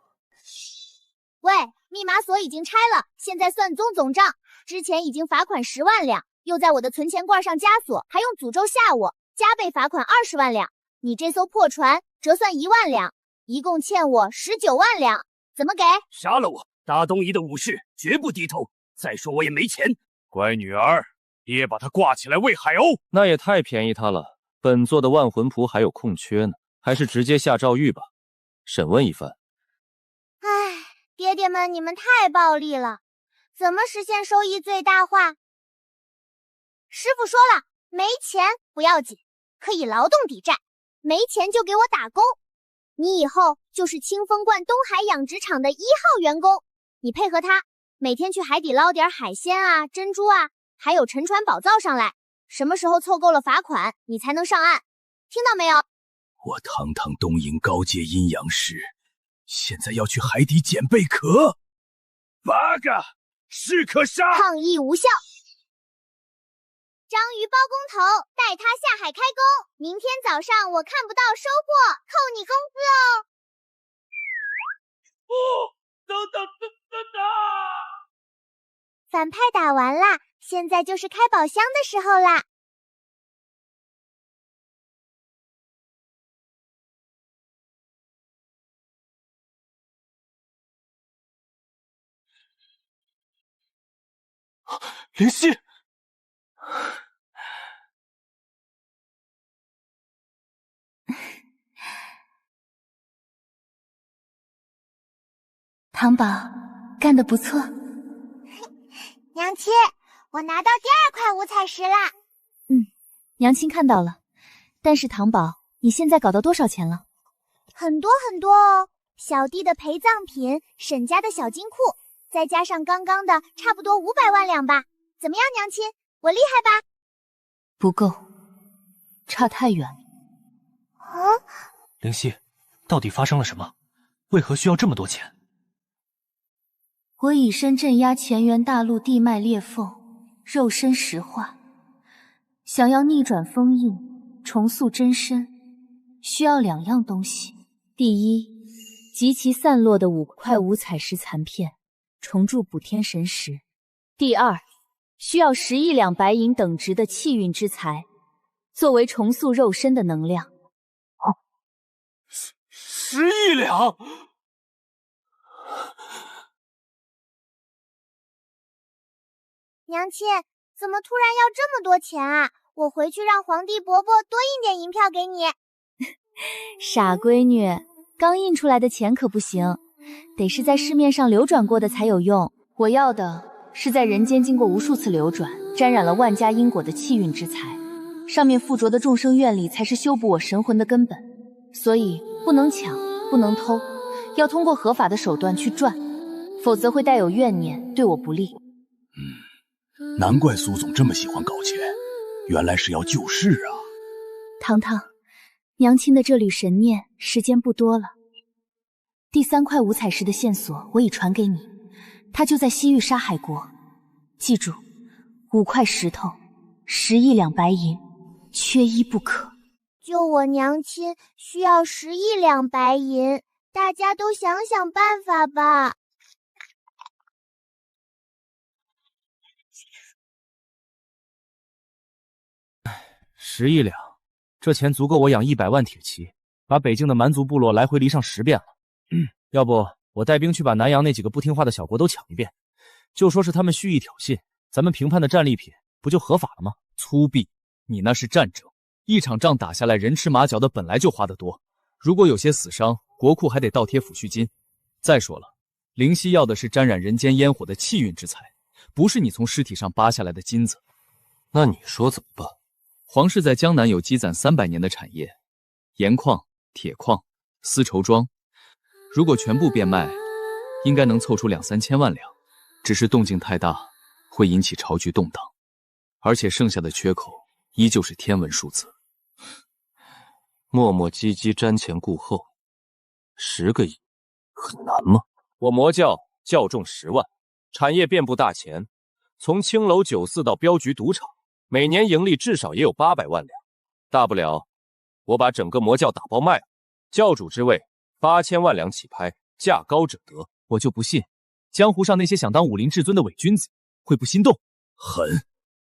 喂，密码锁已经拆了，现在算总账。之前已经罚款10万两，又在我的存钱罐上枷锁，还用诅咒吓我，加倍罚款20万两。你这艘破船折算1万两，一共欠我19万两，怎么给？杀了我！大东夷的武士绝不低头。再说我也没钱。乖女儿，爹把他挂起来喂海鸥，那也太便宜他了。本座的万魂仆还有空缺呢，还是直接下诏狱吧，审问一番。唉，爹爹们，你们太暴力了，怎么实现收益最大化？师傅说了，没钱不要紧，可以劳动抵债，没钱就给我打工。你以后就是清风观东海养殖场的1号员工，你配合他，每天去海底捞点海鲜啊、珍珠啊，还有沉船宝藏上来。什么时候凑够了罚款，你才能上岸，听到没有？我堂堂东瀛高阶阴阳师，现在要去海底捡贝壳。八个士可杀，抗议无效。章鱼包工头，带他下海开工，明天早上我看不到收获，扣你工资哦。等！反派打完啦，现在就是开宝箱的时候啦。林夕，唐宝，干得不错。娘亲，我拿到第2块五彩石啦。娘亲看到了。但是唐宝，你现在搞到多少钱了？很多很多哦，小弟的陪葬品，沈家的小金库，再加上刚刚的，差不多500万两吧。怎么样，娘亲，我厉害吧？不够，差太远了。灵犀，到底发生了什么？为何需要这么多钱？我以身镇压乾元大陆地脉裂缝，肉身石化，想要逆转封印，重塑真身，需要2样东西。第一，集齐散落的5块五彩石残片，重铸补天神石。第二，需要10亿两白银等值的气运之材，作为重塑肉身的能量。10亿两！娘亲，怎么突然要这么多钱啊？我回去让皇帝伯伯多印点银票给你。傻闺女，刚印出来的钱可不行，得是在市面上流转过的才有用。我要的是在人间经过无数次流转，沾染了万家因果的气运之材，上面附着的众生愿力才是修补我神魂的根本。所以不能抢，不能偷，要通过合法的手段去赚，否则会带有怨念，对我不利。难怪苏总这么喜欢搞钱，原来是要救市啊！糖糖，娘亲的这缕神念时间不多了。第3块五彩石的线索我已传给你，它就在西域沙海国。记住，5块石头，10亿两白银，缺一不可。救我娘亲需要10亿两白银，大家都想想办法吧。10亿两，这钱足够我养100万铁骑，把北境的蛮族部落来回犁上10遍了。要不我带兵去把南洋那几个不听话的小国都抢一遍，就说是他们蓄意挑衅，咱们评判的战利品不就合法了吗？粗鄙！你那是战争，一场仗打下来，人吃马脚的本来就花得多，如果有些死伤，国库还得倒贴抚恤金。再说了，灵犀要的是沾染人间烟火的气运之财，不是你从尸体上扒下来的金子。那你说怎么办？皇室在江南有积攒300年的产业，盐矿、铁矿、丝绸庄，如果全部变卖，应该能凑出2、3千万两。只是动静太大，会引起朝局动荡，而且剩下的缺口依旧是天文数字。磨磨唧唧瞻前顾后，10个亿很难吗？我魔教教众10万，产业遍布大前，从青楼酒肆到镖局赌场，每年盈利至少也有800万两。大不了我把整个魔教打包卖了，教主之位8000万两起拍，价高者得。我就不信江湖上那些想当武林至尊的伪君子，会不心动？狠，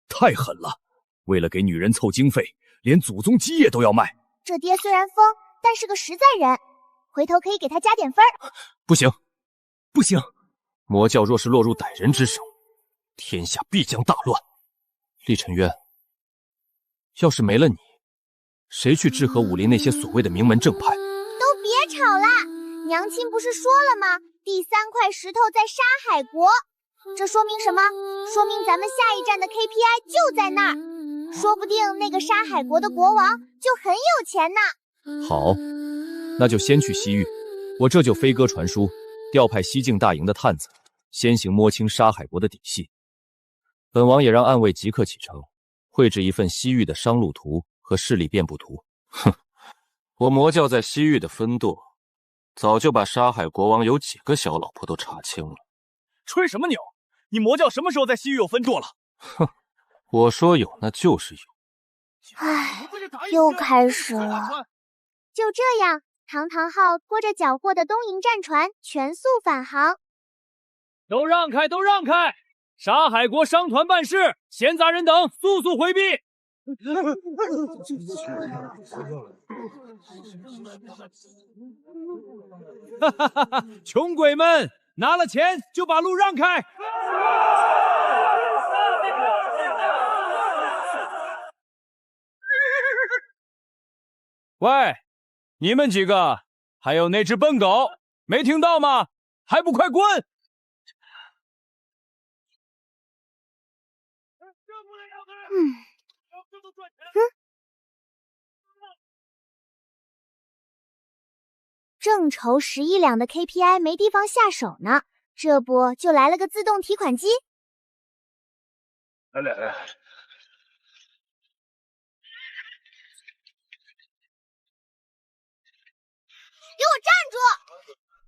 太狠了！为了给女人凑经费，连祖宗基业都要卖。这爹虽然疯，但是个实在人，回头可以给他加点分儿。不行，不行！魔教若是落入歹人之手，天下必将大乱。厉尘渊，要是没了你，谁去治和武林那些所谓的名门正派？都别吵啦！娘亲不是说了吗？第3块石头在沙海国，这说明什么？说明咱们下一站的 KPI 就在那儿，说不定那个沙海国的国王就很有钱呢。好，那就先去西域，我这就飞鸽传书，调派西境大营的探子，先行摸清沙海国的底细。本王也让暗卫即刻启程，绘制一份西域的商路图和势力遍布图。哼，我魔教在西域的分舵，早就把沙海国王有几个小老婆都查清了。吹什么牛？你魔教什么时候在西域有分舵了？哼，我说有那就是有。唉，又开始了。就这样，堂堂号拖着缴获的东瀛战船全速返航。都让开，都让开！沙海国商团办事，闲杂人等速速回避。哈哈哈哈！穷鬼们，拿了钱就把路让开！喂，你们几个，还有那只笨狗，没听到吗？还不快滚！正愁11两的 KPI 没地方下手呢，这不就来了个自动提款机？来，给我站住！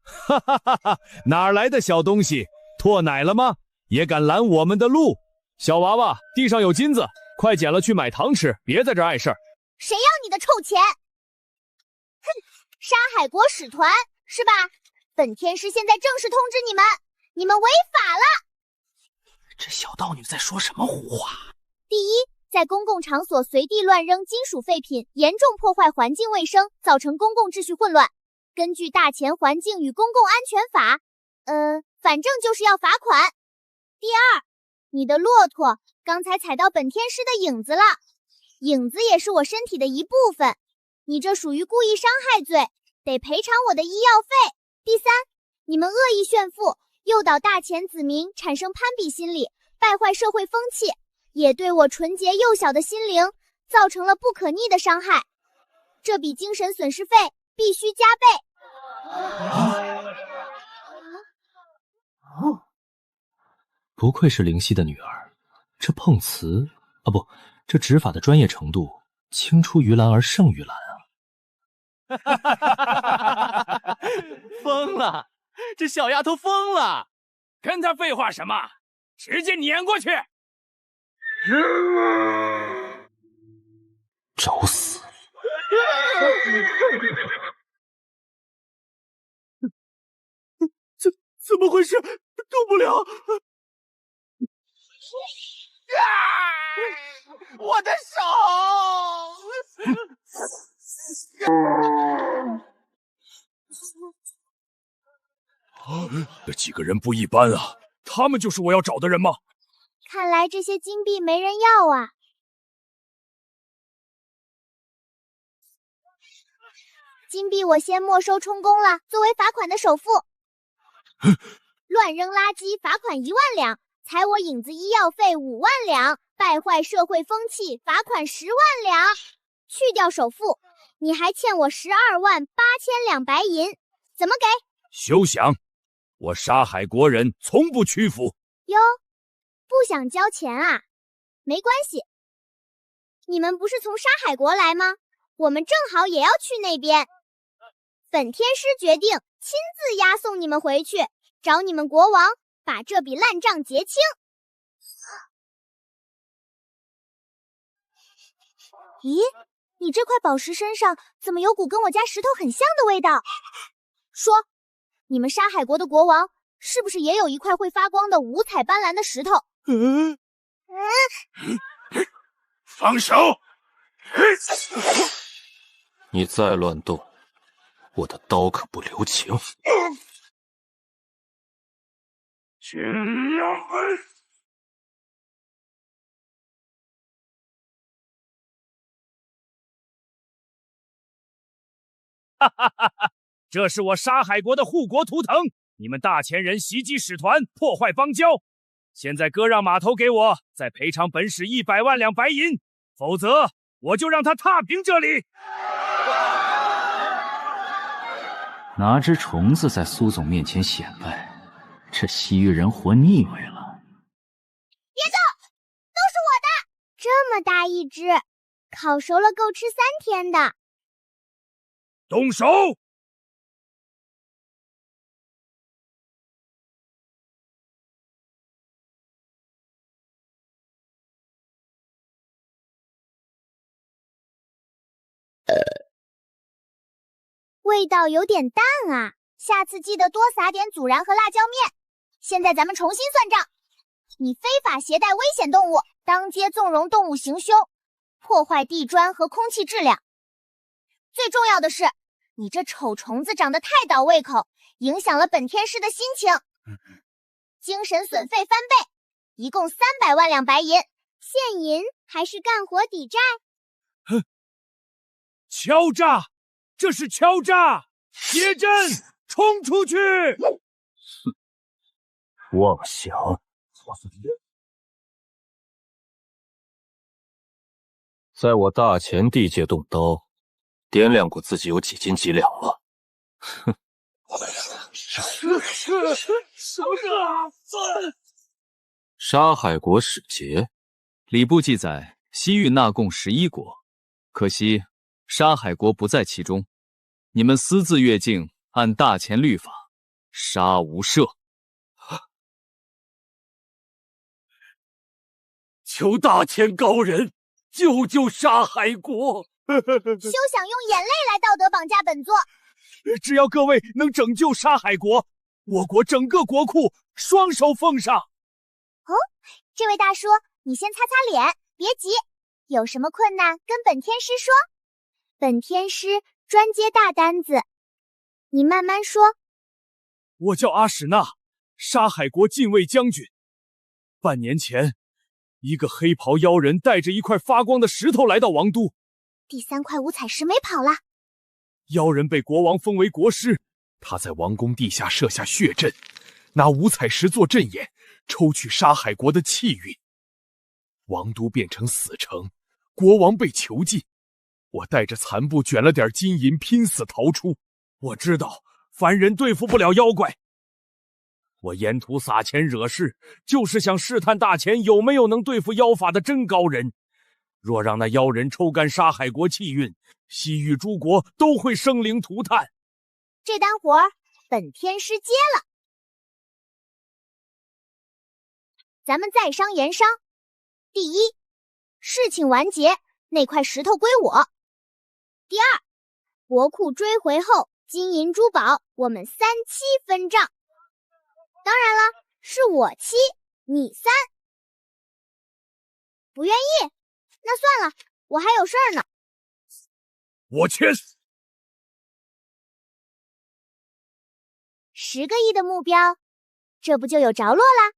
哈哈哈哈！哪来的小东西？唾奶了吗？也敢拦我们的路？小娃娃，地上有金子，快捡了去买糖吃，别在这碍事儿。谁要你的臭钱？哼！沙海国使团是吧？本天师现在正式通知你们，你们违法了！这小道女在说什么胡话？第一，在公共场所随地乱扔金属废品，严重破坏环境卫生，造成公共秩序混乱。根据《大前环境与公共安全法》，反正就是要罚款。第二，你的骆驼刚才踩到本天师的影子了，影子也是我身体的一部分，你这属于故意伤害罪，得赔偿我的医药费。第三，你们恶意炫富，诱导大前子民产生攀比心理，败坏社会风气，也对我纯洁幼小的心灵造成了不可逆的伤害，这笔精神损失费必须加倍。不愧是灵犀的女儿，这碰瓷啊不，这执法的专业程度青出于蓝而胜于蓝啊！疯了，这小丫头疯了，跟她废话什么？直接撵过去！找死！怎么回事？动不了！我的手！这几个人不一般啊！他们就是我要找的人吗？看来这些金币没人要啊！金币我先没收充公了，作为罚款的首付。乱扔垃圾罚款1万两，踩我影子医药费5万两，败坏社会风气罚款10万两。去掉首付，你还欠我12万8千两白银，怎么给？休想！我沙海国人从不屈服。哟，不想交钱啊？没关系，你们不是从沙海国来吗？我们正好也要去那边。本天师决定亲自押送你们回去，找你们国王把这笔烂账结清。咦，你这块宝石身上怎么有股跟我家石头很像的味道？说，你们沙海国的国王是不是也有一块会发光的五彩斑斓的石头，放手！你再乱动，我的刀可不留情。君要分。哈哈哈哈！这是我沙海国的护国图腾。你们大前人袭击使团，破坏邦交。现在割让码头给我，再赔偿本使100万两白银，否则我就让他踏平这里。拿只虫子在苏总面前显摆，这西域人活腻味了。别动，都是我的！这么大一只，烤熟了够吃3天的。动手！味道有点淡啊，下次记得多撒点孜然和辣椒面。现在咱们重新算账，你非法携带危险动物，当街纵容动物行凶，破坏地砖和空气质量。最重要的是，你这丑虫子长得太倒胃口，影响了本天师的心情，精神损费翻倍，一共300万两白银，现银还是干活抵债？哼，敲诈！这是敲诈！结阵，冲出去！妄想！在我大前地界动刀，掂量过自己有几斤几两了。哼！沙海国使节，礼部记载，西域纳贡11国，可惜沙海国不在其中。你们私自越境，按大前律法，杀无赦。求大前高人救救沙海国！休想用眼泪来道德绑架本座！只要各位能拯救沙海国，我国整个国库双手奉上。哦，这位大叔，你先擦擦脸，别急，有什么困难跟本天师说，本天师专接大单子，你慢慢说。我叫阿史那，沙海国禁卫将军。半年前，一个黑袍妖人带着一块发光的石头来到王都。第3块五彩石没跑了。妖人被国王封为国师，他在王宫地下设下血阵，拿五彩石做阵眼，抽取沙海国的气运。王都变成死城，国王被囚禁。我带着残部卷了点金银，拼死逃出。我知道凡人对付不了妖怪，我沿途撒钱惹事，就是想试探大前有没有能对付妖法的真高人。若让那妖人抽干沙海国气运，西域诸国都会生灵涂炭。这单活本天师接了，咱们在商言商。第一，事情完结，那块石头归我。第二，国库追回后，金银珠宝我们3期分账。当然了，是我7，你3。不愿意？那算了，我还有事儿呢。我签。10个亿的目标，这不就有着落啦？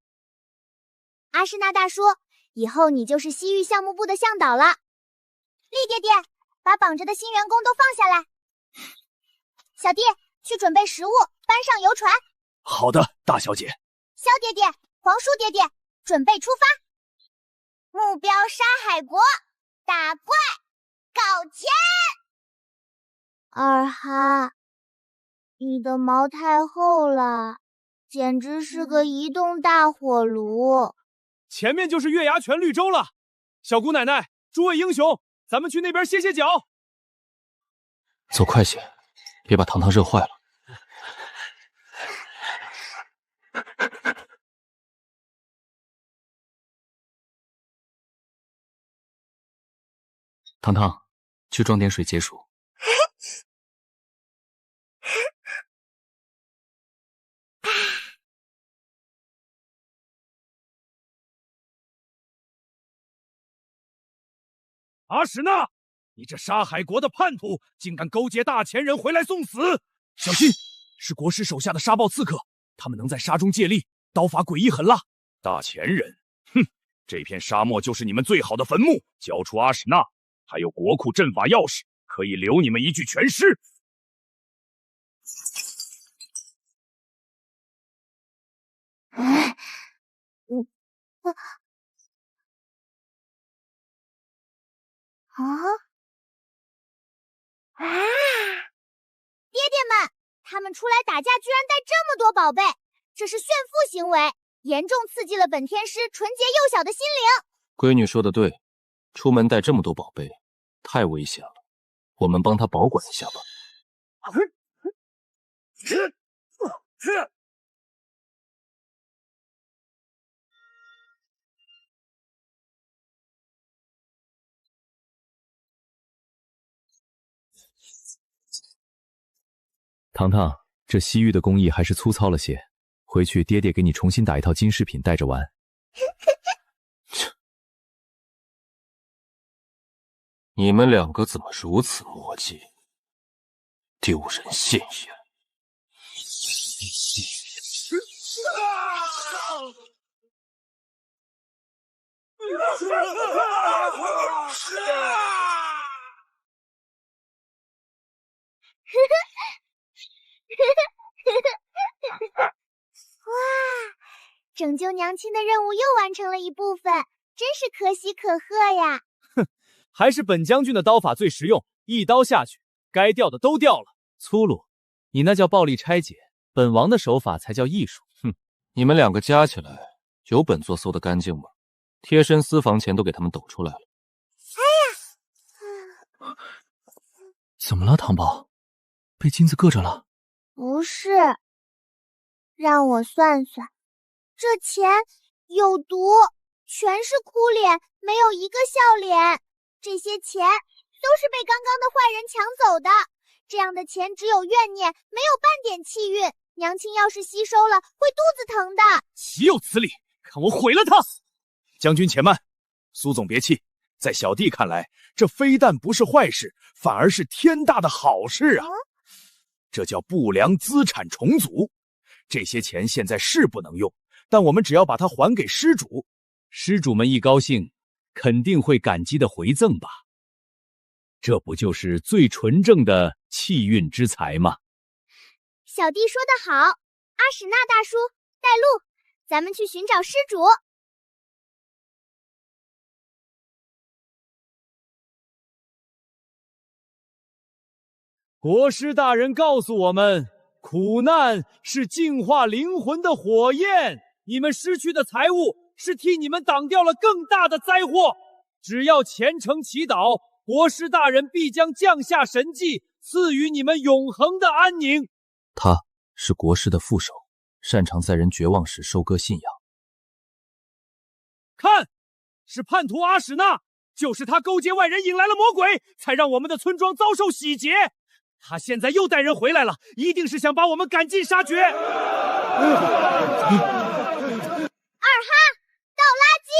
阿史那大叔，以后你就是西域项目部的向导了。厉爹爹，把绑着的新员工都放下来。小弟，去准备食物，搬上游船。好的，大小姐。萧爹爹，皇叔爹爹，准备出发。目标沙海国，打怪，搞钱。二哈，你的毛太厚了，简直是个移动大火炉。前面就是月牙泉绿洲了。小姑奶奶，诸位英雄，咱们去那边歇歇脚。走快些，别把糖糖热坏了。糖糖，去装点水解暑。阿史那，你这沙海国的叛徒，竟敢勾结大前人回来送死！小心，是国师手下的沙暴刺客，他们能在沙中借力，刀法诡异狠辣。大前人，哼，这片沙漠就是你们最好的坟墓。交出阿史那，还有国库阵法钥匙，可以留你们一具全尸。爹爹们，他们出来打架居然带这么多宝贝，这是炫富行为，严重刺激了本天师纯洁幼小的心灵。闺女说的对，出门带这么多宝贝，太危险了，我们帮她保管一下吧。糖糖，这西域的工艺还是粗糙了些，回去爹爹给你重新打一套金饰品带着玩。你们两个怎么如此磨叽，丢人现眼！哇，拯救娘亲的任务又完成了一部分，真是可喜可贺呀！还是本将军的刀法最实用，一刀下去，该掉的都掉了。粗鲁，你那叫暴力拆解，本王的手法才叫艺术。哼，你们两个加起来有本座搜得干净吗？贴身私房钱都给他们抖出来了。哎呀，怎么了，糖宝？被金子硌着了？不是，让我算算，这钱有毒，全是哭脸，没有一个笑脸。这些钱都是被刚刚的坏人抢走的，这样的钱只有怨念，没有半点气运。娘亲要是吸收了，会肚子疼的。岂有此理！看我毁了他！将军且慢，苏总别气，在小弟看来，这非但不是坏事，反而是天大的好事啊！这叫不良资产重组。这些钱现在是不能用，但我们只要把它还给施主，施主们一高兴，肯定会感激的回赠吧？这不就是最纯正的气运之财吗？小弟说得好，阿史那大叔带路，咱们去寻找施主。国师大人告诉我们，苦难是净化灵魂的火焰，你们失去的财物是替你们挡掉了更大的灾祸。只要虔诚祈祷，国师大人必将降下神迹，赐予你们永恒的安宁。他是国师的副手，擅长在人绝望时收割信仰。看，是叛徒阿史那，就是他勾结外人引来了魔鬼，才让我们的村庄遭受洗劫。他现在又带人回来了，一定是想把我们赶尽杀绝。二哈，倒垃圾！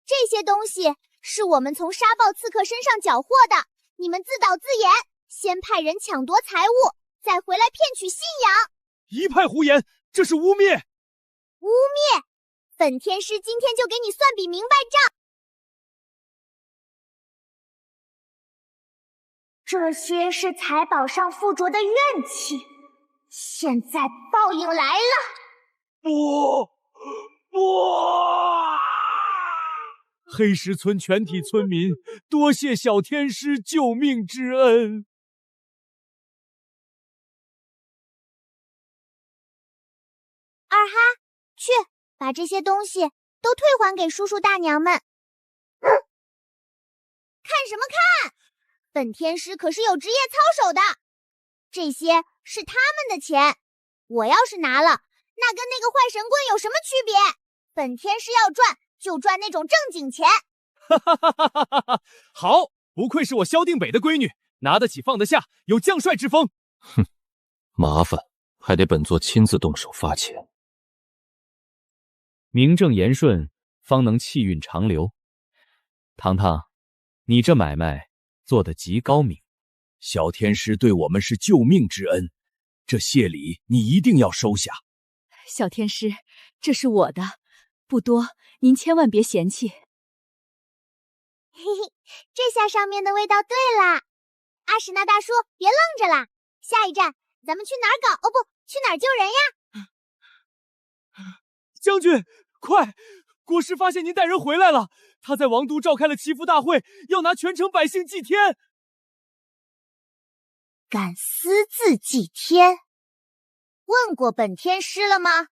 这些东西是我们从沙暴刺客身上缴获的，你们自导自演，先派人抢夺财物，再回来骗取信仰。一派胡言，这是污蔑！污蔑！本天师今天就给你算笔明白账。这些是财宝上附着的怨气，现在报应来了！不！黑石村全体村民，多谢小天师救命之恩。二哈，去把这些东西都退还给叔叔大娘们。看什么看？本天师可是有职业操守的，这些是他们的钱，我要是拿了，那跟那个坏神棍有什么区别？本天师要赚，就赚那种正经钱。好，不愧是我萧定北的闺女，拿得起放得下，有将帅之风。哼，麻烦还得本座亲自动手发钱。名正言顺，方能气运长流。糖糖，你这买卖做得极高明。小天师对我们是救命之恩，这谢礼你一定要收下。小天师，这是我的，不多，您千万别嫌弃。嘿嘿，这下上面的味道对了。阿史那大叔，别愣着了，下一站咱们去哪儿搞？哦不，去哪儿救人呀？将军，快！国师发现您带人回来了，他在王都召开了祈福大会，要拿全城百姓祭天。敢私自祭天？问过本天师了吗？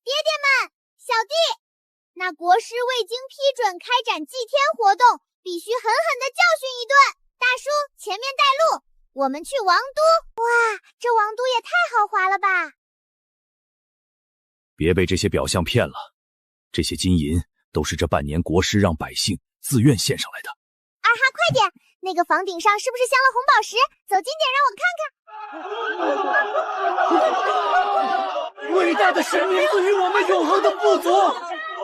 爹爹们，小弟，那国师未经批准开展祭天活动，必须狠狠地教训一顿。大叔，前面带路，我们去王都。哇，这王都也太豪华了吧！别被这些表象骗了，这些金银都是这半年国师让百姓自愿献上来的。二哈，快点！那个房顶上是不是镶了红宝石？走近点，让我看看。伟大的神明赐予我们永恒的富足，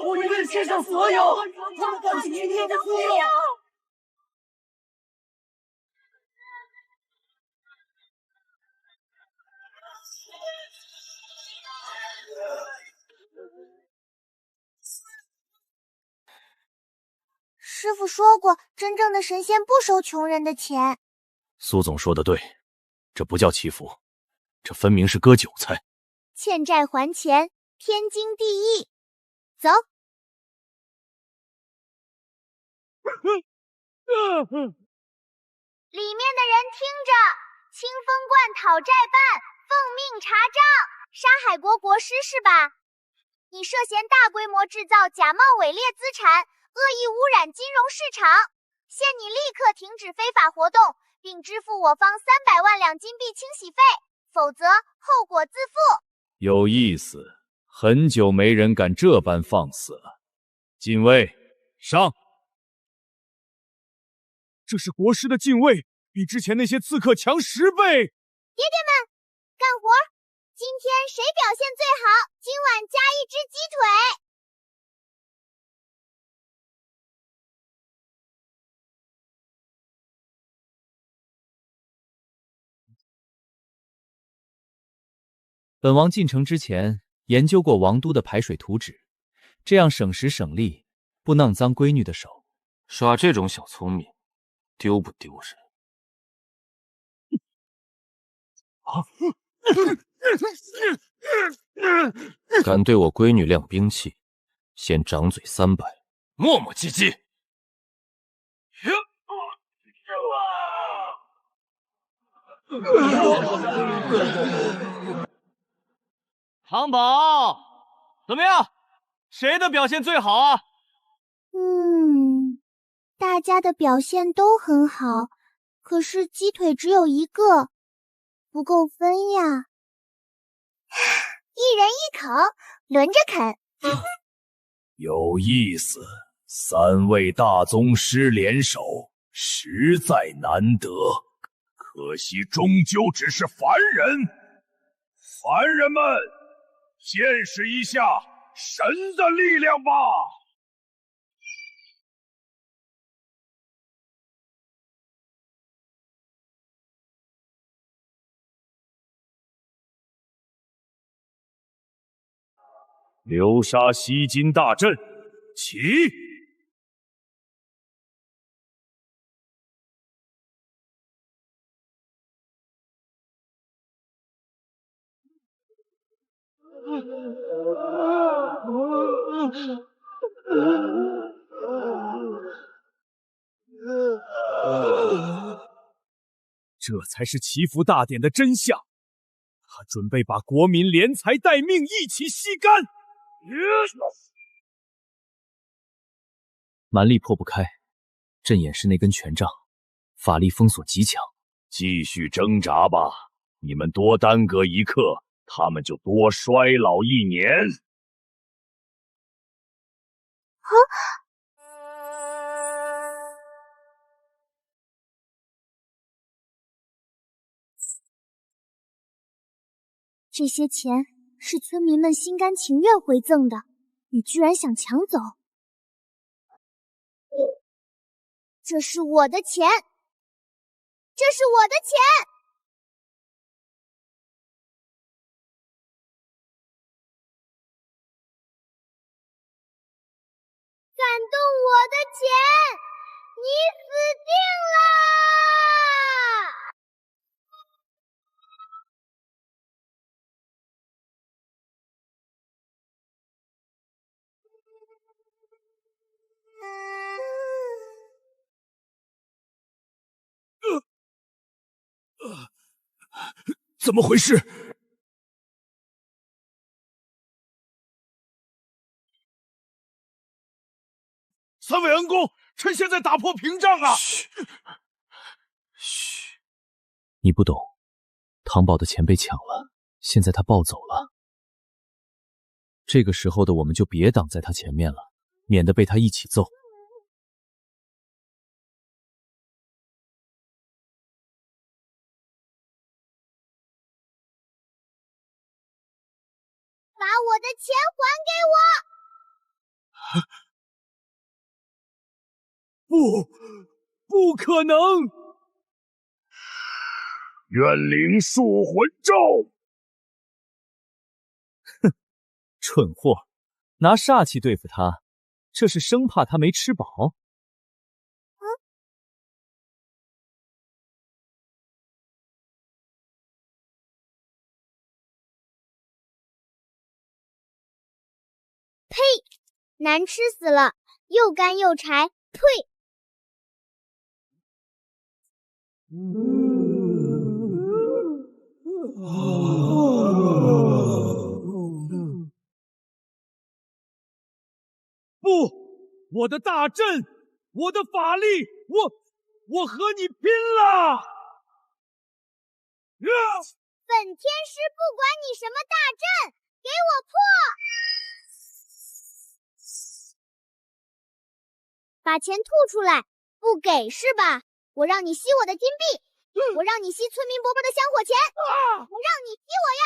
我愿献上所有，他们感激今天的富有。师傅说过，真正的神仙不收穷人的钱。苏总说的对，这不叫祈福，这分明是割韭菜。欠债还钱，天经地义。走。里面的人听着，清风观讨债办，奉命查账。沙海国国师是吧？你涉嫌大规模制造假冒伪劣资产，恶意污染金融市场，限你立刻停止非法活动，并支付我方300万两金币清洗费，否则后果自负。有意思，很久没人敢这般放肆了。禁卫，上！这是国师的禁卫，比之前那些刺客强10倍。爹爹们，干活！今天谁表现最好，今晚加1只鸡腿。本王进城之前研究过王都的排水图纸，这样省时省力，不弄脏闺女的手。耍这种小聪明，丢不丢人？敢对我闺女亮兵器，先掌嘴300，磨磨唧唧。唐宝，怎么样？谁的表现最好啊？大家的表现都很好，可是鸡腿只有1个，不够分呀。一人1口，轮着啃。有意思，3位大宗师联手，实在难得。可惜终究只是凡人。凡人们，见识一下神的力量吧！流沙吸金大阵，起！这才是祈福大典的真相。他准备把国民连财带命一起吸干。蛮力破不开，阵眼是那根权杖，法力封锁极强。继续挣扎吧，你们多耽搁1刻，他们就多衰老1年。这些钱是村民们心甘情愿回赠的，你居然想抢走！这是我的钱，这是我的钱！敢动我的钱，你死定了！怎么回事？三位恩公，趁现在打破屏障啊！嘘，你不懂，唐宝的钱被抢了，现在他暴走了。这个时候的我们就别挡在他前面了，免得被他一起揍。把我的钱还给我！不可能！怨灵束魂咒！哼，蠢货，拿煞气对付他，这是生怕他没吃饱。呸！难吃死了，又干又柴，呸！不，我的大阵，我的法力，我和你拼了！本天师不管你什么大阵，给我破！把钱吐出来，不给是吧？我让你吸我的金币，我让你吸村民伯伯的香火钱，我让你吸我呀！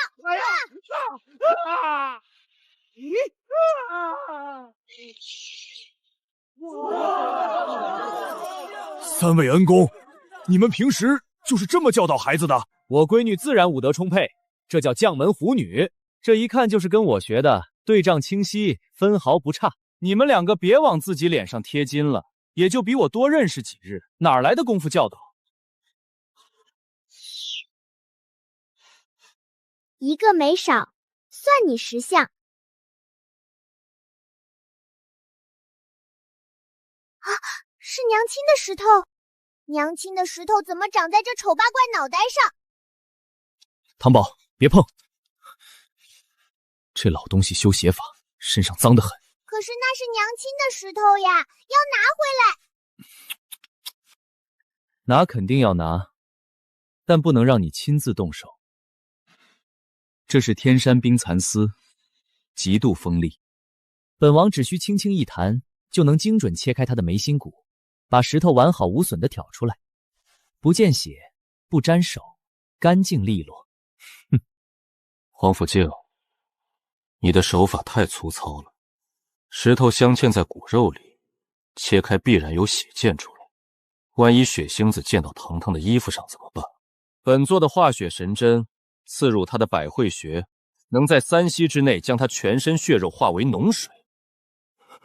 三位恩公，你们平时就是这么教导孩子的？我闺女自然武德充沛，这叫将门虎女，这一看就是跟我学的，对仗清晰，分毫不差。你们两个别往自己脸上贴金了，也就比我多认识几日，哪来的功夫教导？一个没少，算你识相。啊，是娘亲的石头！娘亲的石头怎么长在这丑八怪脑袋上？唐宝，别碰！这老东西修邪法，身上脏得很。可是那是娘亲的石头呀，要拿回来。拿肯定要拿，但不能让你亲自动手。这是天山冰蚕丝，极度锋利。本王只需轻轻一弹，就能精准切开他的眉心骨，把石头完好无损地挑出来，不见血，不沾手，干净利落。哼，黄甫静，你的手法太粗糙了。石头镶嵌在骨肉里，切开必然有血溅出来，万一血星子溅到堂堂的衣服上怎么办？本座的化血神针刺入他的百会穴，能在3息之内将他全身血肉化为脓水，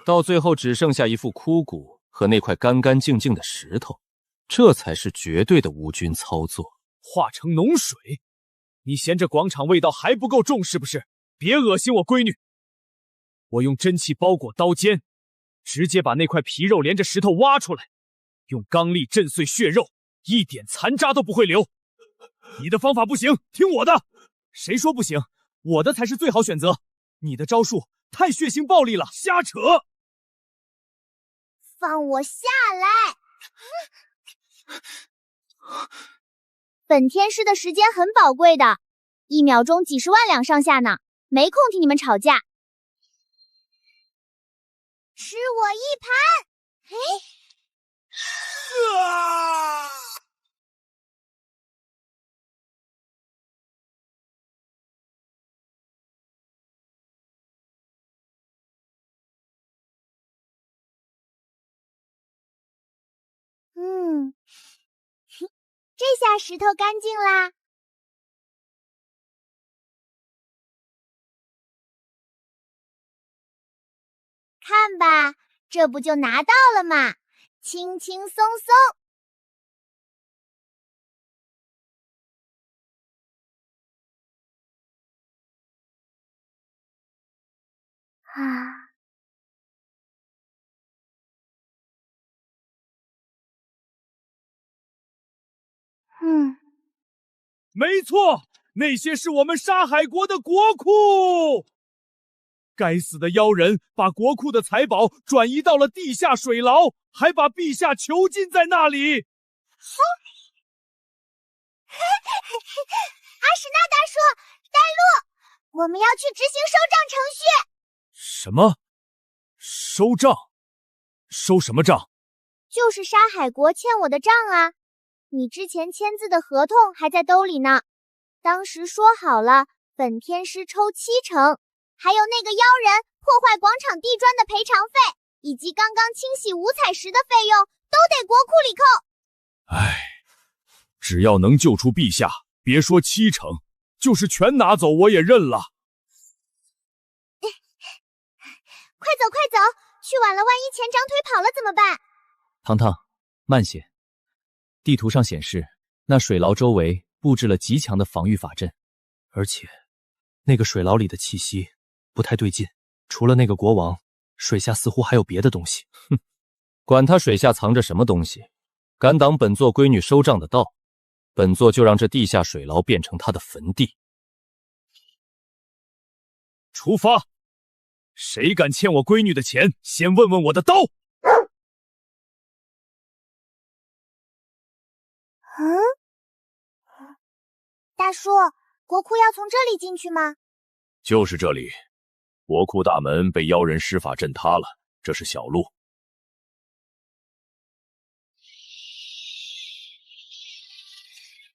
到最后只剩下一副枯骨和那块干干净净的石头，这才是绝对的无菌操作。化成脓水？你嫌这广场味道还不够重是不是？别恶心我闺女！我用真气包裹刀尖，直接把那块皮肉连着石头挖出来，用罡力震碎血肉，一点残渣都不会留。你的方法不行，听我的。谁说不行？我的才是最好选择。你的招数太血腥暴力了，瞎扯！放我下来！本天师的时间很宝贵的，1秒钟几10万两上下呢，没空听你们吵架。吃我一盘！这下石头干净啦。看吧，这不就拿到了吗？轻轻松松。啊。没错，那些是我们沙海国的国库。该死的妖人把国库的财宝转移到了地下水牢，还把陛下囚禁在那里。阿史那大叔，带路，我们要去执行收账程序。什么？收账？收什么账？就是沙海国欠我的账啊。你之前签字的合同还在兜里呢，当时说好了，本天师抽70%，还有那个妖人破坏广场地砖的赔偿费，以及刚刚清洗五彩石的费用，都得国库里扣。唉，只要能救出陛下，别说70%，就是全拿走我也认了。快走快走，去晚了万一钱长腿跑了怎么办？糖糖，慢些。地图上显示，那水牢周围布置了极强的防御法阵，而且那个水牢里的气息不太对劲，除了那个国王，水下似乎还有别的东西。哼，管他水下藏着什么东西，敢挡本座闺女收账的道，本座就让这地下水牢变成他的坟地。出发！谁敢欠我闺女的钱，先问问我的刀！大叔，国库要从这里进去吗？就是这里，国库大门被妖人施法震塌了，这是小路。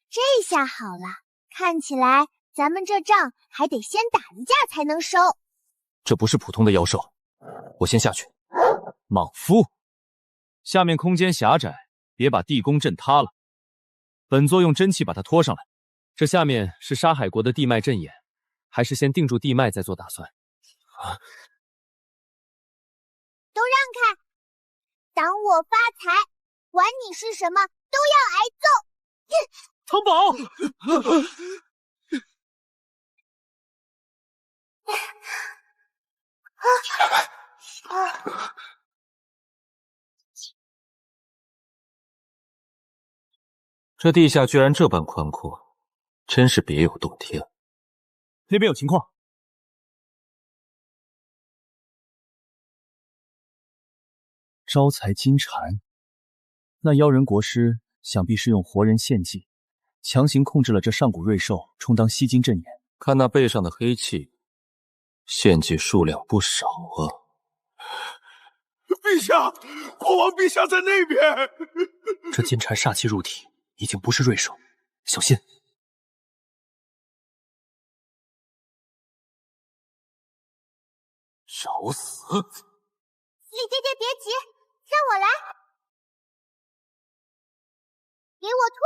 这下好了，看起来咱们这账还得先打一架才能收。这不是普通的妖兽，我先下去。莽夫，下面空间狭窄，别把地宫震塌了。本座用真气把它拖上来。这下面是沙海国的地脉阵眼，还是先定住地脉再做打算？都让开！挡我发财，管你是什么，都要挨揍！唐宝，这地下居然这般宽阔，真是别有洞天。那边有情况。招财金蝉，那妖人国师想必是用活人献祭，强行控制了这上古瑞兽，充当吸金阵眼。看那背上的黑气，献祭数量不少啊！陛下，国王陛下在那边。这金蝉煞气入体，已经不是瑞兽，小心！找死！李爹爹别急，让我来，给我退！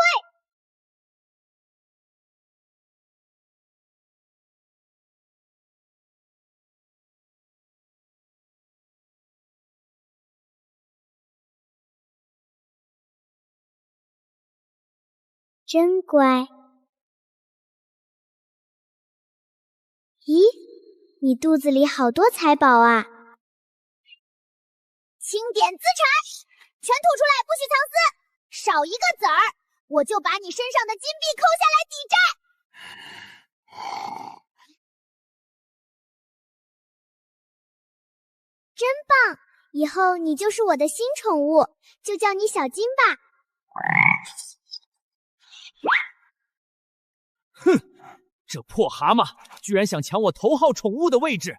真乖。咦，你肚子里好多财宝啊！清点资产，全吐出来，不许藏私，少一个子儿，我就把你身上的金币抠下来抵债。真棒，以后你就是我的新宠物，就叫你小金吧。哼，这破蛤蟆居然想抢我头号宠物的位置！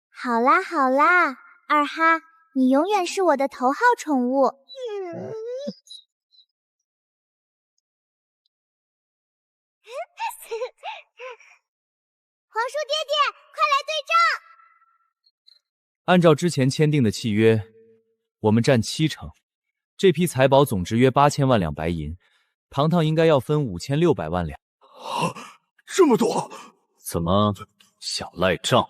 好啦好啦，二哈，你永远是我的头号宠物。皇叔爹爹，快来对账！按照之前签订的契约，我们占70%，这批财宝总值约8000万两白银，堂堂应该要分5600万两。这么多？怎么想赖账？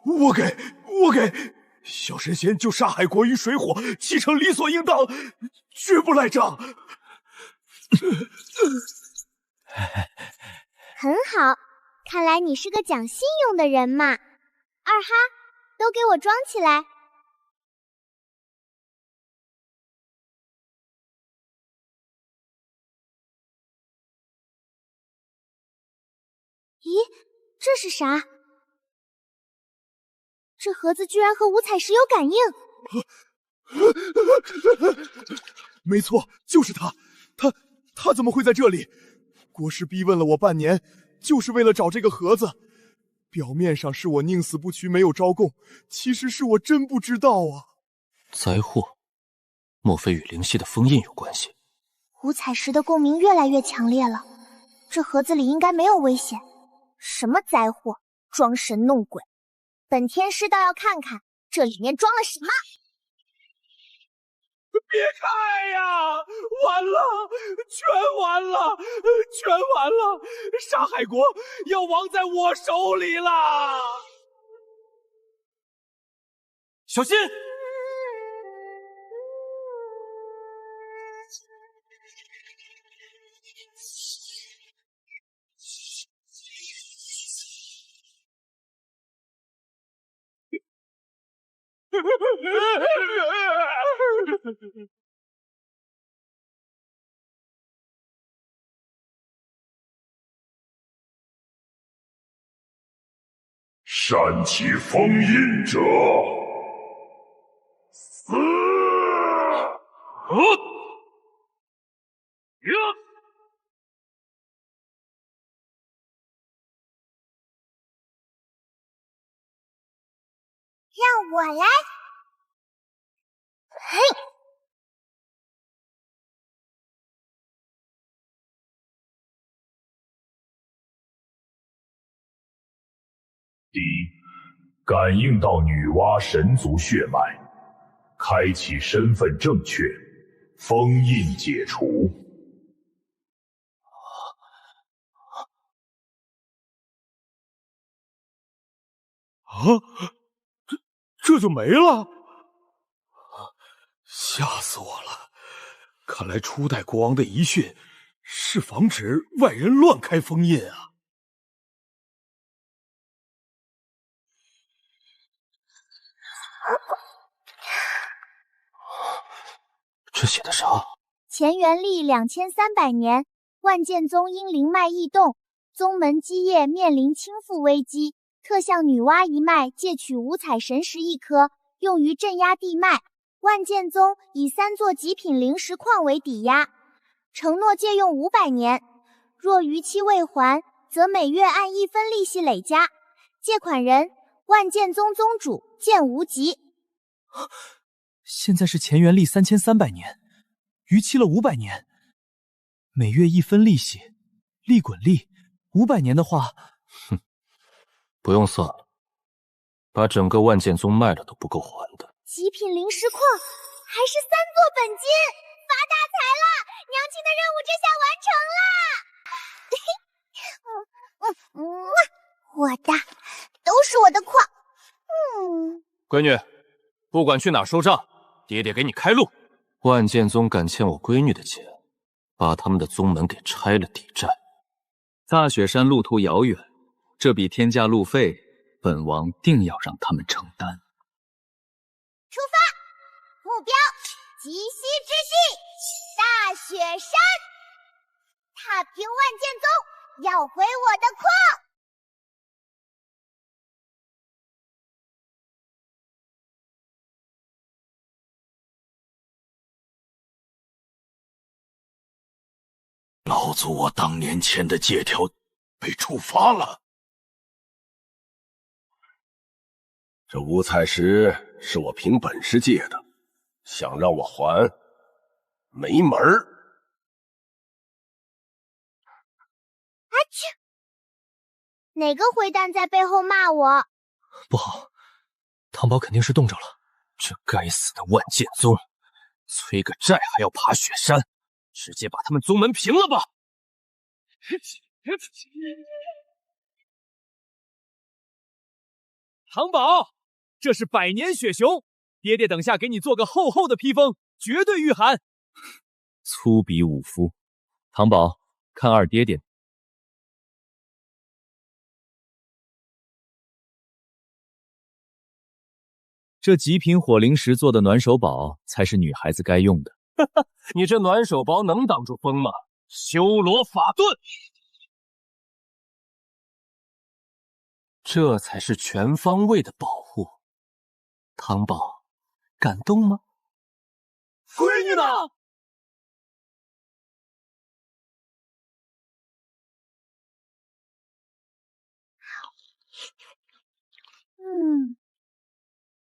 我给！小神仙救沙海国于水火，启程理所应当，绝不赖账。很好，看来你是个讲信用的人嘛。二哈，都给我装起来。咦，这是啥？这盒子居然和五彩石有感应。没错，就是他。他怎么会在这里？国师逼问了我半年，就是为了找这个盒子。表面上是我宁死不屈，没有招供，其实是我真不知道啊。灾祸，莫非与灵犀的封印有关系？五彩石的共鸣越来越强烈了，这盒子里应该没有危险。什么灾祸，装神弄鬼！本天师倒要看看这里面装了什么。别开呀！完了，全完了！沙海国要亡在我手里啦！小心！煽起封印者，死！让我来。嘿，第一，感应到女娲神族血脉，开启身份正确，封印解除。这就没了？吓死我了！看来初代国王的遗训是防止外人乱开封印啊。这写的啥？乾元历2300年，万剑宗因灵脉异动，宗门基业面临倾覆危机，特向女娲一脉借取五彩神石1颗，用于镇压地脉。万剑宗以3座极品灵石矿为抵押，承诺借用500年，若逾期未还，则每月按1分利息累加。借款人：万剑宗宗主剑无极。现在是乾元历3300年，逾期了500年，每月1分利息，利滚利，500年的话，哼，不用算了，把整个万剑宗卖了都不够还的。极品灵石矿，还是3座本金，发大财了！娘亲的任务这下完成了。我的，都是我的矿。闺女，不管去哪儿收账，爹爹给你开路。万剑宗敢欠我闺女的钱，把他们的宗门给拆了抵债。大雪山路途遥远，这笔天价路费，本王定要让他们承担。出发，目标极西之系大雪山，踏平万剑宗，要回我的矿。老祖，我当年签的借条被触发了。这五彩石是我凭本事借的，想让我还，没门儿！阿嚏！哪个灰蛋在背后骂我？不好，汤宝肯定是冻着了。这该死的万剑宗，催个债还要爬雪山，直接把他们宗门平了吧！唐宝，这是百年雪熊，爹爹等下给你做个厚厚的披风，绝对御寒。粗鄙武夫，唐宝，看二爹爹。这极品火灵石做的暖手宝才是女孩子该用的。你这暖手宝能挡住风吗？修罗法盾，这才是全方位的保护。唐宝，感动吗？闺女呢？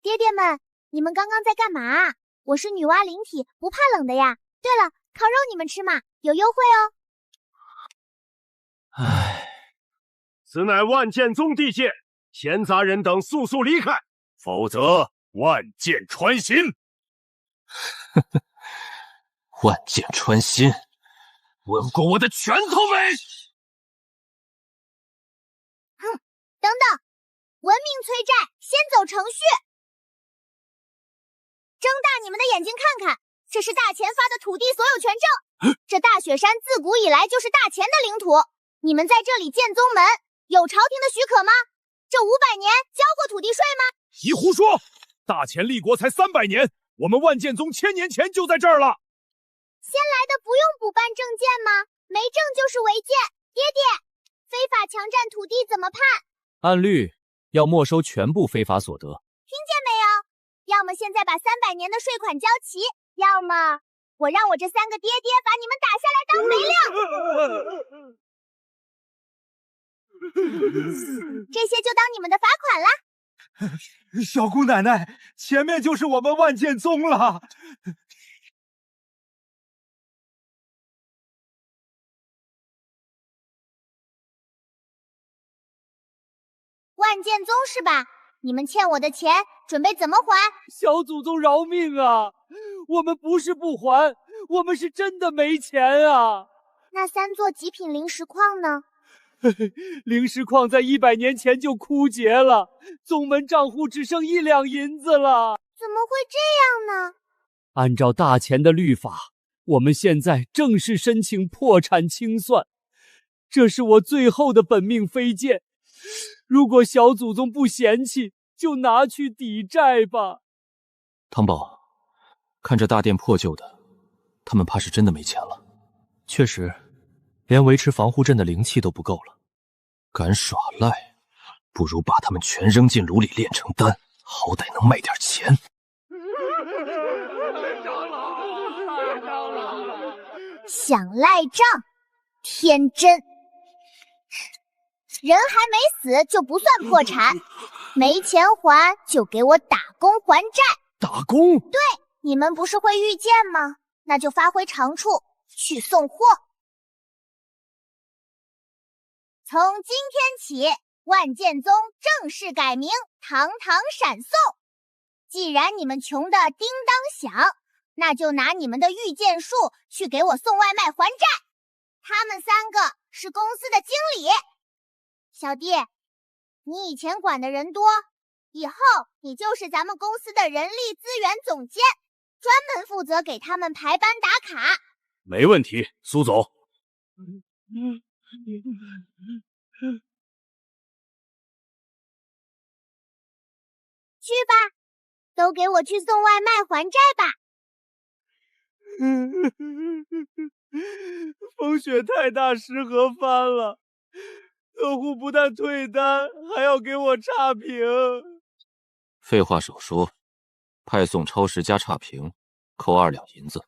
爹爹们，你们刚刚在干嘛？我是女娲灵体，不怕冷的呀。对了，烤肉你们吃吗？有优惠哦。唉，此乃万剑宗地界，闲杂人等速速离开，否则万剑穿心。万剑穿心，吻过我的拳头没？等等，文明催债，先走程序。睁大你们的眼睛看看，这是大钱发的土地所有权证。这大雪山自古以来就是大钱的领土，你们在这里建宗门，有朝廷的许可吗？这500年交过土地税吗？你胡说！大钱立国才300年，我们万剑宗1000年前就在这儿了。先来的不用补办证件吗？没证就是违建。爹爹，非法强占土地怎么判？按律要没收全部非法所得。听见没有？要么现在把300年的税款交齐，要么我让我这3个爹爹把你们打下来当肥料。这些就当你们的罚款啦。小姑奶奶，前面就是我们万剑宗了。万剑宗是吧？你们欠我的钱准备怎么还？小祖宗饶命啊！我们不是不还，我们是真的没钱啊！那3座极品灵石矿呢？灵石矿在100年前就枯竭了，宗门账户只剩1两银子了。怎么会这样呢？按照大钱的律法，我们现在正式申请破产清算。这是我最后的本命飞剑，如果小祖宗不嫌弃，就拿去抵债吧。唐宝，看这大殿破旧的，他们怕是真的没钱了。确实，连维持防护阵的灵气都不够了。敢耍赖，不如把他们全扔进炉里炼成丹，好歹能卖点钱。想赖账，天真。人还没死就不算破产，没钱还就给我打工还债。打工？对，你们不是会御剑吗？那就发挥长处，去送货。从今天起，万剑宗正式改名堂堂闪送。既然你们穷的叮当响，那就拿你们的御剑术去给我送外卖还债。他们3个是公司的经理。小弟，你以前管的人多，以后你就是咱们公司的人力资源总监，专门负责给他们排班打卡。没问题，苏总。去吧，都给我去送外卖还债吧。风雪太大，失核翻了。客户不但退单，还要给我差评。废话少说，派送超时加差评，扣2两银子。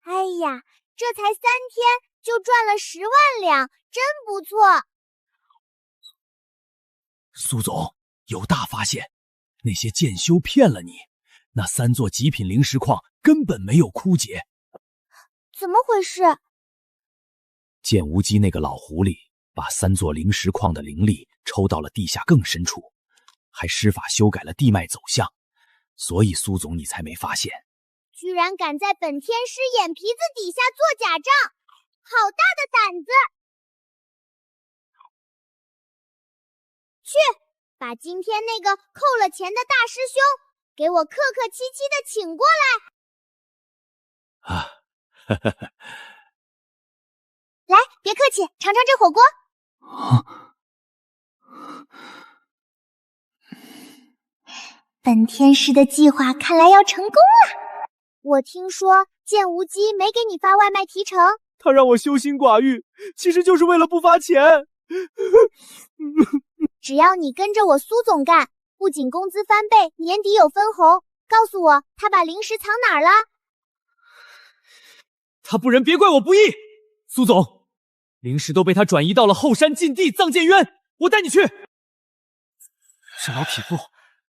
哎呀，这才3天就赚了10万两，真不错。苏总，有大发现，那些剑修骗了你，那3座极品灵石矿根本没有枯竭。怎么回事？剑无极那个老狐狸把3座灵石矿的灵力抽到了地下更深处，还施法修改了地脉走向，所以苏总你才没发现。居然敢在本天师眼皮子底下做假账，好大的胆子！去，把今天那个扣了钱的大师兄给我客客气气的请过来。啊，哈哈哈。来，别客气，尝尝这火锅。本天师的计划看来要成功了。我听说剑无极没给你发外卖提成，他让我修心寡欲，其实就是为了不发钱。只要你跟着我苏总干，不仅工资翻倍，年底有分红。告诉我，他把零食藏哪儿了？他不仁，别怪我不义。苏总，灵石都被他转移到了后山禁地藏剑渊，我带你去。这老匹夫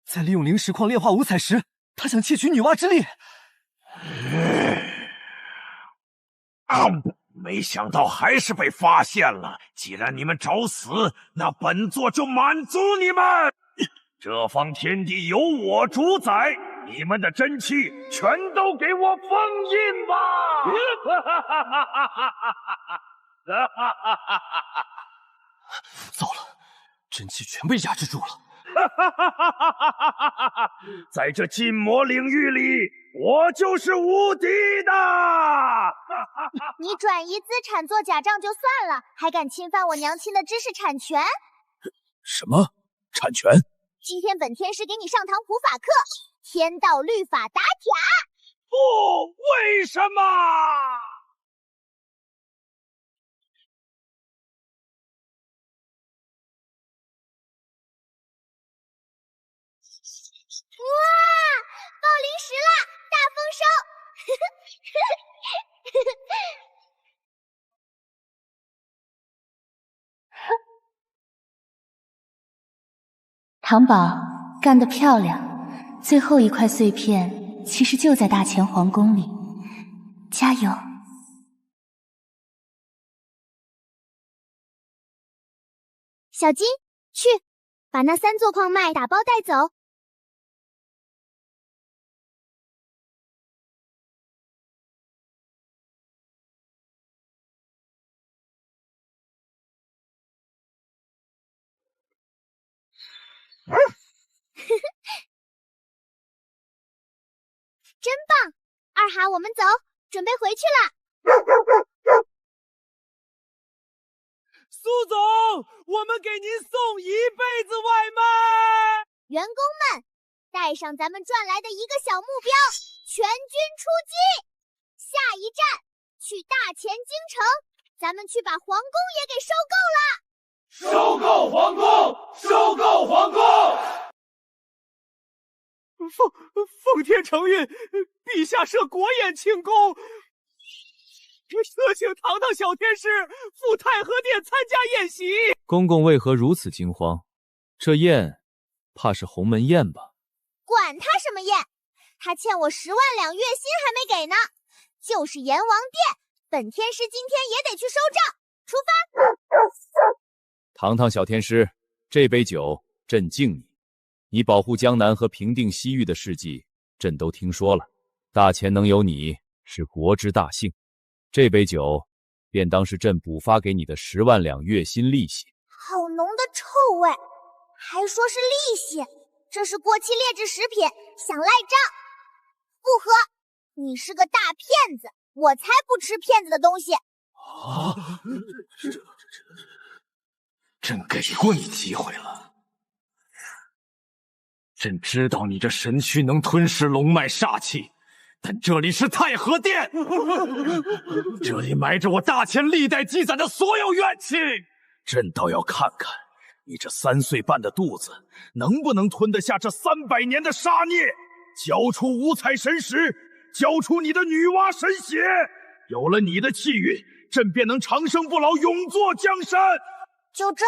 在利用灵石矿炼化五彩石，他想窃取女娲之力。没想到还是被发现了。既然你们找死，那本座就满足你们。这方天地由我主宰，你们的真气全都给我封印吧！糟了，真气全被压制住了。在这禁魔领域里，我就是无敌的！你转移资产做假账就算了，还敢侵犯我娘亲的知识产权？什么产权？今天本天师给你上堂普法课，天道律法打假。不，为什么？哇，爆零食了，大丰收！唐宝干得漂亮，最后一块碎片其实就在大乾皇宫里，加油！小金，去把那3座矿脉打包带走。真棒！二哈，我们走，准备回去了。苏总，我们给您送一辈子外卖。员工们，带上咱们赚来的一个小目标，全军出击！下一站去大乾京城，咱们去把皇宫也给收购了。收购皇宫，收购皇宫！奉天承运，陛下设国宴庆功，特请堂堂小天师赴太和殿参加宴席。公公为何如此惊慌？这宴怕是鸿门宴吧？管他什么宴，他欠我10万两月薪还没给呢。就是阎王殿，本天师今天也得去收账。出发！堂堂小天师，这杯酒朕敬你。你保护江南和平定西域的事迹，朕都听说了。大乾能有你，是国之大幸。这杯酒，便当是朕补发给你的10万两月薪利息。好浓的臭味，还说是利息，这是过期劣质食品，想赖账？不喝！你是个大骗子，我才不吃骗子的东西。啊！朕给过你机会了。朕知道你这神躯能吞噬龙脉煞气，但这里是太和殿，这里埋着我大乾历代积攒的所有怨气。朕倒要看看你这3岁半的肚子能不能吞得下这300年的杀孽。交出五彩神石，交出你的女娲神血，有了你的气运，朕便能长生不老，永坐江山。就这？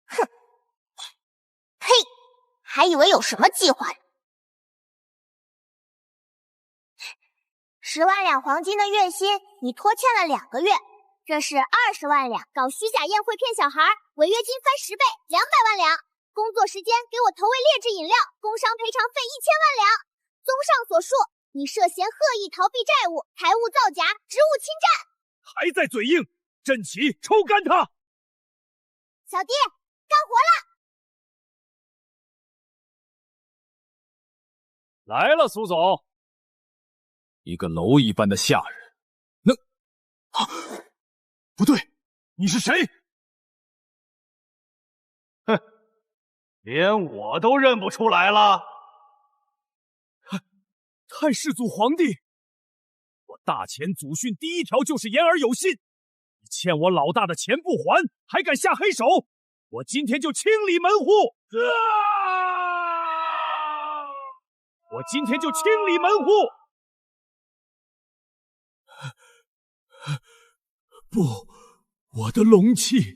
哼！嘿，还以为有什么计划呢。10万两黄金的月薪，你拖欠了2个月，这是20万两。搞虚假宴会骗小孩，违约金翻10倍，200万两。工作时间给我投喂劣质饮料，工伤赔偿费1000万两。综上所述，你涉嫌恶意逃避债务、财务造假、职务侵占。还在嘴硬，朕起抽干他！小弟，干活了！来了，苏总。一个蝼蚁般的下人，不对，你是谁？哼，连我都认不出来了。太世祖皇帝，我大前祖训第一条就是言而有信。你欠我老大的钱不还，还敢下黑手，我今天就清理门户！我今天就清理门户！不，我的龙气，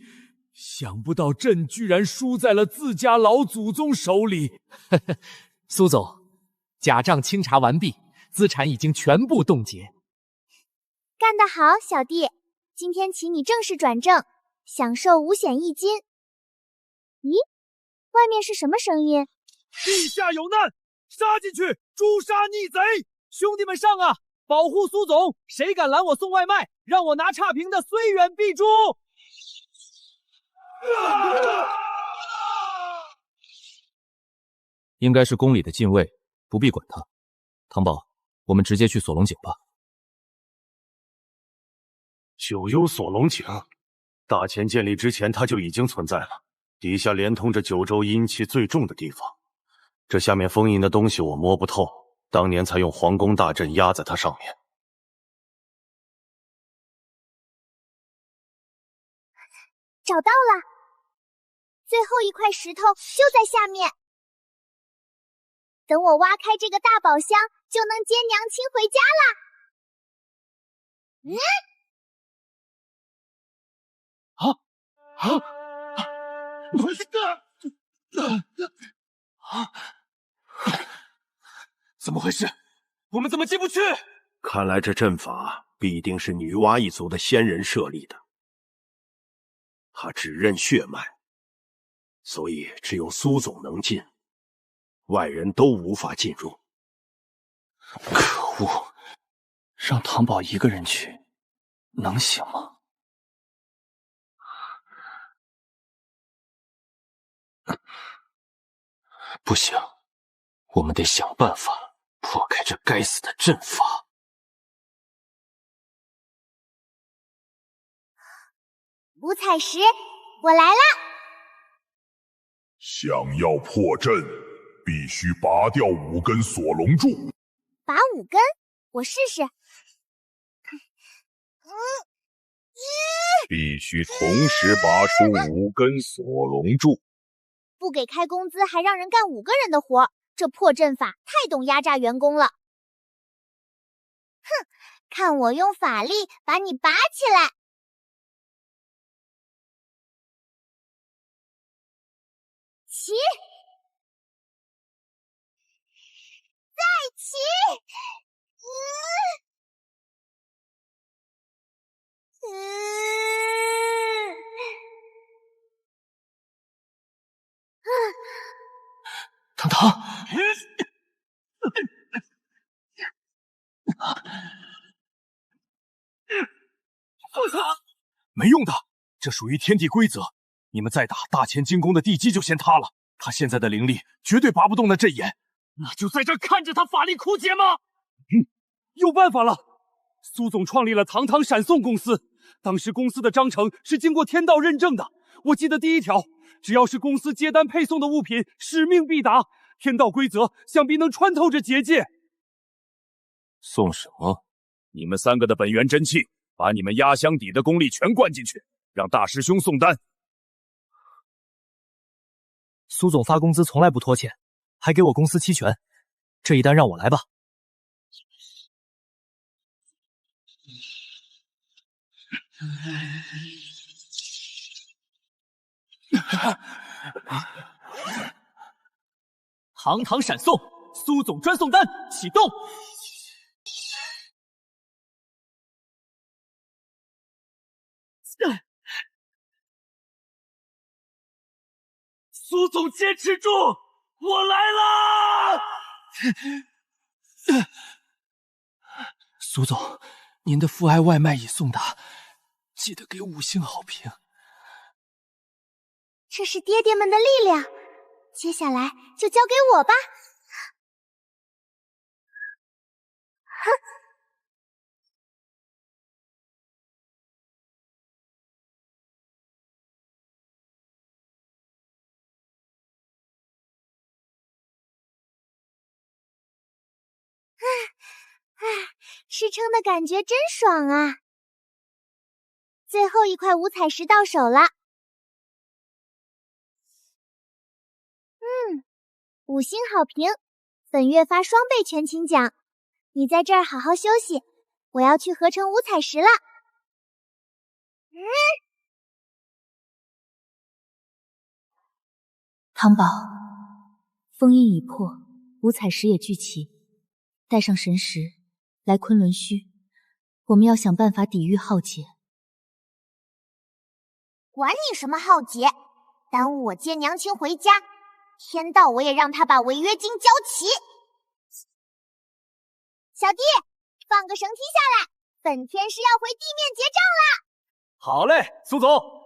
想不到朕居然输在了自家老祖宗手里。苏总，假账清查完毕，资产已经全部冻结。干得好，小弟！今天请你正式转正，享受五险一金。咦，外面是什么声音？地下有难，杀进去，诛杀逆贼！兄弟们上啊，保护苏总！谁敢拦我送外卖，让我拿差评的虽远必诛！应该是宫里的禁卫，不必管他。唐宝，我们直接去锁龙井吧。九幽锁龙井，大前建立之前它就已经存在了，底下连通着九州阴气最重的地方。这下面封印的东西我摸不透，当年才用皇宫大阵压在它上面。找到了，最后一块石头就在下面。等我挖开这个大宝箱，就能接娘亲回家啦！怎么回事？我们怎么进不去？看来这阵法必定是女娲一族的先人设立的，他只认血脉，所以只有苏总能进，外人都无法进入。可恶！让唐宝一个人去，能行吗？不行，我们得想办法破开这该死的阵法。五彩石，我来啦！想要破阵，必须拔掉5根锁龙柱。拔5根，我试试。必须同时拔出5根锁龙柱。不给开工资，还让人干5个人的活，这破阵法太懂压榨员工了。哼，看我用法力把你拔起来！起！再起！糖糖，没用的，这属于天地规则。你们再打，大前金宫的地基就先塌了。他现在的灵力绝对拔不动那阵眼，那就在这看着他法力枯竭吗？有办法了！苏总创立了堂堂闪送公司，当时公司的章程是经过天道认证的。我记得第1条，只要是公司接单配送的物品，使命必达。天道规则想必能穿透这结界。送什么？你们3个的本源真气，把你们压箱底的功力全灌进去，让大师兄送单。苏总发工资从来不拖欠，还给我公司期权，这一单让我来吧。堂堂闪送，苏总专送单启动。苏总坚持住，我来啦！苏总，您的父爱外卖已送达，记得给5星好评。这是爹爹们的力量，接下来就交给我吧。哼。吃撑的感觉真爽啊！最后一块五彩石到手了。5星好评，本月发双倍全勤奖。你在这儿好好休息，我要去合成五彩石了。汤宝，封印已破，五彩石也聚齐，带上神石来昆仑虚，我们要想办法抵御浩劫。管你什么浩劫，耽误我接娘亲回家，天道我也让他把违约金交齐。小弟，放个绳梯下来，本天师要回地面结账啦！好嘞，苏总。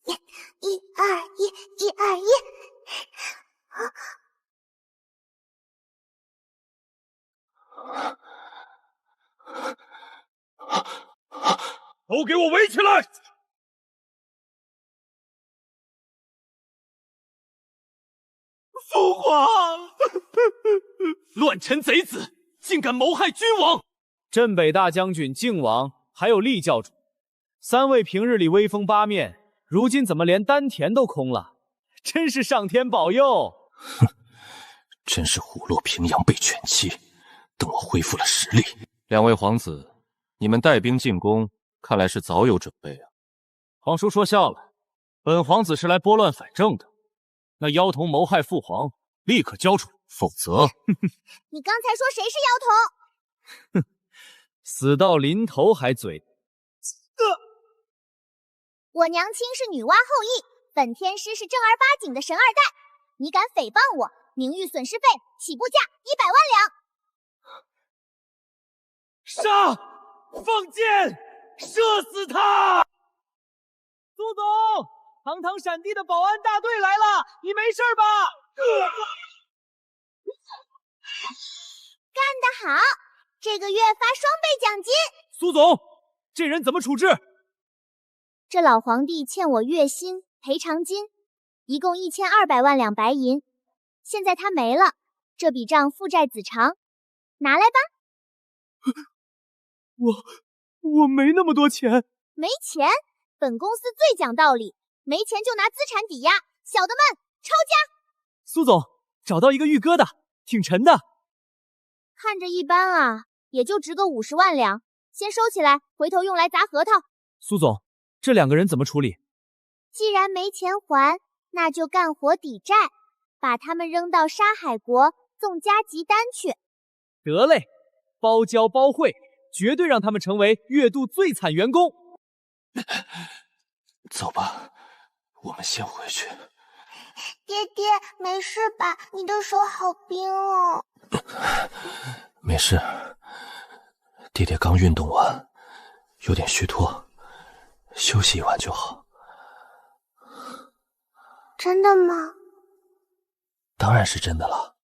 1、2、1，1、2、1。都给我围起来！父皇，乱臣贼子，竟敢谋害君王！镇北大将军靖王，还有厉教主，3位平日里威风八面，如今怎么连丹田都空了？真是上天保佑！哼，真是虎落平阳被犬欺。等我恢复了实力，2位皇子，你们带兵进攻，看来是早有准备啊。皇叔说笑了，本皇子是来拨乱反正的。那妖童谋害父皇，立刻交出，否则……你刚才说谁是妖童？死到临头还嘴。我娘亲是女娲后裔，本天师是正儿八经的神二代。你敢诽谤我，名誉损失费起步价100万两。杀！放箭！射死他！苏总，堂堂闪地的保安大队来了，你没事吧？干得好！这个月发双倍奖金。苏总，这人怎么处置？这老皇帝欠我月薪、赔偿金，一共1200万两白银。现在他没了，这笔账父债子偿，拿来吧。我没那么多钱。没钱？本公司最讲道理，没钱就拿资产抵押，小的们抄家。苏总，找到一个玉疙瘩，挺沉的。看着一般啊，也就值个50万两，先收起来，回头用来砸核桃。苏总，这2个人怎么处理？既然没钱还，那就干活抵债，把他们扔到沙海国纵加急单去。得嘞，包教包会，绝对让他们成为月度最惨员工。走吧，我们先回去。爹爹，没事吧？你的手好冰哦。没事，爹爹刚运动完，有点虚脱，休息一晚就好。真的吗？当然是真的了。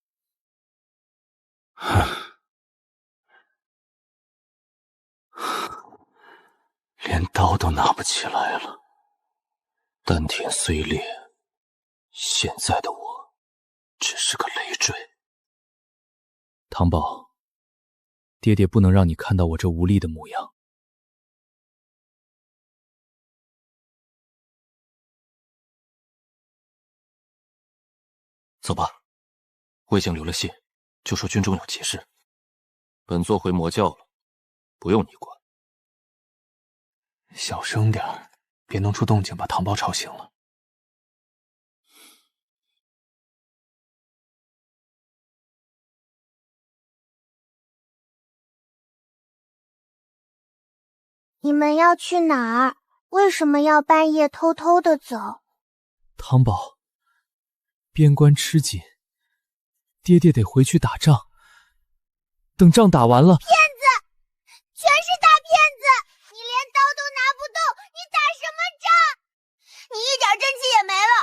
连刀都拿不起来了，丹田虽裂，现在的我只是个累赘。唐宝，爹爹不能让你看到我这无力的模样。走吧，我已经留了信，就说军中有急事。本座回魔教了，不用你管。小声点儿，别弄出动静把唐宝吵醒了。你们要去哪儿？为什么要半夜偷偷的走？唐宝，边关吃紧，爹爹得回去打仗，等仗打完了。骗子，全是大骗子！你连刀都拿不动，你打什么仗？你一点真气也没了，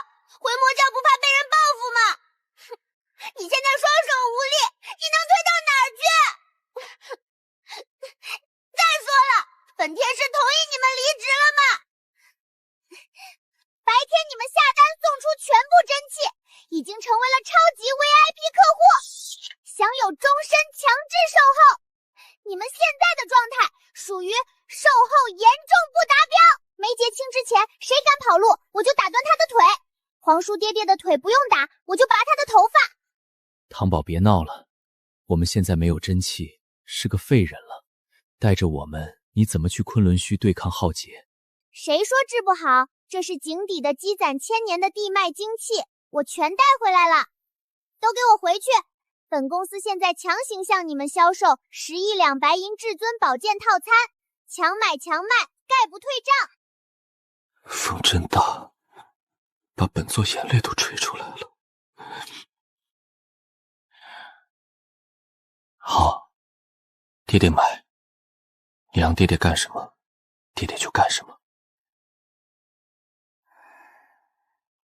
回魔教不怕被人报复吗？你现在双手无力，你能推到哪儿去？再说了，本天师同意你们离职了吗？白天你们下单送出全部真气，已经成为了超级 VIP 客户，享有终身强制售后。你们现在的状态属于售后严重不达标，没结清之前谁敢跑路，我就打断他的腿。皇叔爹爹的腿不用打，我就拔他的头发。汤宝，别闹了，我们现在没有真气，是个废人了。带着我们，你怎么去昆仑虚对抗浩劫？谁说治不好？这是井底的积攒千年的地脉精气，我全带回来了。都给我回去！本公司现在强行向你们销售10亿两白银至尊宝剑套餐，强买强卖，概不退账。风真大，把本座眼泪都吹出来了。好，爹爹买，你让爹爹干什么，爹爹就干什么。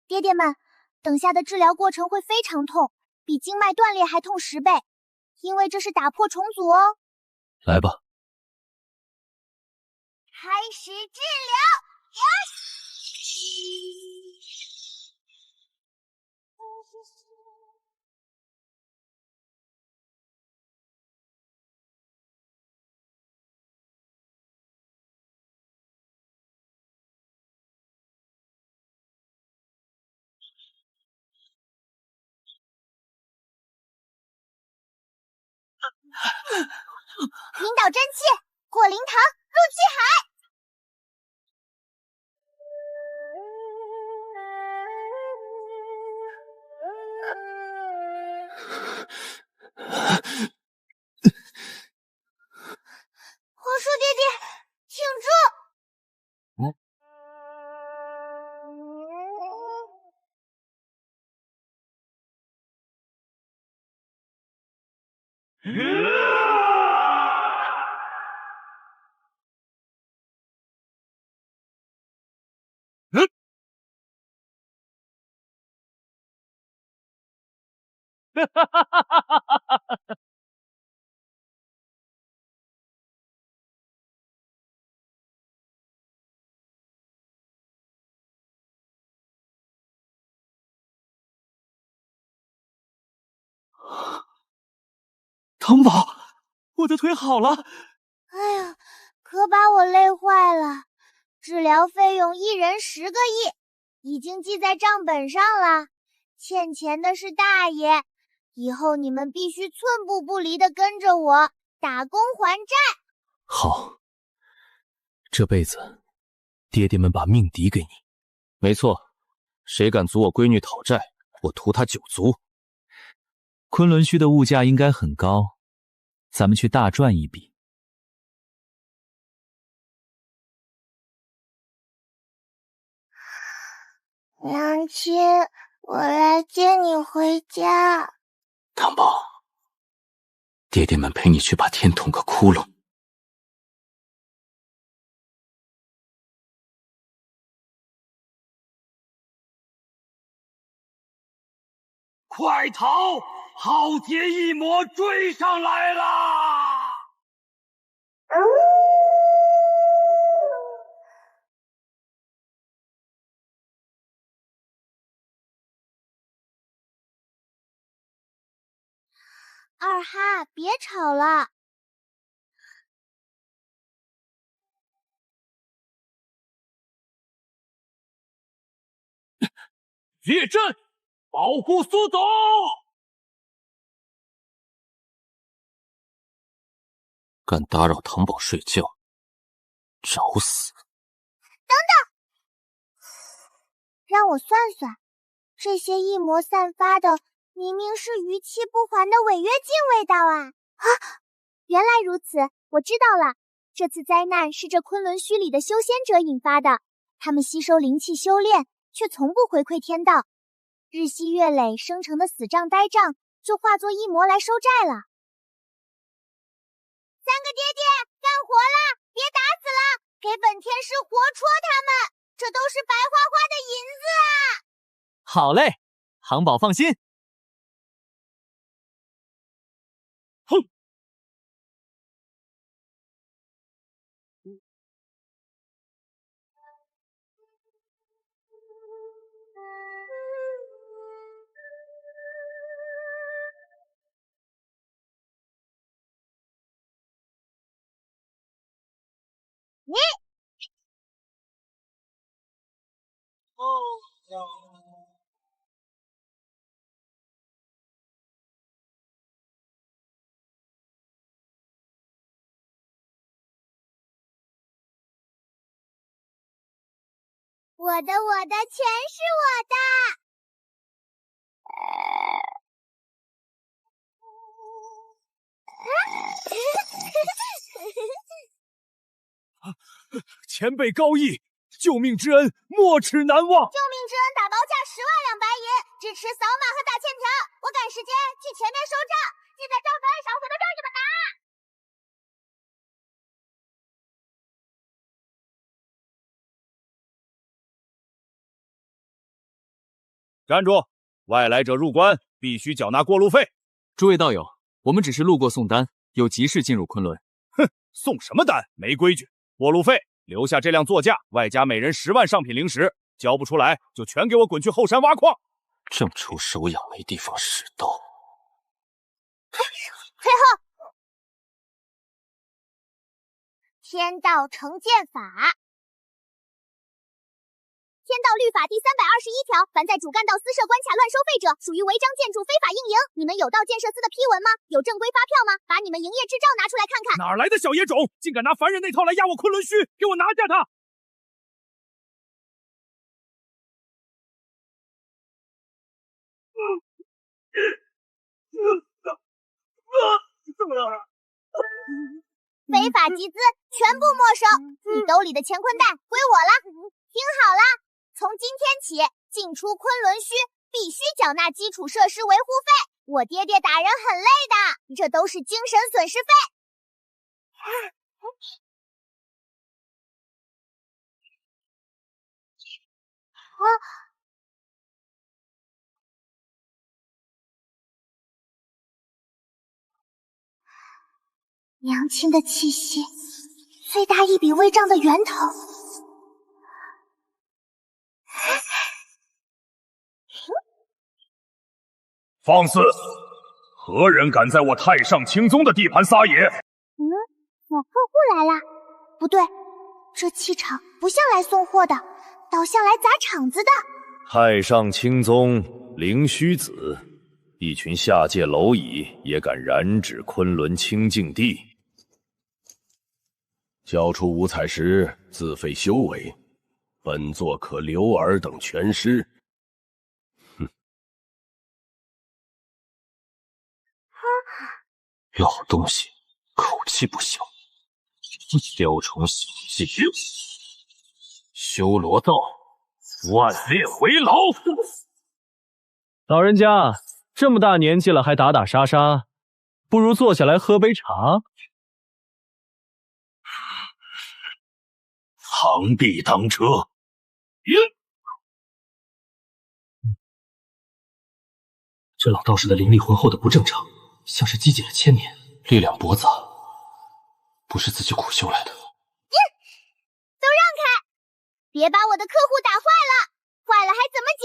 爹爹们，等下的治疗过程会非常痛，比经脉断裂还痛10倍，因为这是打破重组哦。来吧，开始治疗，引导真气，过灵堂，入气海。皇叔爹爹，挺住！汤宝，我的腿好了。哎呀，可把我累坏了。治疗费用一人10个亿，已经记在账本上了。欠钱的是大爷，以后你们必须寸步不离地跟着我，打工还债。好，这辈子爹爹们把命抵给你。没错，谁敢阻我闺女讨债，我屠他9族。昆仑虚的物价应该很高，咱们去大赚一笔。娘亲，我来接你回家。汤宝，爹爹们陪你去把天捅个窟窿。快逃！浩劫一魔追上来啦！二哈，别吵了。列阵，保护苏总！敢打扰堂宝睡觉，找死！等等，让我算算，这些异魔散发的明明是逾期不还的违约金味道啊！啊，原来如此，我知道了。这次灾难是这昆仑虚里的修仙者引发的，他们吸收灵气修炼，却从不回馈天道。日积月累生成的死障呆障，就化作一魔来收债了。三个爹爹，干活啦！别打死了，给本天师活戳他们，这都是白花花的银子啊！好嘞，唐宝放心。哼！你我的，全是我的。前辈高义，救命之恩没齿难忘。救命之恩打包价10万两白银，支持扫码和打欠条。我赶时间去前面收账，记得账本上回头让你们拿。站住！外来者入关必须缴纳过路费。诸位道友，我们只是路过送单，有急事进入昆仑。哼，送什么单？没规矩！过路费留下这辆座驾，外加每人10万上品灵石，交不出来就全给我滚去后山挖矿。正出手痒没地方使刀。退后！天道惩剑法。天道律法第321条，凡在主干道私设关卡乱收费者，属于违章建筑非法运营。你们有到建设司的批文吗？有正规发票吗？把你们营业执照拿出来看看。哪来的小野种，竟敢拿凡人那套来压我昆仑虚！给我拿下他！怎么了？非法集资全部没收，你兜里的乾坤袋归我了。听好了，从今天起，进出昆仑虚必须缴纳基础设施维护费。我爹爹打人很累的，这都是精神损失费。娘亲的气息，最大一笔微账的源头。放肆！何人敢在我太上清宗的地盘撒野？我客户来了。不对，这气场不像来送货的，倒像来砸场子的。太上清宗灵虚子，一群下界蝼蚁也敢染指昆仑清净地？交出五彩石，自废修为，本座可留尔等全尸。老东西，口气不小！雕虫小技，修罗道，万烈回牢！老人家这么大年纪了，还打打杀杀，不如坐下来喝杯茶。螳臂当车！这老道士的灵力浑厚的不正常，像是积攒了1000年，力量驳杂，不是自己苦修来的。都让开！别把我的客户打坏了，坏了还怎么结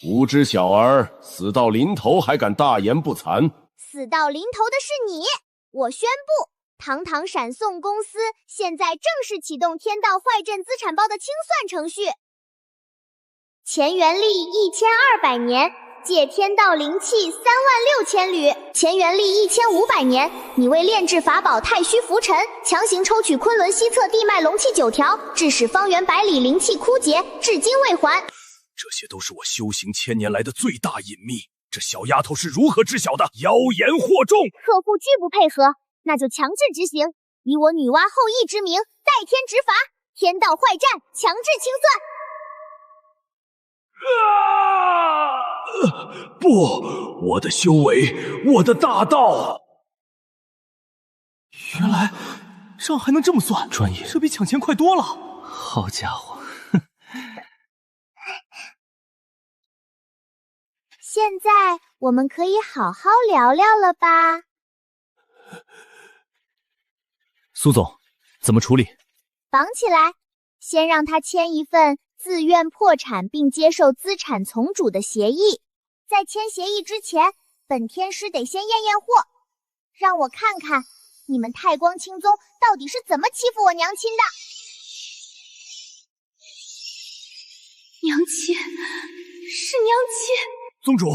账？无知小儿，死到临头还敢大言不惭！死到临头的是你！我宣布，堂堂闪送公司现在正式启动天道坏阵资产包的清算程序。钱元历1200年，借天道灵气36000缕；钱元历1500年，你为炼制法宝太虚浮沉，强行抽取昆仑西侧地脉龙气9条，致使方圆百里灵气枯竭，至今未还。这些都是我修行1000年来的最大隐秘，这小丫头是如何知晓的？妖言惑众！客户拒不配合，那就强制执行，以我女娲后羿之名，代天执法，天道坏战，强制清算。不，我的修为，我的大道。原来账还能这么算，专业，这比抢钱快多了。好家伙！现在我们可以好好聊聊了吧？苏总，怎么处理？绑起来，先让他签一份自愿破产并接受资产从主的协议。在签协议之前，本天师得先验验货，让我看看你们太光青宗到底是怎么欺负我娘亲的。娘亲，是娘亲。宗主，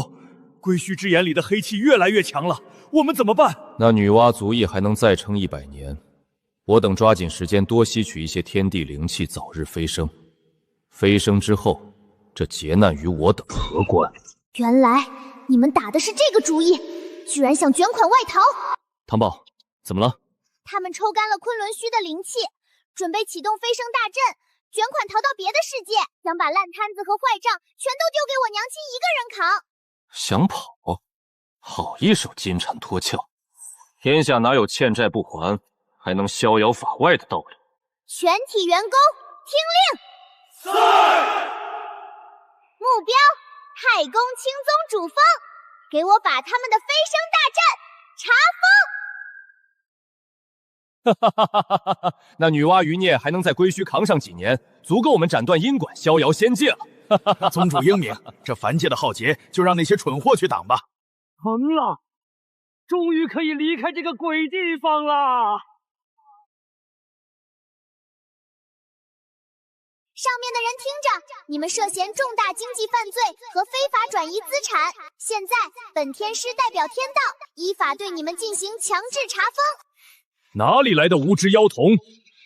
归墟之眼里的黑气越来越强了，我们怎么办？那女娲族裔还能再撑100年，我等抓紧时间多吸取一些天地灵气，早日飞升。飞升之后，这劫难于我等何关？原来你们打的是这个主意，居然想卷款外逃！唐宝，怎么了？他们抽干了昆仑虚的灵气，准备启动飞升大阵，卷款逃到别的世界，想把烂摊子和坏账全都丢给我娘亲一个人扛。想跑？好一手金蝉脱壳！天下哪有欠债不还，还能逍遥法外的道理？全体员工听令！目标：太公青宗主峰，给我把他们的飞升大阵查封！哈哈哈哈哈！那女娲余孽还能在归墟扛上几年，足够我们斩断阴管，逍遥仙界了。宗主英明，这凡界的浩劫就让那些蠢货去挡吧。成了，终于可以离开这个鬼地方了。上面的人听着，你们涉嫌重大经济犯罪和非法转移资产，现在本天师代表天道，依法对你们进行强制查封。哪里来的无知妖童，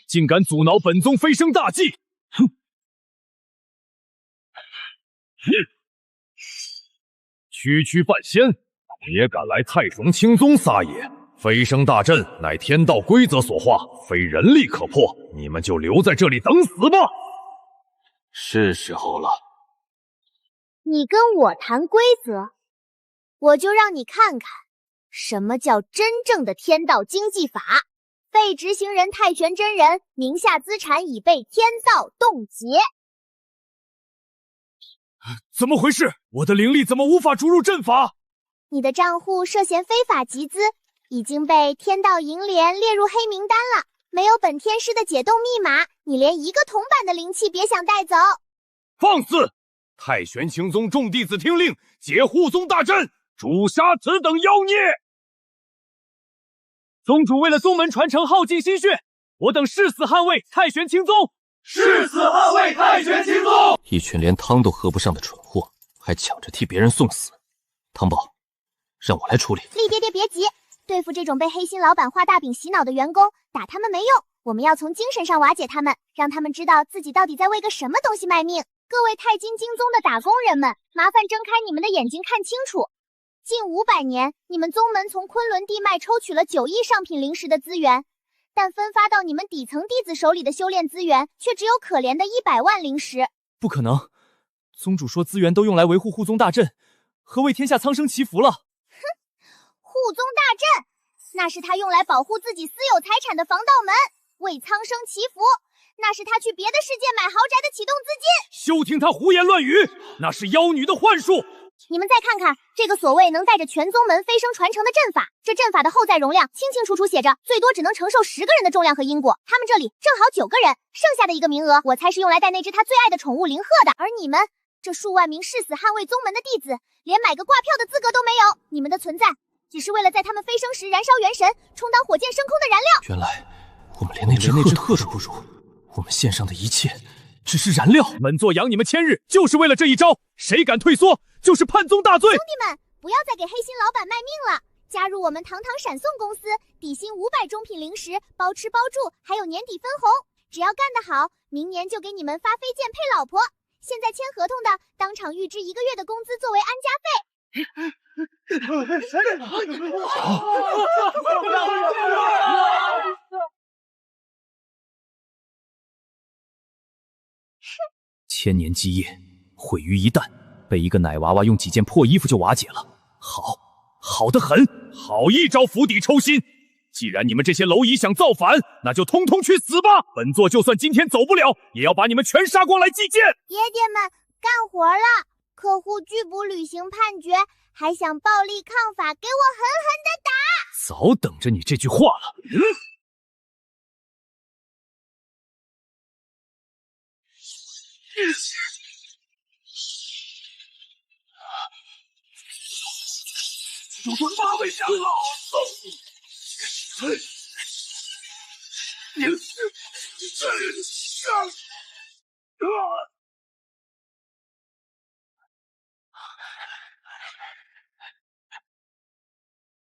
竟敢阻挠本宗飞升大计！哼！区区半仙，也敢来太皇青宗撒野？飞升大阵乃天道规则所化，非人力可破，你们就留在这里等死吧！是时候了。你跟我谈规则，我就让你看看什么叫真正的天道经济法。被执行人太玄真人名下资产已被天道冻结。怎么回事？我的灵力怎么无法注入阵法？你的账户涉嫌非法集资，已经被天道银联列入黑名单了。没有本天师的解冻密码，你连一个铜板的灵气别想带走。放肆！太玄青宗众弟子听令，解护宗大阵，诛杀此等妖孽！宗主为了宗门传承耗尽心血，我等誓死捍卫太玄青宗！誓死捍卫太玄青宗！一群连汤都喝不上的蠢货，还抢着替别人送死。汤宝，让我来处理。厉爹爹别急，对付这种被黑心老板画大饼洗脑的员工，打他们没用，我们要从精神上瓦解他们，让他们知道自己到底在为个什么东西卖命。各位太金精宗的打工人们，麻烦睁开你们的眼睛看清楚。近500年，你们宗门从昆仑地脉抽取了9亿上品灵石的资源，但分发到你们底层弟子手里的修炼资源却只有可怜的100万灵石。不可能，宗主说资源都用来维护护宗大阵和为天下苍生祈福了。哼，护宗大阵，那是他用来保护自己私有财产的防盗门；为苍生祈福，那是他去别的世界买豪宅的启动资金。休听他胡言乱语，那是妖女的幻术。你们再看看这个所谓能带着全宗门飞升传承的阵法，这阵法的后载容量清清楚楚写着最多只能承受10个人的重量和因果，他们这里正好9个人，剩下的1个名额我猜是用来带那只他最爱的宠物灵鹤的。而你们这数万名誓死捍卫宗门的弟子，连买个挂票的资格都没有，你们的存在只是为了在他们飞升时燃烧元神，充当火箭升空的燃料。原来我们连那只鹤都不如，我们献上的一切只是燃料。本座养你们1000日，就是为了这一招，谁敢退缩，就是叛宗大罪。兄弟们，不要再给黑心老板卖命了，加入我们堂堂闪送公司，底薪500中品灵石，包吃包住，还有年底分红。只要干得好，明年就给你们发飞剑配老婆。现在签合同的，当场预支1个月的工资作为安家费。1000年基业毁于一旦，被一个奶娃娃用几件破衣服就瓦解了。好得很，好一招釜底抽薪！既然你们这些蝼蚁想造反，那就通通去死吧！本座就算今天走不了，也要把你们全杀光来祭剑！爹爹们，干活了！客户拒不履行判决，还想暴力抗法，给我狠狠的打！早等着你这句话了。有尊八位长老。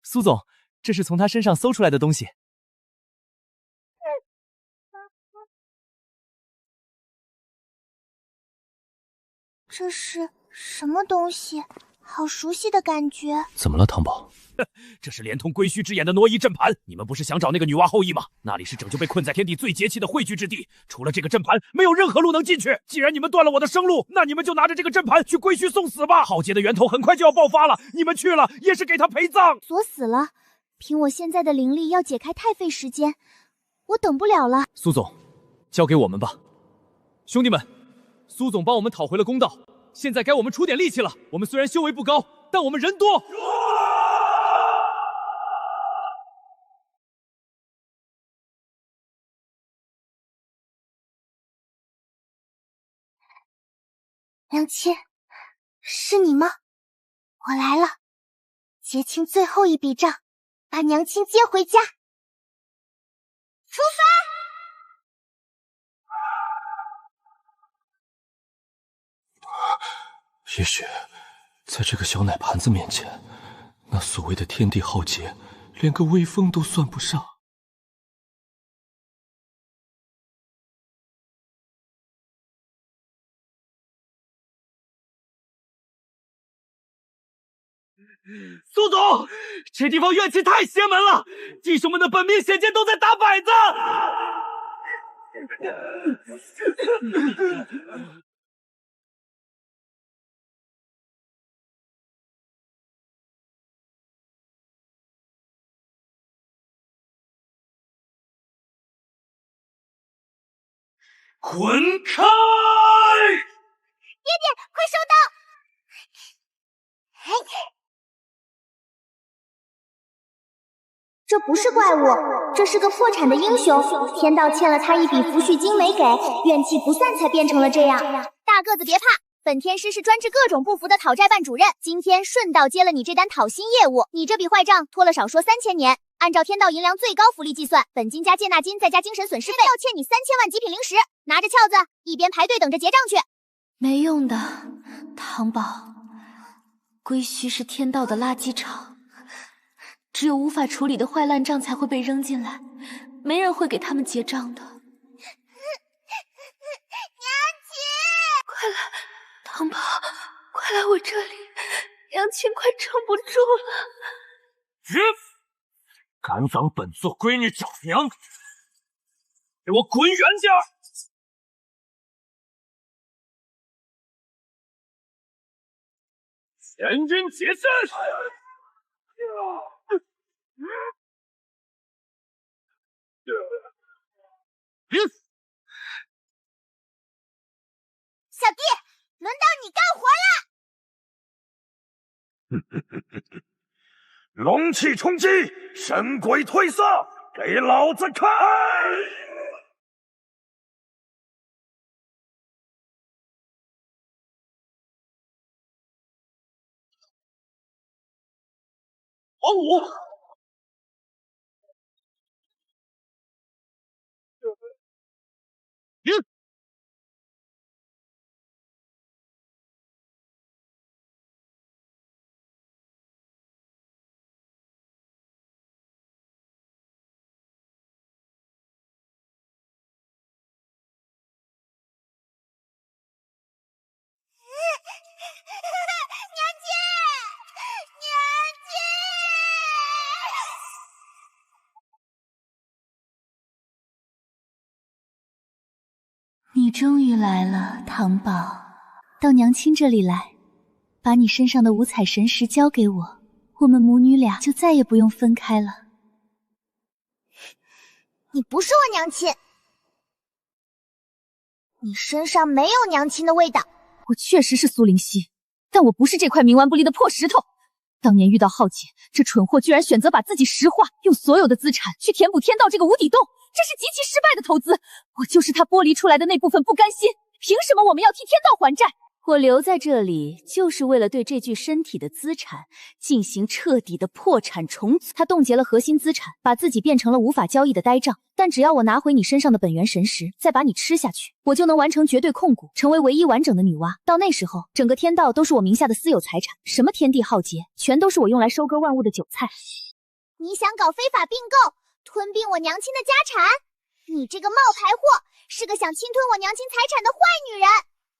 苏总，这是从他身上搜出来的东西。这是什么东西？好熟悉的感觉。怎么了，汤宝？这是连通归墟之眼的挪移阵盘。你们不是想找那个女娲后裔吗？那里是拯救被困在天地最节气的汇聚之地，除了这个阵盘，没有任何路能进去。既然你们断了我的生路，那你们就拿着这个阵盘去归墟送死吧。浩劫的源头很快就要爆发了，你们去了也是给他陪葬。锁死了，凭我现在的灵力要解开太费时间，我等不了了。苏总，交给我们吧。兄弟们，苏总帮我们讨回了公道，现在该我们出点力气了。我们虽然修为不高，但我们人多。娘亲，是你吗？我来了，结清最后一笔账，把娘亲接回家。出发！也许，在这个小奶盘子面前，那所谓的天地浩劫，连个微风都算不上。苏总，这地方怨气太邪门了，弟兄们的本命显剑都在打摆子。滚开！爹爹，快收刀！这不是怪物，这是个破产的英雄，天道欠了他一笔抚恤金没给，怨气不散才变成了这样。大个子别怕，本天师是专治各种不服的讨债办主任，今天顺道接了你这单讨薪业务。你这笔坏账拖了少说3000年，按照天道银粮最高福利计算，本金加借纳金再加精神损失费，要欠你3000万极品灵石。拿着撬子，一边排队等着结账去。没用的，唐宝，归墟是天道的垃圾场。只有无法处理的坏烂账才会被扔进来，没人会给他们结账的。娘亲，快来，唐宝，快来我这里，娘亲快撑不住了。敢挡本座闺女找娘，给我滚远点！全军解散！小弟，轮到你干活了！龙气冲击，神鬼退散，给老子开！王五，你终于来了，唐宝。到娘亲这里来，把你身上的五彩神石交给我，我们母女俩就再也不用分开了。你不是我娘亲，你身上没有娘亲的味道。我确实是苏灵溪，但我不是这块冥顽不灵的破石头。当年遇到浩劫，这蠢货居然选择把自己石化，用所有的资产去填补天道这个无底洞，这是极其失败的投资。我就是他剥离出来的那部分不甘心，凭什么我们要替天道还债？我留在这里就是为了对这具身体的资产进行彻底的破产重组。他冻结了核心资产，把自己变成了无法交易的呆账。但只要我拿回你身上的本源神石，再把你吃下去，我就能完成绝对控股，成为唯一完整的女娲。到那时候，整个天道都是我名下的私有财产，什么天地浩劫，全都是我用来收割万物的韭菜。你想搞非法并购，吞并我娘亲的家产？你这个冒牌货，是个想侵吞我娘亲财产的坏女人！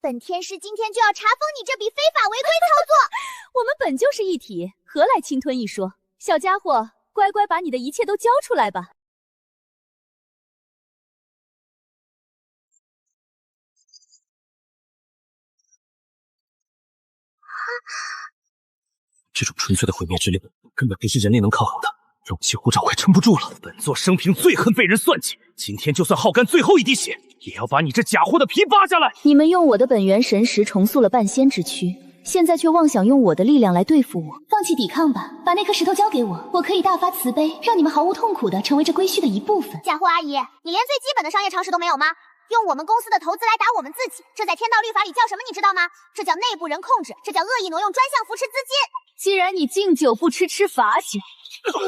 本天师今天就要查封你这笔非法违规操作！我们本就是一体，何来侵吞一说？小家伙，乖乖把你的一切都交出来吧！这种纯粹的毁灭之力，根本不是人类能抗衡的。龙气护罩快撑不住了，本座生平最恨被人算计，今天就算耗干最后一滴血，也要把你这假货的皮扒下来！你们用我的本源神石重塑了半仙之躯，现在却妄想用我的力量来对付我。放弃抵抗吧，把那颗石头交给我，我可以大发慈悲，让你们毫无痛苦的成为这归墟的一部分。假货阿姨，你连最基本的商业常识都没有吗？用我们公司的投资来打我们自己，这在天道律法里叫什么？你知道吗？这叫内部人控制，这叫恶意挪用专项扶持资金。既然你敬酒不吃吃罚酒，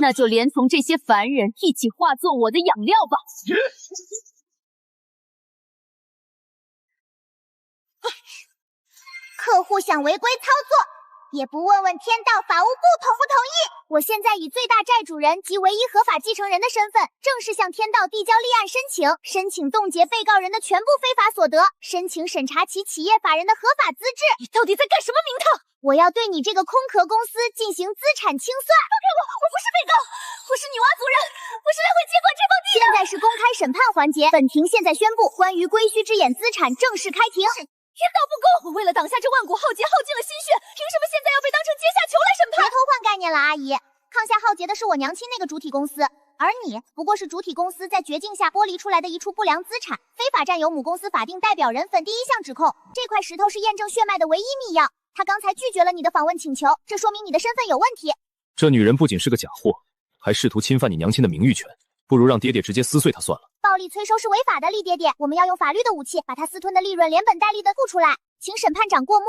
那就连同这些凡人一起化作我的养料吧。客户想违规操作，也不问问天道法务部同不同意。我现在以最大债主人及唯一合法继承人的身份，正式向天道递交立案申请冻结被告人的全部非法所得，申请审查其企业法人的合法资质。你到底在干什么名堂？我要对你这个空壳公司进行资产清算。放开我不是被告，我是女娲族人，我是来回接管这方地的。现在是公开审判环节，本庭现在宣布，关于归墟之眼资产正式开庭。天道不公！我为了挡下这万古浩劫，耗尽了心血，凭什么现在要被当成阶下囚来审判？别偷换概念了，阿姨。抗下浩劫的是我娘亲那个主体公司，而你不过是主体公司在绝境下剥离出来的一处不良资产，非法占有母公司法定代表人粉第一项指控。这块石头是验证血脉的唯一密钥，他刚才拒绝了你的访问请求，这说明你的身份有问题。这女人不仅是个假货，还试图侵犯你娘亲的名誉权，不如让爹爹直接撕碎她算了。暴力催收是违法的，厉爹爹，我们要用法律的武器把他私吞的利润连本带利的付出来，请审判长过目。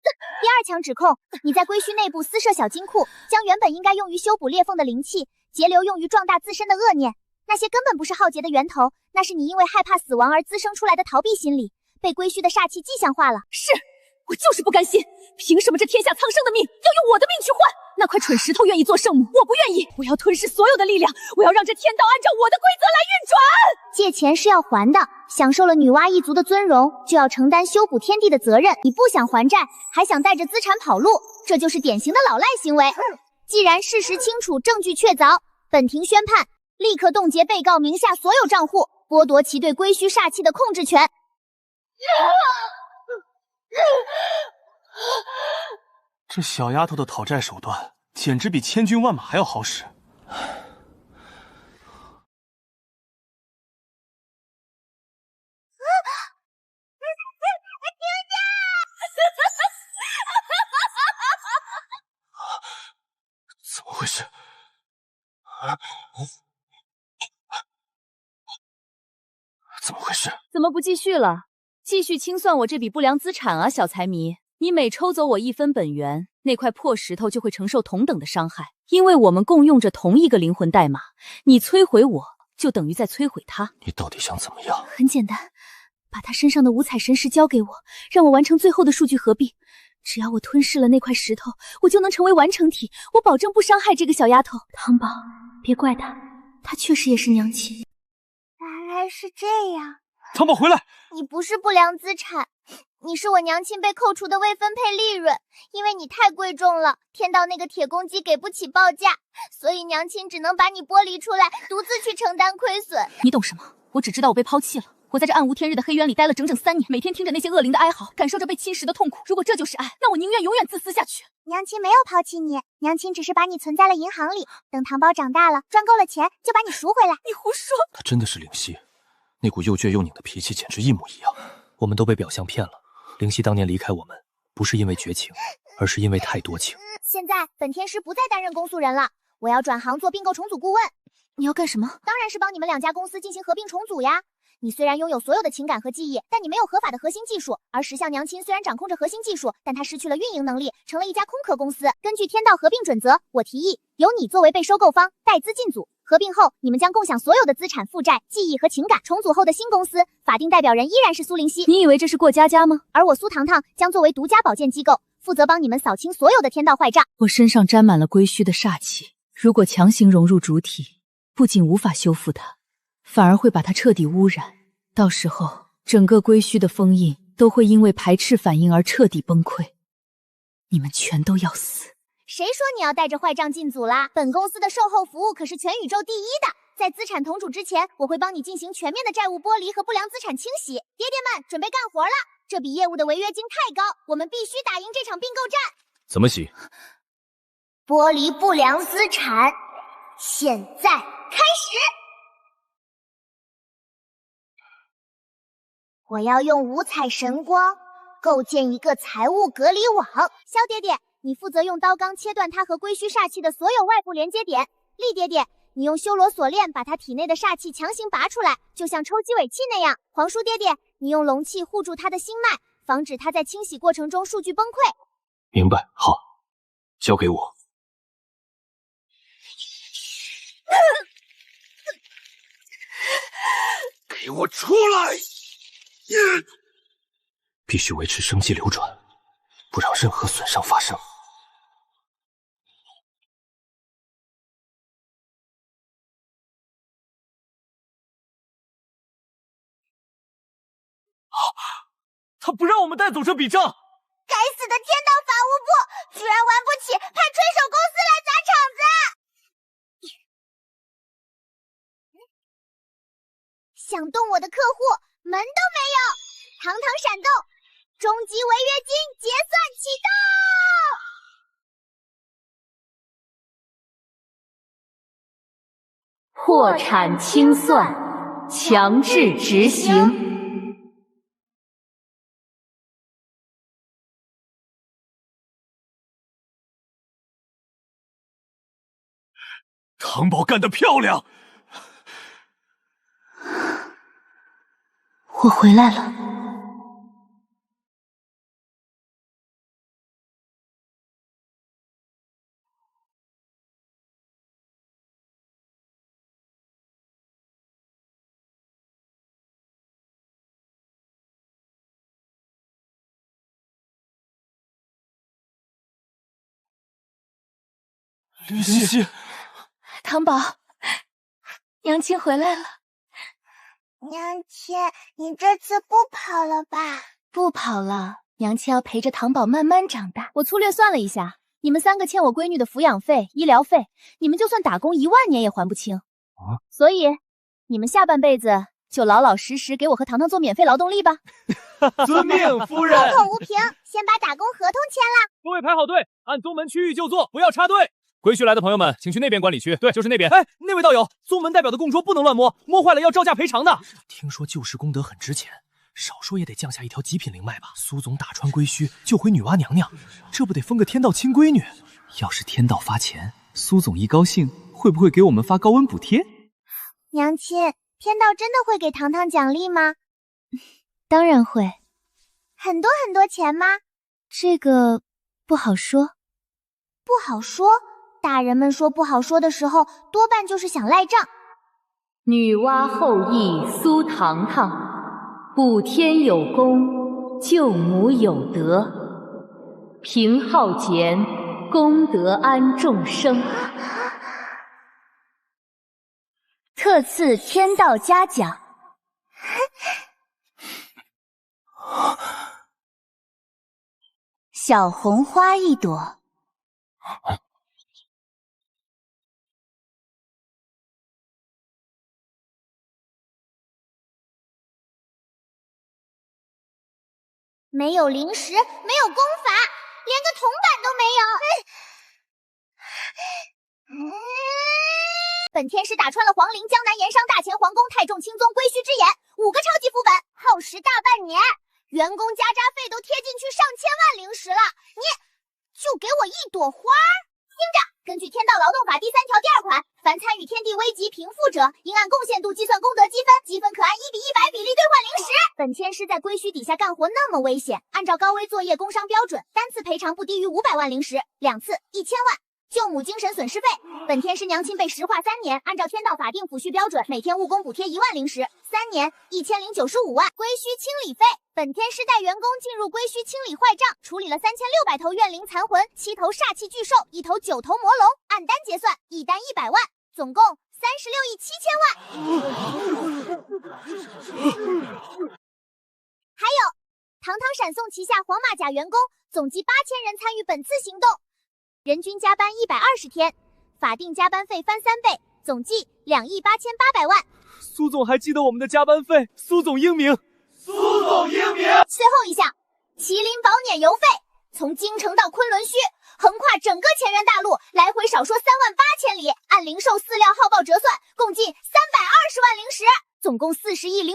第二项指控，你在归墟内部私设小金库，将原本应该用于修补裂缝的灵气，截流用于壮大自身的恶念，那些根本不是浩劫的源头，那是你因为害怕死亡而滋生出来的逃避心理，被归墟的煞气迹象化了。是，我就是不甘心，凭什么这天下苍生的命要用我的命去换？那块蠢石头愿意做圣母，我不愿意。我要吞噬所有的力量，我要让这天道按照我的规则来运转。借钱是要还的，享受了女娲一族的尊荣，就要承担修补天地的责任。你不想还债，还想带着资产跑路，这就是典型的老赖行为。既然事实清楚，证据确凿，本庭宣判，立刻冻结被告名下所有账户，剥夺其对归墟煞气的控制权。这小丫头的讨债手段，简直比千军万马还要好使。怎么回事？怎么回事？怎么不继续了？继续清算我这笔不良资产啊，小财迷！你每抽走我一分本源，那块破石头就会承受同等的伤害，因为我们共用着同一个灵魂代码。你摧毁我，就等于在摧毁他。你到底想怎么样？很简单，把他身上的五彩神石交给我，让我完成最后的数据合并。只要我吞噬了那块石头，我就能成为完成体。我保证不伤害这个小丫头。汤宝，别怪她，她确实也是娘亲。原来是这样。汤宝回来！你不是不良资产，你是我娘亲被扣除的未分配利润，因为你太贵重了，天道那个铁公鸡给不起报价，所以娘亲只能把你剥离出来，独自去承担亏损。你懂什么？我只知道我被抛弃了，我在这暗无天日的黑渊里待了整整3年，每天听着那些恶灵的哀嚎，感受着被侵蚀的痛苦。如果这就是爱，那我宁愿永远自私下去。娘亲没有抛弃你，娘亲只是把你存在了银行里，等糖宝长大了，赚够了钱，就把你赎回来。你胡说！他真的是灵犀，那股又倔又拧的脾气简直一模一样。我们都被表象骗了。灵犀当年离开我们，不是因为绝情，而是因为太多情。现在本天师不再担任公诉人了，我要转行做并购重组顾问。你要干什么？当然是帮你们2家公司进行合并重组呀。你虽然拥有所有的情感和记忆，但你没有合法的核心技术。而石像娘亲虽然掌控着核心技术，但她失去了运营能力，成了一家空壳公司。根据天道合并准则，我提议由你作为被收购方，带资进组。合并后，你们将共享所有的资产、负债、记忆和情感。重组后的新公司法定代表人依然是苏灵犀。你以为这是过家家吗？而我苏糖糖将作为独家保荐机构，负责帮你们扫清所有的天道坏账。我身上沾满了归墟的煞气，如果强行融入主体，不仅无法修复它，反而会把它彻底污染。到时候，整个归墟的封印都会因为排斥反应而彻底崩溃。你们全都要死！谁说你要带着坏账进组啦？本公司的售后服务可是全宇宙第一的。在资产同主之前，我会帮你进行全面的债务剥离和不良资产清洗。爹爹们，准备干活了！这笔业务的违约金太高，我们必须打赢这场并购战。怎么洗？剥离不良资产，现在开始！我要用五彩神光构建一个财务隔离网。萧爹爹，你负责用刀钢切断他和归墟煞气的所有外部连接点。厉爹爹，你用修罗锁链把他体内的煞气强行拔出来，就像抽鸡尾气那样。皇叔爹爹，你用龙气护住他的心脉，防止他在清洗过程中数据崩溃。明白，好，交给我。给我出来！必须维持生机流转，不让任何损伤发生。他不让我们带走这笔账！该死的天道法务部，居然玩不起，派吹手公司来砸场子！想动我的客户，门都没有！堂堂闪动，终极违约金结算启动！破产清算，强制执行。糖宝干得漂亮！我回来了。灵犀，糖宝，娘亲回来了。娘亲，你这次不跑了吧？不跑了，娘亲要陪着糖宝慢慢长大。我粗略算了一下，你们3个欠我闺女的抚养费、医疗费，你们就算打工1万年也还不清。所以，你们下半辈子就老老实实给我和糖糖做免费劳动力吧。遵命，夫人。口无凭，先把打工合同签了。各位排好队，按宗门区域就坐，不要插队。归墟来的朋友们，请去那边管理区。对，就是那边。哎，那位道友，宗门代表的供桌不能乱摸，摸坏了要照价赔偿的。听说旧时功德很值钱，少说也得降下一条极品灵脉吧。苏总打穿归墟，救回女娲娘娘，这不得封个天道亲闺女？要是天道发钱，苏总一高兴，会不会给我们发高温补贴？娘亲，天道真的会给糖糖奖励吗？当然会。很多很多钱吗？这个不好说。不好说？大人们说不好说的时候，多半就是想赖账。女娲后裔苏糖糖，补天有功，救母有德，平浩劫，功德安众生。特赐天道嘉奖。小红花1朵。没有灵石，没有功法，连个铜板都没有。本天师打穿了黄陵、江南、盐商、大前、皇宫、太重、青宗、归墟之眼5个超级副本，耗时大半年，员工加扎费都贴进去上千万灵石了，你就给我一朵花？听着，根据《天道劳动法》第3条第2款，凡参与天地危急平复者，应按贡献度计算功德积分，积分可按1:100比例兑换灵石。本天师在归墟底下干活那么危险，按照高危作业工伤标准，单次赔偿不低于500万灵石，2次1000万。救母精神损失费，本天师娘亲被石化3年，按照天道法定抚恤标准，每天务工补贴1万灵石，3年1095万。归墟清理费，本天师带员工进入归墟清理坏账，处理了3600头怨灵残魂、7头煞气巨兽、1头9头魔龙，按单结算，一单100万，总共36亿7千万。还有，堂堂闪送旗下黄马甲员工总计8000人参与本次行动。人均加班120天，法定加班费翻3倍，总计2亿8800万。苏总还记得我们的加班费，苏总英明，苏总英明。最后一项，麒麟宝辇邮费，从京城到昆仑虚，横跨整个前缘大陆，来回少说38000里，按零售饲料耗报折算，共计320万灵石，总共40亿08000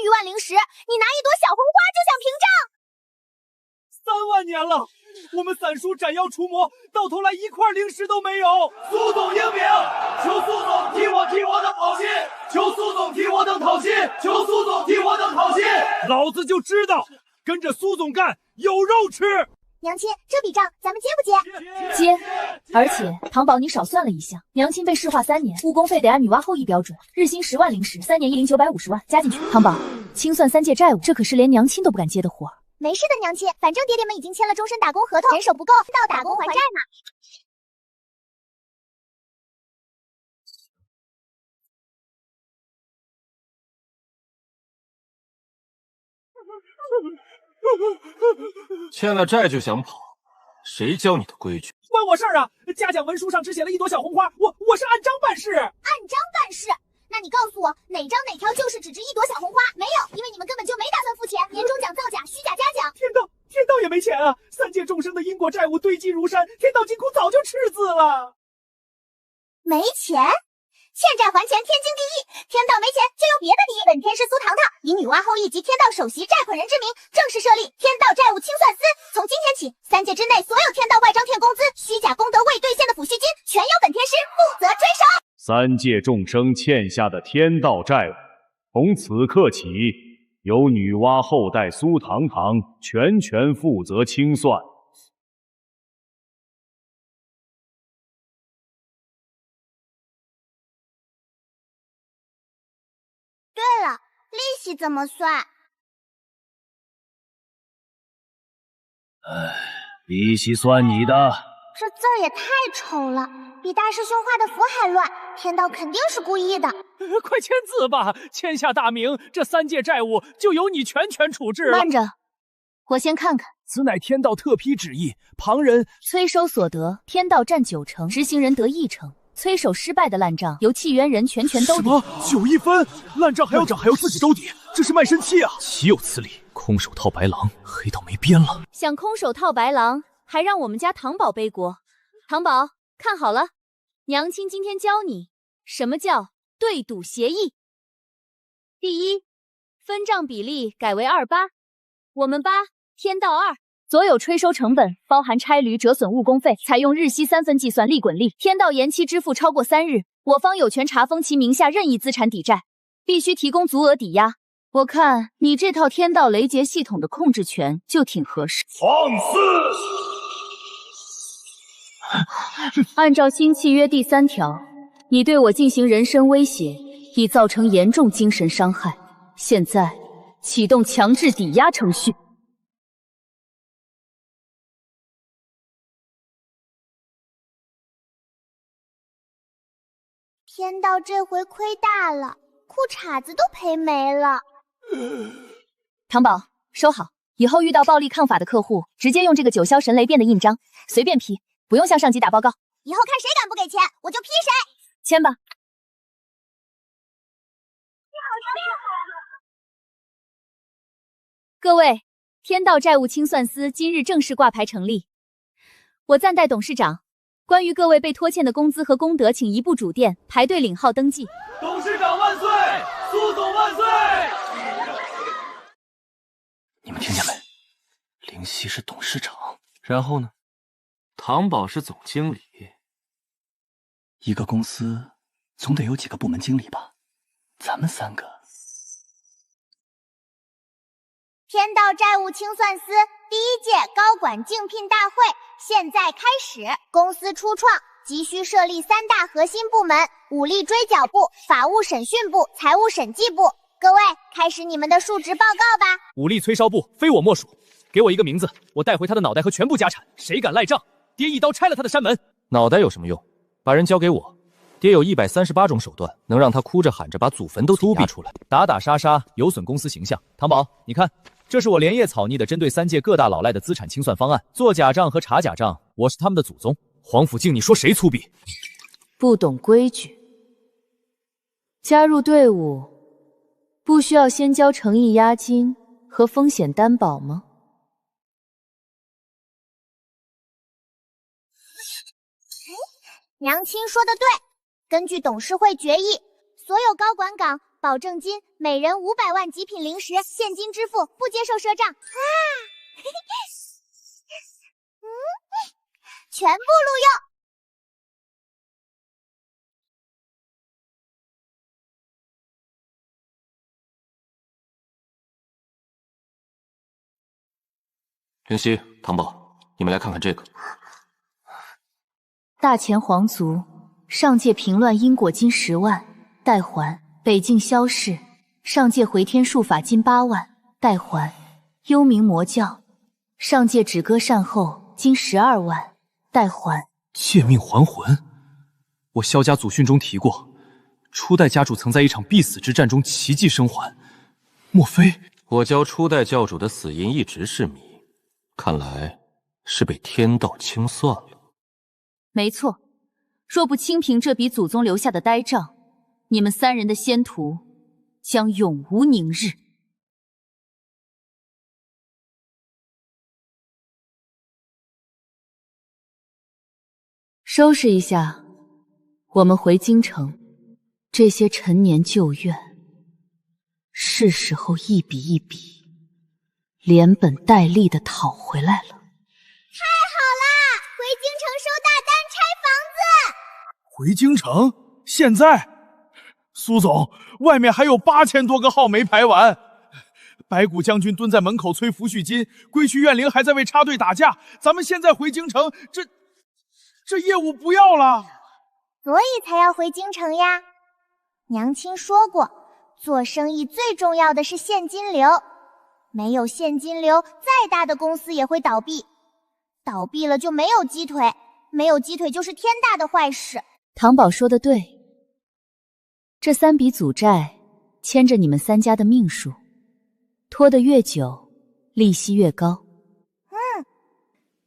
余万灵石。你拿一朵小红花就想屏障？3万年了，我们散书斩妖除魔，到头来1块灵石都没有。苏总英明，求苏总替我等讨薪，求苏总替我等讨薪，求苏总替我等讨薪。老子就知道，跟着苏总干有肉吃。娘亲，这笔账咱们接不接？接。而且唐宝，你少算了一项，娘亲被石化3年，误工费得按女娲后裔标准，日薪10万灵石，3年10950万，加进去。唐宝，清算3届债务，这可是连娘亲都不敢接的活。没事的，娘亲，反正爹爹们已经签了终身打工合同，人手不够，到打工还债呢。欠了债就想跑，谁教你的规矩？关我事儿啊！嘉奖文书上只写了一朵小红花，我是按章办事。按章办事？那你告诉我哪章哪条就是只值一朵小红花？没有，因为你们根本就没打算付钱，年终奖造假，虚假嘉奖。天道也没钱啊！3界众生的因果债务堆积如山，天道金库早就赤字了。没钱？欠债还钱，天经地义。天道没钱就有别的理。本天师苏糖糖以女娲后裔及天道首席债款人之名，正式设立天道债务清算司。从今天起，3届之内所有天道外张贴工资、虚假功德未兑现的抚恤金，全由本天师负责追收。3界众生欠下的天道债务，从此刻起，由女娲后代苏糖糖全权负责清算。对了，利息怎么算？利息算你的。这字儿也太丑了，比大师兄画的符还乱，天道肯定是故意的。快签字吧，签下大名，这3届债务就由你全权处置了。慢着，我先看看。此乃天道特批旨意，旁人催收所得，天道占9成，执行人得1成。催收失败的烂账由契约人全兜底。什么？9亿分？烂账还要自己兜底？这是卖身契啊！岂有此理！空手套白狼，黑道没边了。想空手套白狼，还让我们家唐宝背锅。唐宝，看好了，娘亲今天教你什么叫对赌协议。第一，分账比例改为2:8，我们8，天道2。所有催收成本，包含差旅、折损、误工费，采用日息3分计算，利滚利。天道延期支付超过3日，我方有权查封其名下任意资产抵债，必须提供足额抵押。我看你这套天道雷劫系统的控制权就挺合适。放肆！按照新契约第3条，你对我进行人身威胁，已造成严重精神伤害。现在启动强制抵押程序。天道这回亏大了，裤衩子都赔没了。唐宝，收好，以后遇到暴力抗法的客户，直接用这个9霄神雷变的印章，随便批，不用向上级打报告。以后看谁敢不给钱，我就批谁。签吧。各位，天道债务清算司今日正式挂牌成立。我暂代董事长，关于各位被拖欠的工资和功德，请移步主殿排队领号登记。董事长万岁！苏总万岁！你们听见没？灵犀是董事长，然后呢？唐宝是总经理。一个公司总得有几个部门经理吧？咱们3个。天道债务清算司第1届高管竞聘大会现在开始。公司初创，急需设立3大核心部门：武力追缴部、法务审讯部、财务审计部。各位，开始你们的述职报告吧。武力催烧部非我莫属，给我一个名字，我带回他的脑袋和全部家产。谁敢赖账，爹一刀拆了他的山门。脑袋有什么用？把人交给我，爹有138种手段，能让他哭着喊着把祖坟都抵押出来。打打杀杀有损公司形象。唐宝，你看，这是我连夜草拟的针对3届各大老赖的资产清算方案。做假账和查假账，我是他们的祖宗。黄甫静，你说谁粗鄙？不懂规矩。加入队伍不需要先交诚意押金和风险担保吗？娘亲说的对，根据董事会决议，所有高管岗保证金每人500万极品零食现金支付，不接受赊账。全部录用。灵犀、唐宝，你们来看看这个。大前皇族上界平乱因果金10万代还，北境萧氏上界回天术法金8万代还，幽冥魔教上界止戈善后金12万代还。借命还魂，我萧家祖训中提过，初代家主曾在一场必死之战中奇迹生还，莫非我教初代教主的死因一直是谜，看来是被天道清算了。没错，若不清凭这笔祖宗留下的呆账，你们3人的仙途将永无宁日。收拾一下，我们回京城。这些陈年旧怨，是时候一笔一笔连本带利的讨回来了。太好啦！回京城收大单，拆房子。回京城？现在？苏总，外面还有8000多个号没排完。白骨将军蹲在门口催抚恤金，归去怨灵还在为插队打架。咱们现在回京城，这业务不要了。所以才要回京城呀。娘亲说过，做生意最重要的是现金流，没有现金流，再大的公司也会倒闭。倒闭了就没有鸡腿，没有鸡腿就是天大的坏事。唐宝说的对，这3笔祖债牵着你们3家的命数，拖得越久，利息越高。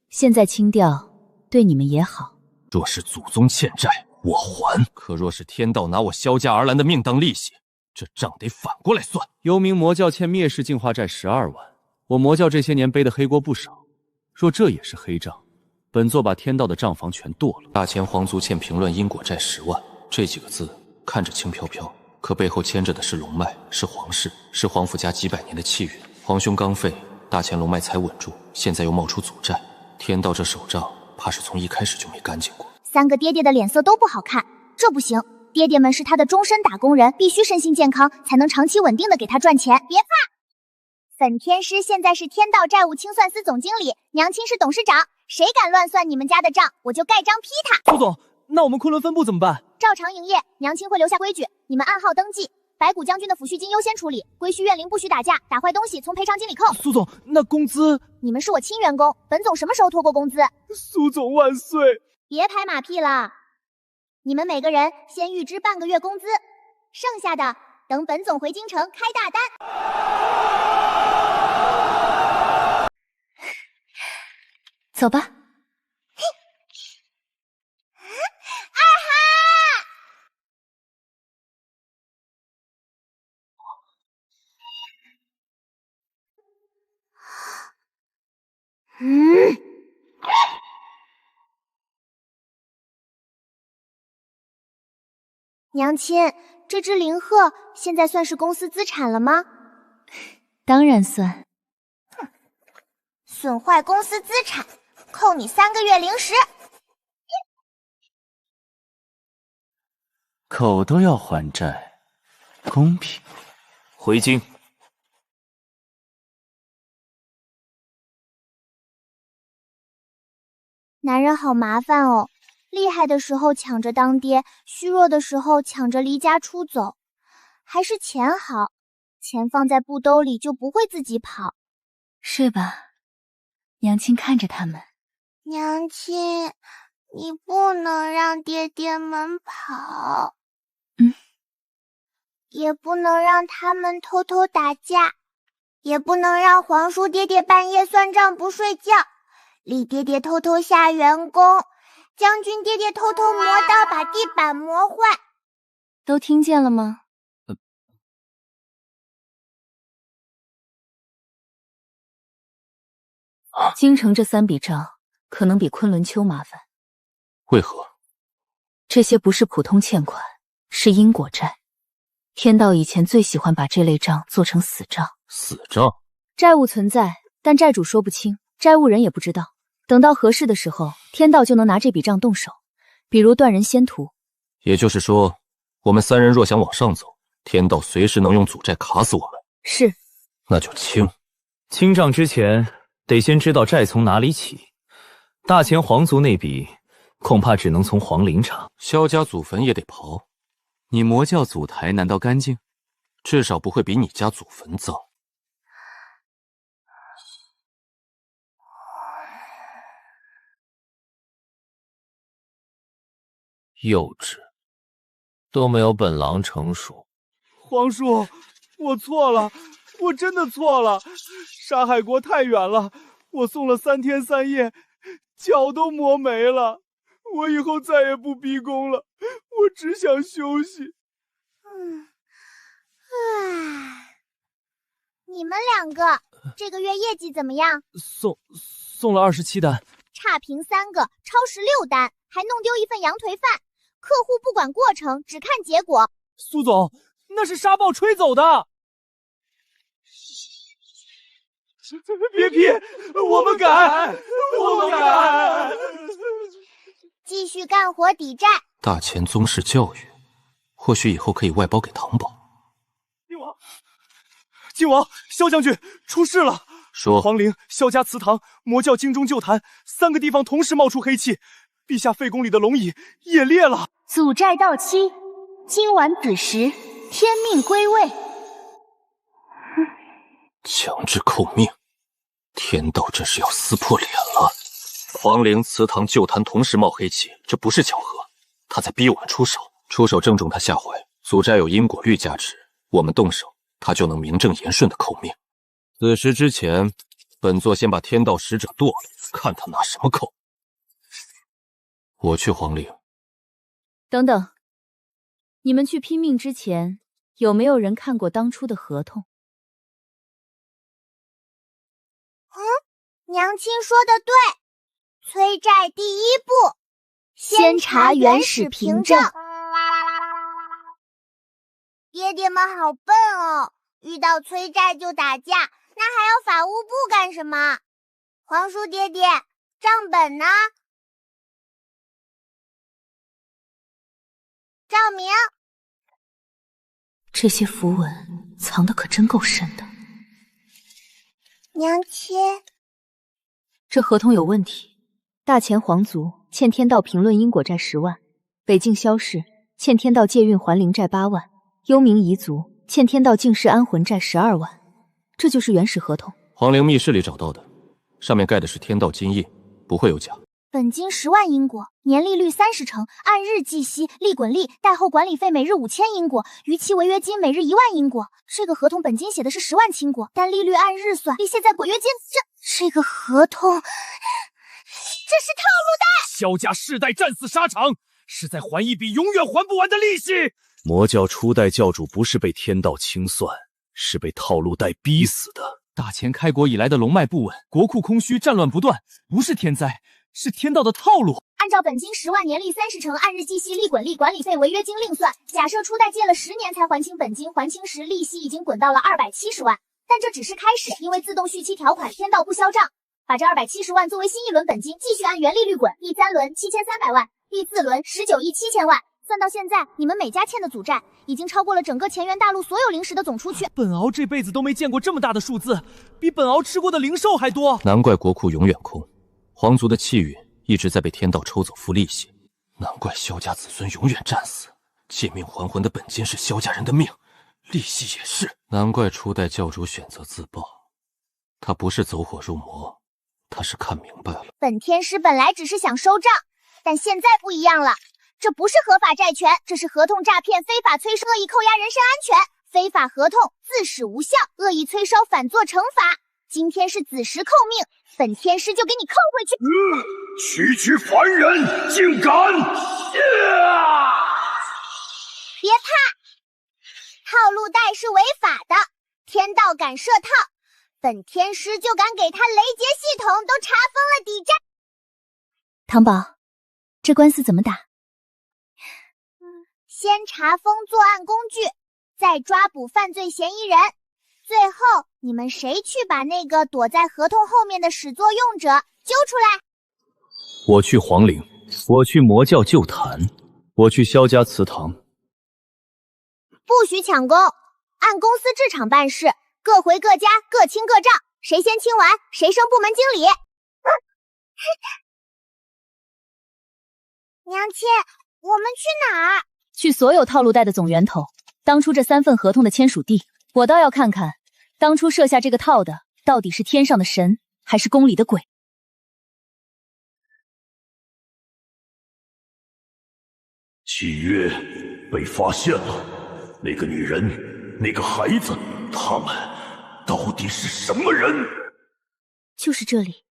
现在清掉，对你们也好。若是祖宗欠债，我还；可若是天道拿我萧家而来的命当利息，这账得反过来算。幽冥魔教欠灭世净化债12万，我魔教这些年背的黑锅不少。若这也是黑账，本座把天道的账房全剁了。大前皇族欠平乱因果债10万，这几个字看着轻飘飘，可背后牵着的是龙脉，是皇室，是皇府家几百年的气运。皇兄刚废，大前龙脉才稳住，现在又冒出祖债，天道这手账怕是从一开始就没干净过。3个爹爹的脸色都不好看，这不行，爹爹们是他的终身打工人，必须身心健康，才能长期稳定的给他赚钱。别怕，本天师现在是天道债务清算司总经理，娘亲是董事长，谁敢乱算你们家的账，我就盖章批他。苏总，那我们昆仑分部怎么办？照常营业，娘亲会留下规矩，你们按号登记。白骨将军的抚恤金优先处理，归墟怨灵不许打架，打坏东西从赔偿金里扣。苏总，那工资？你们是我亲员工，本总什么时候拖过工资？苏总万岁！别拍马屁了，你们每个人先预支半个月工资，剩下的等本总回京城开大单。走吧。娘亲，这只灵鹤现在算是公司资产了吗？当然算。损坏公司资产，扣你3个月零食。狗都要还债，公平。回京。男人好麻烦哦，厉害的时候抢着当爹，虚弱的时候抢着离家出走。还是钱好，钱放在布兜里就不会自己跑。睡吧，娘亲看着他们。娘亲，你不能让爹爹们跑。也不能让他们偷偷打架，也不能让皇叔爹爹半夜算账不睡觉，李爹爹偷偷下员工，将军爹爹偷偷磨刀把地板磨坏。都听见了吗？京城这3笔账可能比昆仑丘麻烦。为何？这些不是普通欠款，是因果债。天道以前最喜欢把这类账做成死账。死账？债务存在，但债主说不清，债务人也不知道。等到合适的时候，天道就能拿这笔账动手，比如断人仙途。也就是说，我们3人若想往上走，天道随时能用祖债卡死我们。是。那就清。清账之前，得先知道债从哪里起。大前皇族那笔，恐怕只能从皇陵查。萧家祖坟也得刨。你魔教祖台难道干净？至少不会比你家祖坟脏。幼稚，都没有本郎成熟。皇叔，我错了，我真的错了。沙海国太远了，我送了3天3夜，脚都磨没了。我以后再也不逼宫了，我只想休息。你们2个这个月业绩怎么样？送了27单，差评3个，超16单，还弄丢1份羊腿饭。客户不管过程，只看结果。苏总，那是沙暴吹走的。别批，我们改，我们改。继续干活抵债。大前宗室教育，或许以后可以外包给唐宝。靖王，萧将军出事了。说，皇陵、萧家祠堂、魔教京中旧坛3个地方同时冒出黑气，陛下废宫里的龙椅也裂了。祖债到期，今晚子时，天命归位。强制扣命，天道真是要撕破脸了。皇陵、祠堂、旧坛同时冒黑气，这不是巧合，他在逼我们出手正中他下怀。祖债有因果律加持，我们动手，他就能名正言顺的扣命。此时之前，本座先把天道使者剁了，看他拿什么扣。我去皇陵。等等，你们去拼命之前，有没有人看过当初的合同？娘亲说的对，催债第1步，先查原始凭证。爹爹们好笨哦，遇到催债就打架，那还要法务部干什么？皇叔爹爹，账本呢？赵明，这些符文藏的可真够深的。娘亲，这合同有问题。大前皇族欠天道评论因果债10万，北境萧氏欠天道借运还灵债8万，幽冥彝族欠天道净世安魂债12万。这就是原始合同。皇陵密室里找到的，上面盖的是天道金印，不会有假。本金10万因果，年利率30%，按日计息，利滚利，贷后管理费每日5000因果，逾期违约金每日1万因果。这个合同本金写的是10万清果，但利率按日算，利息在滚约金。这个合同，这是套路贷。萧家世代战死沙场，是在还一笔永远还不完的利息。魔教初代教主不是被天道清算，是被套路贷逼死的。大前开国以来的龙脉不稳，国库空虚，战乱不断，不是天灾，是天道的套路。按照本金10万年利30成，按日计息，利滚利，管理费违约金另算。假设初代借了10年才还清本金，还清时利息已经滚到了270万，但这只是开始，因为自动续期条款，天道不销账，把这270万作为新一轮本金，继续按原利率滚。第3轮7300万，第4轮19亿7000万。算到现在，你们每家欠的祖债已经超过了整个乾元大陆所有灵石的总出去。本敖这辈子都没见过这么大的数字，比本敖吃过的灵兽还多。难怪国库永远空，皇族的气运一直在被天道抽走付利息。难怪萧家子孙永远战死，借命还魂的本金是萧家人的命，利息也是。难怪初代教主选择自爆，他不是走火入魔，他是看明白了。本天师本来只是想收账，但现在不一样了。这不是合法债权，这是合同诈骗、非法催收、恶意扣押人身安全。非法合同自始无效，恶意催收反作惩罚。今天是子时扣命，本天师就给你扣回去。区区凡人竟敢！别怕，套路贷是违法的，天道敢设套，本天师就敢给他雷劫系统都查封了抵债。唐宝，这官司怎么打？先查封作案工具，再抓捕犯罪嫌疑人，最后你们谁去把那个躲在合同后面的始作俑者揪出来？我去皇陵，我去魔教旧坛，我去萧家祠堂。不许抢功，按公司制场办事，各回各家，各清各账，谁先清完谁升部门经理。娘亲，我们去哪儿？去所有套路贷的总源头，当初这3份合同的签署地。我倒要看看，当初设下这个套的到底是天上的神，还是宫里的鬼。契约被发现了，那个女人，那个孩子，他们到底是什么人？就是这里，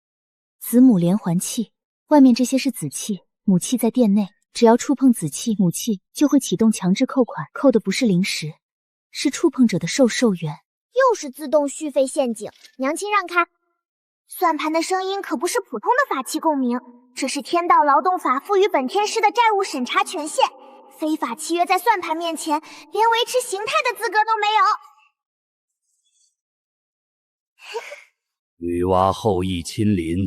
子母连环器，外面这些是子器，母器在殿内。只要触碰子器，母器就会启动强制扣款，扣的不是灵石，是触碰者的寿元。又是自动续费陷阱，娘亲让开！算盘的声音可不是普通的法器共鸣，这是天道劳动法赋予本天师的债务审查权限。非法契约在算盘面前，连维持形态的资格都没有。女娲后羿亲临，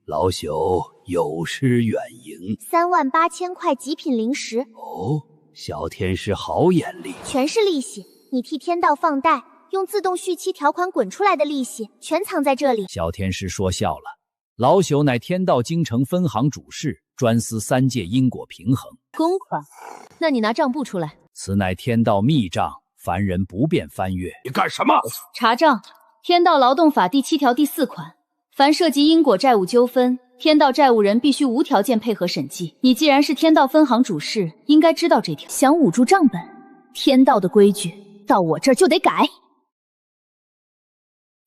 老朽有失远迎。38000块极品灵石。哦，小天师好眼力，全是利息，你替天道放贷，用自动续期条款滚出来的利息，全藏在这里。小天师说笑了，老朽乃天道京城分行主事，专司3界因果平衡。公款？那你拿账簿出来。此乃天道密账，凡人不便翻阅。你干什么？查账。天道劳动法第7条第4款，凡涉及因果债务纠纷，天道债务人必须无条件配合审计。你既然是天道分行主事，应该知道这条。想捂住账本，天道的规矩到我这儿就得改。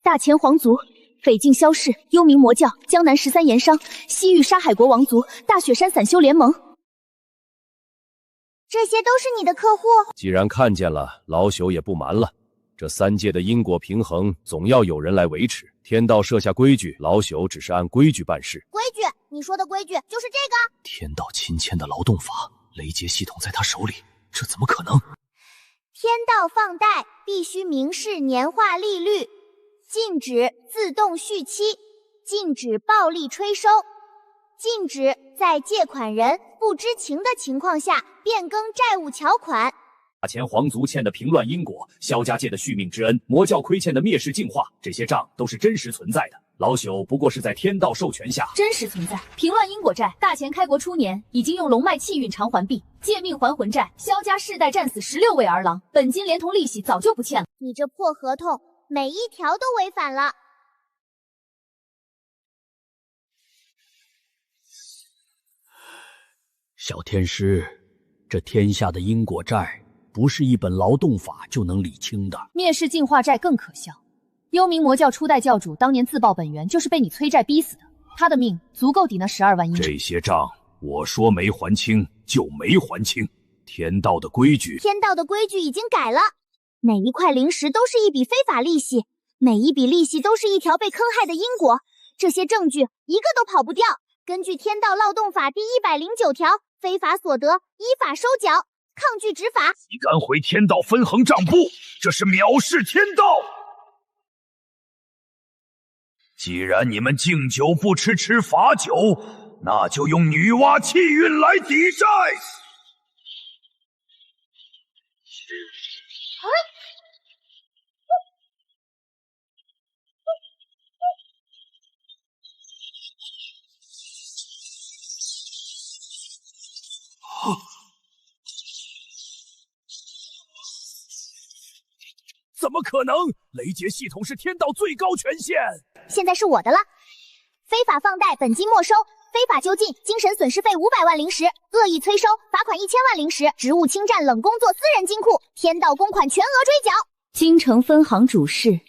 大前皇族、北境萧氏、幽冥魔教、江南13盐商、西域沙海国王族、大雪山散修联盟，这些都是你的客户。既然看见了，老朽也不瞒了。这3界的因果平衡总要有人来维持，天道设下规矩，老朽只是按规矩办事。规矩？你说的规矩就是这个？天道亲签的劳动法，雷劫系统在他手里，这怎么可能？天道放贷必须明示年化利率，禁止自动续期，禁止暴力催收，禁止在借款人不知情的情况下变更债务条款。大前皇族欠的平乱因果，萧家界的续命之恩，魔教亏欠的灭世净化，这些账都是真实存在的。老朽不过是在天道授权下真实存在。平乱因果债，大前开国初年已经用龙脉气运偿还毕，借命还魂债，萧家世代战死16位儿郎，本金连同利息早就不欠了。你这破合同，每一条都违反了。小天师，这天下的因果债不是一本劳动法就能理清的。灭世净化债更可笑。幽冥魔教初代教主当年自爆本源，就是被你催债逼死的。他的命足够抵那12万阴。这些账，我说没还清就没还清。天道的规矩，天道的规矩已经改了，每一块灵石都是一笔非法利息，每一笔利息都是一条被坑害的因果，这些证据一个都跑不掉。根据《天道劳动法》第109条，非法所得依法收缴，抗拒执法。你敢毁天道分衡账簿，这是藐视天道！既然你们敬酒不吃吃罚酒，那就用女娲气运来抵债。怎么可能？雷劫系统是天道最高权限。现在是我的了。非法放贷，本金没收；非法囚禁，精神损失费500万零时；恶意催收，罚款1000万零时；职务侵占，冷宫作私人金库，天道公款全额追缴。京城分行主事，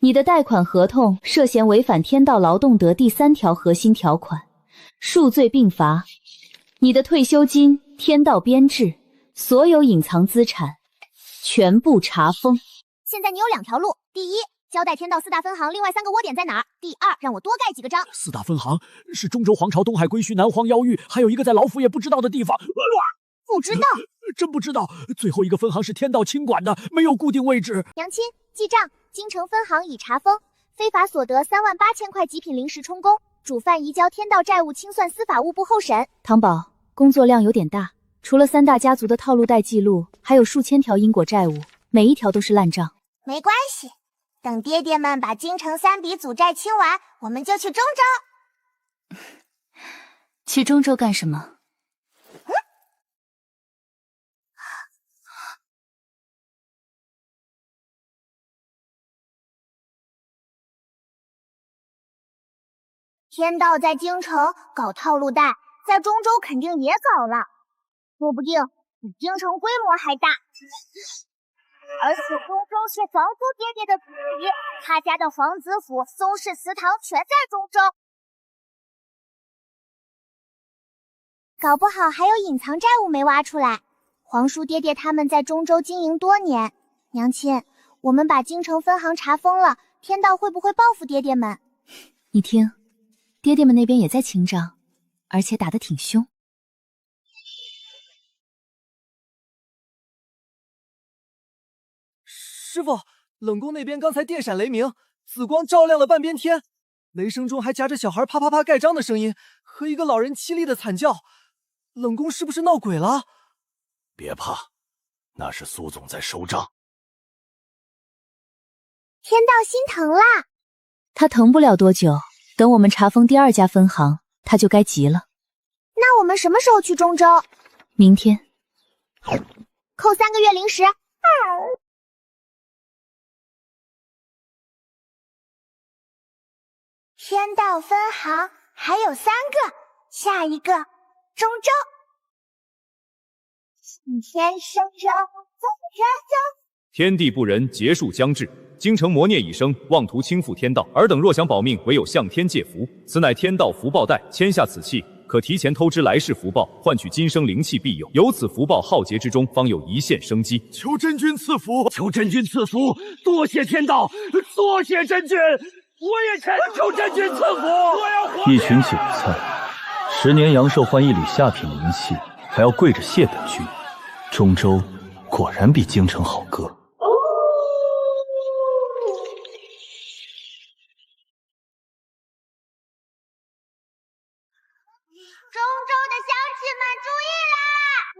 你的贷款合同涉嫌违反天道劳动德第3条核心条款，数罪并罚。你的退休金、天道编制、所有隐藏资产全部查封。现在你有2条路：第一，交代天道4大分行另外3个窝点在哪儿；第二，让我多盖几个章。4大分行是中州、皇朝、东海、归墟、南荒、妖域，还有一个在老府也不知道的地方。不知道？真不知道。最后一个分行是天道亲管的，没有固定位置。娘亲，记账，京城分行已查封，非法所得38000块极品零食充公，主犯移交天道债务清算司法务部候审。唐宝，工作量有点大，除了3大家族的套路贷记录，还有数千条因果债务，每一条都是烂账。没关系，等爹爹们把京城3笔祖债清完，我们就去中州。去中州干什么？天道在京城搞套路贷，在中州肯定也搞了，说不定比京城规模还大。而且中州是皇族爹爹的祖籍，他家的皇子府、宗室祠堂全在中州，搞不好还有隐藏债务没挖出来。皇叔爹爹他们在中州经营多年，娘亲，我们把京城分行查封了，天道会不会报复爹爹们？你听，爹爹们那边也在清账，而且打得挺凶。师傅，冷宫那边刚才电闪雷鸣，紫光照亮了半边天，雷声中还夹着小孩啪啪啪盖章的声音和一个老人凄厉的惨叫。冷宫是不是闹鬼了？别怕，那是苏总在收账。天道心疼啦！他疼不了多久，等我们查封第2家分行，他就该急了。那我们什么时候去中州？明天。扣3个月零食。天道分行还有3个，下一个中州。今天生着走着走。天地不仁，劫数将至。京城魔孽已生，妄图倾覆天道，尔等若想保命，唯有向天借福。此乃天道福报带，签下此契，可提前偷知来世福报，换取今生灵气庇佑。有此福报浩劫之中，方有一线生机。求真君赐福，求真君赐福，多谢天道，多谢真君。我也求真君赐福。一群韭菜，10年阳寿换1缕下品灵气，还要跪着谢本君。中州果然比京城好割。中州的乡亲们注意啦！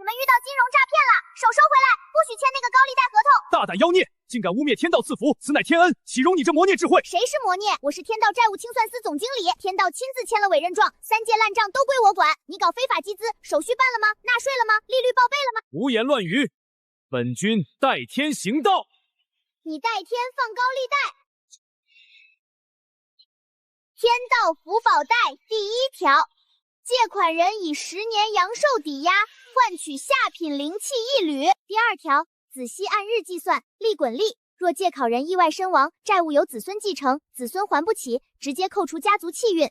你们遇到金融诈骗了，手收回来，不许签那个高利贷合同。大胆妖孽，竟敢污蔑天道赐福，此乃天恩，岂容你这魔孽智慧？谁是魔孽？我是天道债务清算司总经理，天道亲自签了委任状，3届烂账都归我管。你搞非法集资，手续办了吗？纳税了吗？利率报备了吗？胡言乱语，本君代天行道。你代天放高利贷。天道福宝贷第1条。借款人以10年阳寿抵押，换取下品灵气1缕。第2条，仔细按日计算，利滚利。若借考人意外身亡，债务由子孙继承，子孙还不起，直接扣除家族气运。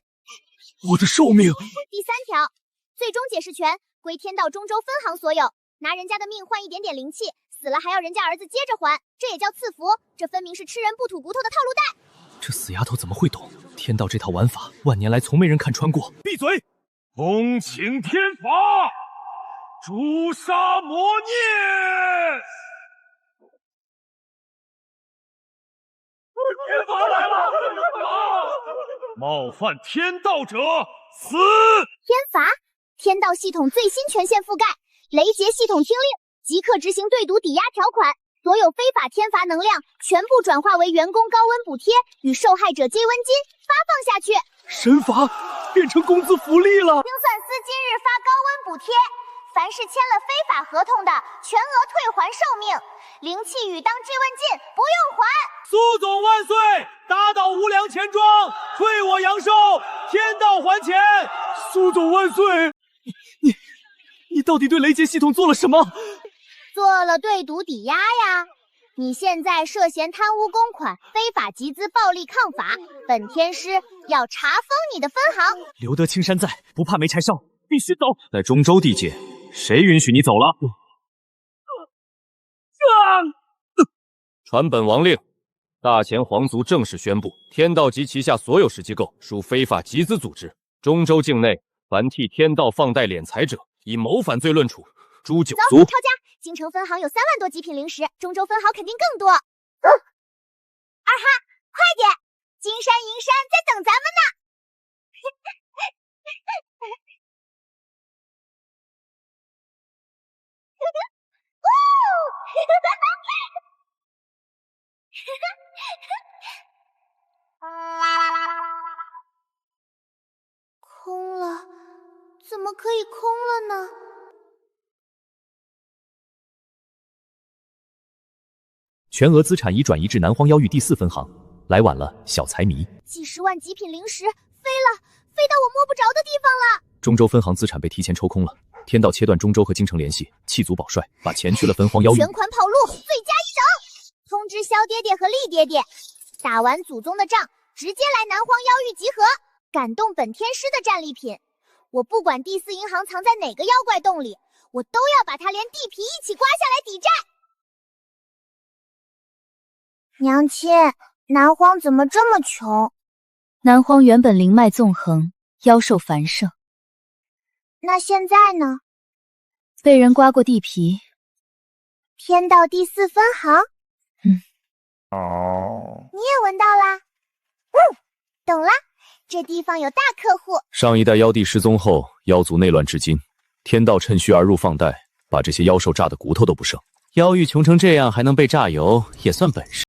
我的寿命。第3条，最终解释权归天道中州分行所有，拿人家的命换一点点灵气，死了还要人家儿子接着还，这也叫赐福？这分明是吃人不吐骨头的套路贷。这死丫头怎么会懂？天道这套玩法，万年来从没人看穿过。闭嘴！风请天法，诛杀魔孽！天法来了！冒犯天道者死！天罚，天道系统最新权限覆盖，雷劫系统听令，即刻执行对赌抵押条款，所有非法天罚能量全部转化为员工高温补贴，与受害者接温金发放下去。神罚变成工资福利了！清算司今日发高温补贴，凡是签了非法合同的，全额退还寿命，灵气与当质问金不用还。苏总万岁！打倒无良钱庄，退我阳寿，天道还钱！苏总万岁！你到底对雷劫系统做了什么？做了对赌抵押呀！你现在涉嫌贪污公款、非法集资、暴力抗法，本天师要查封你的分行。留得青山在，不怕没柴烧，必须走！在中州地界，谁允许你走了？传本王令，大前皇族正式宣布，天道及旗下所有实机构属非法集资组织。中州境内凡替天道放贷敛财者，以谋反罪论处，诛九族。跳家，京城分行有3万多极品灵石，中州分行肯定更多。二哈，快点！金山银山在等咱们呢。空了，怎么可以空了呢？全额资产已转移至南荒妖域第4分行，来晚了，小财迷。几十万极品灵石飞了，飞到我摸不着的地方了。中州分行资产被提前抽空了，天道切断中州和京城联系，弃卒保帅，把钱去了分荒妖域。全款跑路，罪加一等。通知萧爹爹和厉爹爹，打完祖宗的仗，直接来南荒妖域集合，感动本天师的战利品。我不管第4银行藏在哪个妖怪洞里，我都要把它连地皮一起刮下来抵债。娘亲，南荒怎么这么穷？南荒原本灵脉纵横，妖兽繁盛，那现在呢？被人刮过地皮。天道第4分行？哦，你也闻到啦？懂了，这地方有大客户。上一代妖帝失踪后，妖族内乱至今，天道趁虚而入放贷，把这些妖兽炸得骨头都不剩。妖域穷成这样，还能被榨油，也算本事。